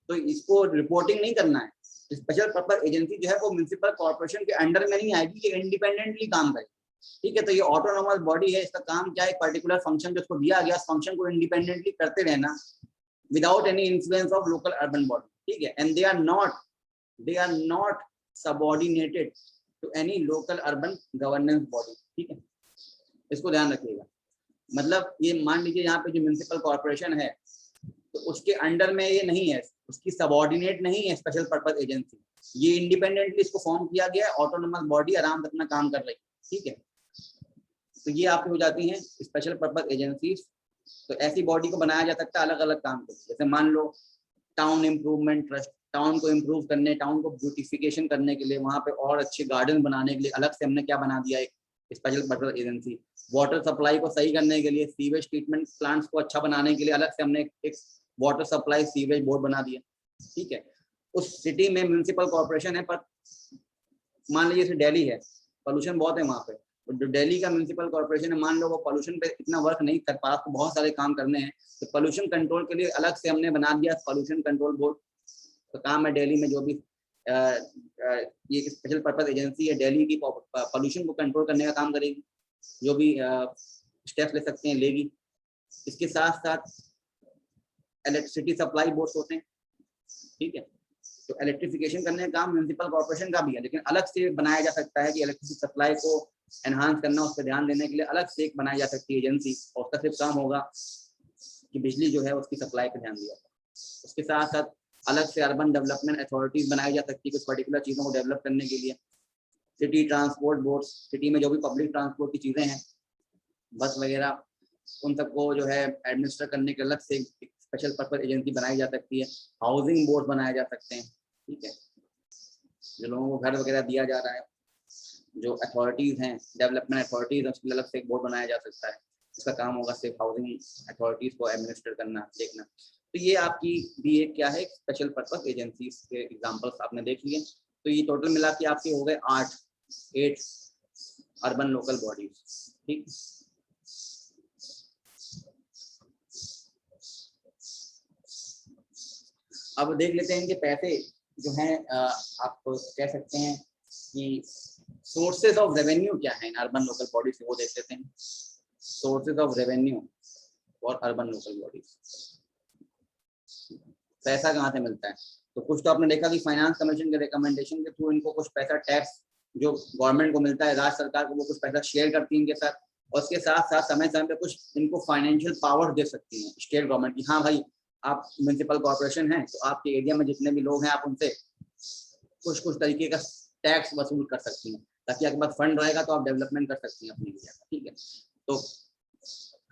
तो इसको रिपोर्टिंग नहीं करना है। स्पेशल पर्पस एजेंसी जो है वो म्युनिसिपल कॉर्पोरेशन के अंडर में नहीं आएगी, ये इंडिपेंडेंटली काम करेगी, ठीक है। तो ये ऑटोनोमस बॉडी है, इसका काम क्या है, पर्टिकुलर फंक्शन जो उसको दिया गया, फंक्शन को इंडिपेंडेंटली करते रहना without any influence of local urban body, ठीक है। And they are not subordinated to any local urban governance body, ठीक है, इसको ध्यान रखिएगा। मतलब ये मान लीजिए यहाँ पे जो म्युनिसिपल कॉर्पोरेशन है तो उसके अंडर में ये नहीं है, उसकी सबऑर्डिनेट नहीं है स्पेशल पर्पस एजेंसी, ये इंडिपेंडेंटली इसको फॉर्म किया गया है, ऑटोनोमस बॉडी आराम से अपना काम कर रही है, ठीक है। तो ये आपकी हो जाती हैं स्पेशल पर्पस एजेंसीज। तो ऐसी बॉडी को बनाया जा सकता है अलग अलग काम के लिए, जैसे मान लो टाउन इम्प्रूवमेंट ट्रस्ट, टाउन को इम्प्रूव करने, टाउन को ब्यूटिफिकेशन करने के लिए, वहाँ पे और अच्छे गार्डन बनाने के लिए अलग से हमने क्या बना दिया, एक special purpose agency. Water supply को सही करने के लिए, सीवेज ट्रीटमेंट प्लांट्स को अच्छा बनाने के लिए अलग से हमने एक वाटर सप्लाई सीवेज बोर्ड बना दिया, ठीक है। उस सिटी में म्युनिसिपल कॉर्पोरेशन है, पर मान लीजिए दिल्ली है, पोल्यूशन बहुत है वहाँ पे, तो जो दिल्ली का म्युनिसिपल कॉर्पोरेशन है, मान लो वो पोल्यूशन पे इतना वर्क नहीं कर पा, तो बहुत सारे काम करने हैं, तो पोल्यूशन कंट्रोल के लिए अलग से हमने बना दिया पोल्यूशन कंट्रोल बोर्ड। तो काम है दिल्ली में जो भी ये स्पेशल पर्पस एजेंसी है, दिल्ली की पोल्यूशन को कंट्रोल करने का काम करेगी, जो भी स्टेप्स ले सकते हैं लेगी। इसके साथ साथ इलेक्ट्रिसिटी सप्लाई बोर्ड होते हैं, ठीक है। तो इलेक्ट्रिफिकेशन करने का काम म्युनिसिपल कॉर्पोरेशन का भी है, लेकिन अलग से बनाया जा सकता है कि इलेक्ट्रिसिटी सप्लाई को एनहांस करना, उस पर ध्यान देने के लिए अलग से एक बनाई जा सकती है एजेंसी, और उसका सिर्फ काम होगा कि बिजली जो है उसकी सप्लाई पर ध्यान दिया। उसके साथ साथ अलग से अर्बन डेवलपमेंट अथॉरिटीज बनाई जा सकती है कुछ पर्टिकुलर चीज़ों को डेवलप करने के लिए। सिटी ट्रांसपोर्ट बोर्ड, सिटी में जो भी पब्लिक ट्रांसपोर्ट की चीज़ें हैं, बस वगैरह, उन सबको जो है एडमिनिस्टर करने के अलग से स्पेशल पर्पज एजेंसी बनाई जा सकती है। हाउसिंग बोर्ड बनाए जा सकते हैं, ठीक है, जो लोगों को घर वगैरह दिया जा रहा है, जो अथॉरिटीज़ हैं, डेवलपमेंट अथॉरिटीज़ हैं, उसके लिए अलग से एक बोर्ड बनाया जा सकता है। उसका काम होगा सिर्फ हाउसिंग अथॉरिटीज़ को एडमिनिस्टर करना, देखना। तो ये आपकी भी एक क्या है, स्पेशल पर्पज एजेंसी के एग्जाम्पल्स आपने देख लिए। तो ये टोटल मिला के आपके हो गए 8 अर्बन लोकल बॉडीज, ठीक। अब देख लेते हैं इनके पैसे जो हैं, आप कह सकते हैं कि सोर्सेज ऑफ रेवेन्यू क्या है इन अर्बन लोकल बॉडीज से, वो देख लेते हैं। सोर्सेज ऑफ रेवेन्यू और अर्बन लोकल बॉडीज, पैसा कहाँ से मिलता है? तो कुछ तो आपने देखा कि फाइनेंस कमीशन के रिकमेंडेशन के थ्रू इनको कुछ पैसा टैक्स जो गवर्नमेंट को मिलता है, राज्य सरकार को, वो कुछ पैसा शेयर करती है इनके साथ। और उसके साथ साथ समय समय पे कुछ इनको फाइनेंशियल पावर दे सकती हैं स्टेट गवर्नमेंट की। हाँ भाई, आप म्यूनसिपल कॉर्पोरेशन हैं तो आपके एरिया में जितने भी लोग हैं, आप उनसे कुछ कुछ तरीके का टैक्स वसूल कर सकती हैं, ताकि आपके पास फंड रहेगा तो आप डेवलपमेंट कर सकती हैं अपने एरिया का, ठीक है। तो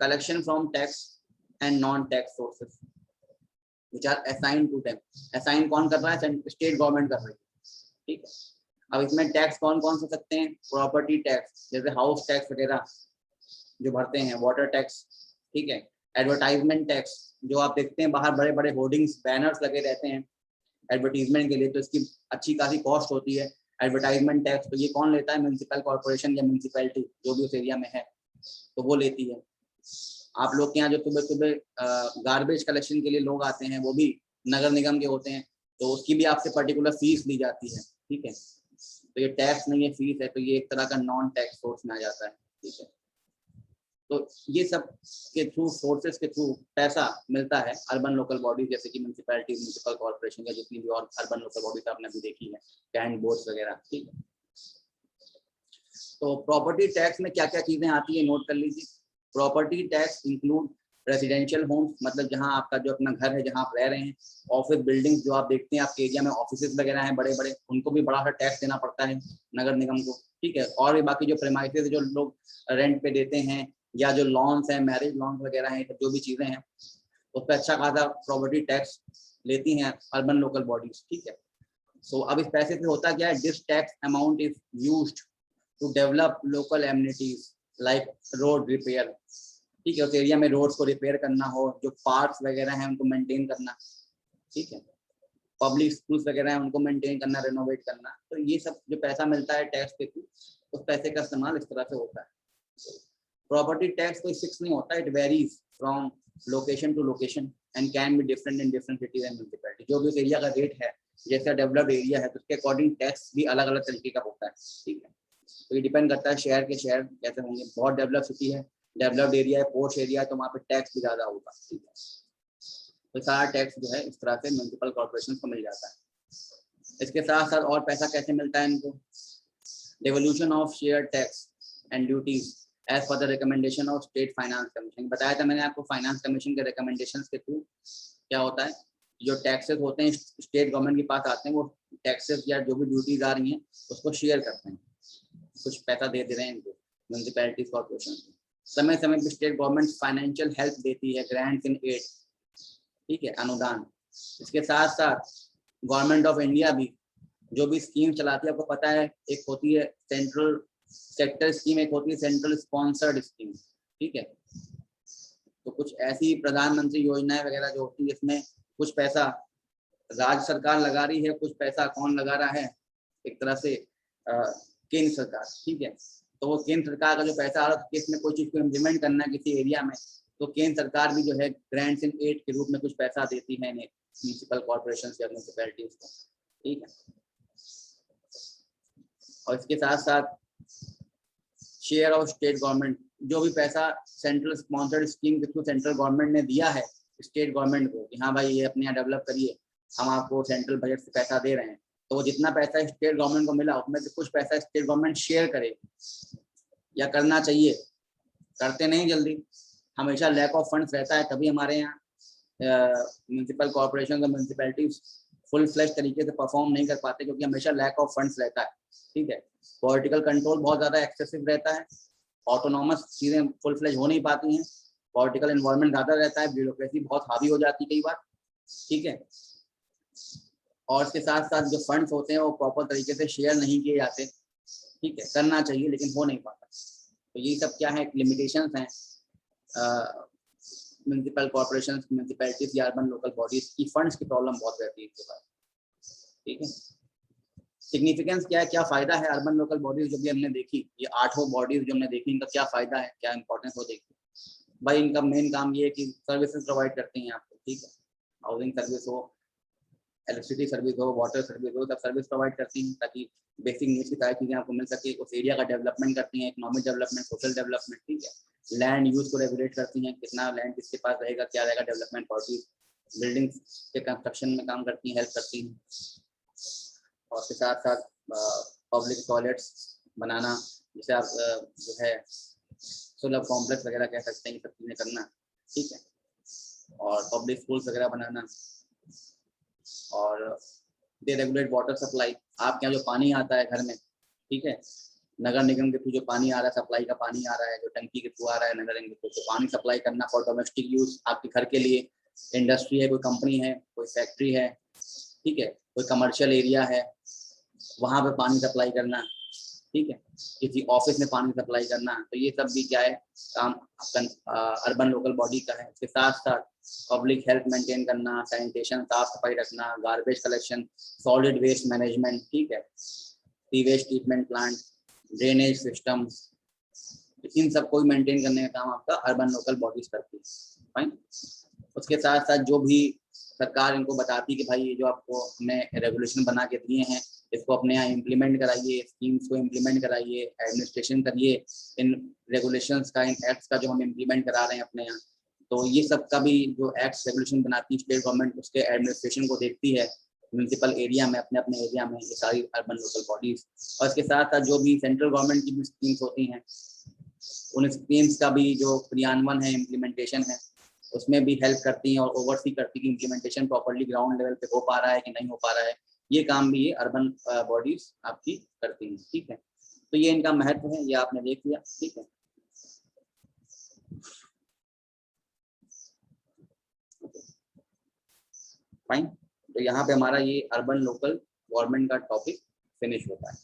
collection from tax and non tax sources which are assigned to them। Assign कौन कर रहा है? स्टेट गवर्नमेंट कर रही है, ठीक है। अब इसमें टैक्स कौन कौन से सकते हैं? प्रॉपर्टी टैक्स, जैसे हाउस टैक्स वगैरह जो भरते हैं, वाटर टैक्स, ठीक है। एडवर्टाइजमेंट टैक्स, जो आप देखते हैं बाहर बड़े बड़े होर्डिंग्स, बैनर्स लगे रहते हैं एडवर्टीजमेंट के लिए, तो इसकी अच्छी खासी कॉस्ट होती है। एडवर्टाइजमेंट टैक्स तो ये कौन लेता है? म्यूनसिपल कॉर्पोरेशन या म्यूनसिपैलिटी जो भी उस एरिया में है, तो वो लेती है। आप लोग के यहाँ जो सुबह सुबह गार्बेज कलेक्शन के लिए लोग आते हैं, वो भी नगर निगम के होते हैं, तो उसकी भी आपसे पर्टिकुलर फीस ली जाती है, ठीक है। तो ये टैक्स नहीं है, फीस है, तो ये एक तरह का नॉन टैक्स सोर्स में आ जाता है, ठीक है। तो ये सब के थ्रू, सोर्सेस के थ्रू पैसा मिलता है अर्बन लोकल बॉडीज, जैसे कि म्यूनसिपैलिटी, म्यूनसिपल कॉर्पोरेशन या जितनी भी और अर्बन लोकल बॉडीज आपने अभी देखी है, कैंट बोर्ड्स वगैरह, ठीक है। तो प्रॉपर्टी टैक्स में क्या क्या चीजें आती है, नोट कर लीजिए। Property tax include residential homes, मतलब जहां आपका जो अपना घर है, जहां आप रह रहे हैं। ऑफिस बिल्डिंग्स जो आप देखते हैं आपके एरिया में, ऑफिसेज वगैरह हैं बड़े बड़े, उनको भी बड़ा सा टैक्स देना पड़ता है नगर निगम को, ठीक है। और भी बाकी जो प्रेमाइसेस जो लोग रेंट पे देते हैं, या जो लॉन्स हैं, मैरिज लॉन्स वगैरह हैं, जो भी चीजें हैं, उस पर अच्छा खासा प्रॉपर्टी टैक्स लेती हैं अर्बन लोकल बॉडीज, ठीक है। सो अब इस पैसे से होता क्या है? This tax amount is used to develop local amenities like road repair, ठीक है। उस एरिया में रोड्स को रिपेयर करना हो, जो पार्क्स वगैरह हैं उनको मेंटेन करना, ठीक है। पब्लिक स्कूल्स वगैरह हैं उनको मेंटेन करना, रेनोवेट करना। तो ये सब जो पैसा मिलता है टैक्स के थ्रू, उस पैसे का इस्तेमाल इस तरह से होता है। प्रॉपर्टी टैक्स कोई फिक्स नहीं होता, it varies from location to location and can be different in different cities and municipality. जो भी उस एरिया का रेट है, जैसा डेवलप्ड एरिया है, तो उसके अकॉर्डिंग टैक्स भी अलग अलग तरीके का होता है, ठीक है। तो ये डिपेंड करता है शहर के शहर कैसे होंगे। बहुत डेवलप सिटी है, डेवलप्ड एरिया है, पोर्श एरिया है, तो वहाँ पे टैक्स भी ज़्यादा होगा, ठीक है। तो सारा टैक्स जो है इस तरह से म्यूनसिपल कॉर्पोरेशन को मिल जाता है। इसके साथ साथ और पैसा कैसे मिलता है इनको? Devolution of share tax and duties as per the recommendation of state finance commission. बताया था मैंने आपको, फाइनेंस कमीशन के रिकमेंडेशन के थ्रू क्या होता है, जो टैक्सेस होते हैं स्टेट गवर्नमेंट के पास आते हैं, वो टैक्सेस या जो भी ड्यूटीज आ रही हैं उसको शेयर करते हैं, कुछ पैसा दे रहे हैं इनको म्यूनसिपैलिटीज कॉर्पोरेशन को। समय समय पर स्टेट गवर्नमेंट फाइनेंशियल हेल्प देती है, ग्रांट्स इन एड, ठीक है, अनुदान। इसके साथ साथ गवर्नमेंट ऑफ इंडिया भी जो भी स्कीम चलाती है, आपको पता है, एक होती है सेंट्रल सेक्टर स्कीम, एक होती है सेंट्रल स्पॉन्सर्ड स्कीम, ठीक है। तो कुछ ऐसी प्रधानमंत्री योजनाएं वगैरह जो होती है, इसमें कुछ पैसा राज्य सरकार लगा रही है, कुछ पैसा कौन लगा रहा है? एक तरह से केंद्र सरकार, ठीक है। तो वो केंद्र सरकार का जो पैसा आ रहा है, इसमें कोई चीज को इम्प्लीमेंट करना है किसी एरिया में, तो केंद्र सरकार भी जो है ग्रांट्स इन एड के रूप में कुछ पैसा देती है म्यूनसिपल कॉर्पोरेशन या म्यूनसिपैलिटीज को, ठीक है। और इसके साथ साथ शेयर ऑफ स्टेट गवर्नमेंट, जो भी पैसा सेंट्रल स्पॉन्सर्ड स्कीम के थ्रू सेंट्रल गवर्नमेंट ने दिया है स्टेट गवर्नमेंट को कि हाँ भाई ये अपने यहाँ डेवलप करिए, हम आपको सेंट्रल बजट से पैसा दे रहे हैं, तो वो जितना पैसा स्टेट गवर्नमेंट को मिला उसमें से कुछ पैसा स्टेट गवर्नमेंट शेयर करे, या करना चाहिए, करते नहीं जल्दी, हमेशा लैक ऑफ फंड्स रहता है। तभी हमारे यहाँ म्यूनसिपल कॉर्पोरेशन और म्यूनसिपैलिटीज फुल फ्लैश तरीके से परफॉर्म नहीं कर पाते क्योंकि हमेशा लैक ऑफ फंड्स रहता है, ठीक है। पॉलिटिकल कंट्रोल बहुत ज़्यादा एक्सेसिव रहता है, ऑटोनॉमस चीज़ें फुल फ्लैश हो नहीं पाती हैं, पॉलिटिकल एनवायरनमेंट ज़्यादा रहता है, ब्यूरोक्रेसी बहुत हावी हो जाती है कई बार, ठीक है। और इसके साथ साथ जो फंड्स होते हैं वो प्रॉपर तरीके से शेयर नहीं किए जाते, ठीक है। करना चाहिए लेकिन हो नहीं पाता। तो ये सब क्या है, लिमिटेशंस हैं म्यूनसिपल कॉर्पोरेशन, म्यूनसिपैलिटीज या अर्बन लोकल बॉडीज की फंड्स की प्रॉब्लम बहुत रहती है इसके बाद, ठीक है। सिग्निफिकेंस क्या है, क्या फायदा है अर्बन लोकल बॉडीज जो भी हमने देखी, ये 8 बॉडीज जो हमने देखी, इनका क्या फायदा है, क्या इंपॉर्टेंस हो देखी। भाई इनका मेन काम ये है कि सर्विसेज प्रोवाइड करती हैं आपको, ठीक है। हाउसिंग सर्विस हो, इलेक्ट्रिसिटी सर्विस हो, वाटर सर्विस हो, सब सर्विस प्रोवाइड करती हैं ताकि बेसिक नीड्स की सारी चीज़ें आपको मिल सके। उस एरिया का डेवलपमेंट करती हैं, इकोनॉमिक डेवलपमेंट, सोशल डेवलपमेंट, ठीक है। लैंड यूज को रेगुलेट करती हैं, कितना लैंड किसके पास रहेगा, क्या रहेगा, डेवलपमेंट पॉलिसीज, बिल्डिंग्स के कंस्ट्रक्शन में काम करती हैं, हेल्प करती हैं। और उसके साथ साथ पब्लिक टॉयलेट्स बनाना, जैसे आप जो है सुलभ कॉम्प्लेक्स वगैरह कह सकते हैं, ये सब चीज़ें करना, ठीक है। और पब्लिक स्कूल्स वगैरह बनाना, और दे रेगुलेट वाटर सप्लाई। आपके यहाँ जो पानी आता है घर में, ठीक है, नगर निगम के थ्रू जो पानी आ रहा है, सप्लाई का पानी आ रहा है, जो टंकी के थ्रू आ रहा है नगर निगम के थ्रू, तो पानी सप्लाई करना फॉर डोमेस्टिक यूज आपके घर के लिए। इंडस्ट्री है, कोई कंपनी है, कोई फैक्ट्री है, ठीक है, कोई कमर्शियल एरिया है, वहाँ पे पानी सप्लाई करना, ठीक है। किसी ऑफिस में पानी सप्लाई करना, तो ये सब भी क्या है, काम अर्बन लोकल बॉडी का है। इसके साथ साथ पब्लिक हेल्थ मेंटेन करना, सैनिटेशन, साफ सफाई रखना, garbage collection, solid waste management, ठीक है, sewage treatment plant, drainage system, इन सबको मेंटेन करने का काम आपका अर्बन लोकल बॉडीज करती है, फाइन। उसके साथ साथ जो भी सरकार इनको बताती है कि भाई ये जो आपको हमने रेगुलेशन बना के दिए हैं, इसको अपने यहाँ इम्प्लीमेंट कराइए, स्कीम्स को इम्प्लीमेंट कराइए, एडमिनिस्ट्रेशन करिए इन रेगुलेशंस का, इन एक्ट्स का जो हम इम्प्लीमेंट करा रहे हैं अपने यहाँ। तो ये सब का भी जो एक्ट्स रेगुलेशन बनाती है स्टेट गवर्नमेंट, उसके एडमिनिस्ट्रेशन को देखती है म्यूनसिपल एरिया में, अपने अपने एरिया में, ये सारी अर्बन लोकल बॉडीज। और इसके साथ साथ जो भी सेंट्रल गवर्नमेंट की भी स्कीम्स होती हैं, उन स्कीम्स का भी जो क्रियान्वयन है, इम्प्लीमेंटेशन है, उसमें भी हेल्प करती हैं और ओवरसी करती है कि इम्प्लीमेंटेशन प्रॉपर्ली ग्राउंड लेवल पे हो पा रहा है कि नहीं हो पा रहा है। ये काम भी ये अर्बन बॉडीज आपकी करती हैं, ठीक है। तो ये इनका महत्व है, ये आपने देख लिया, ठीक है। फाइन, तो यहाँ पे हमारा ये अर्बन लोकल गवर्नमेंट का टॉपिक फिनिश होता है।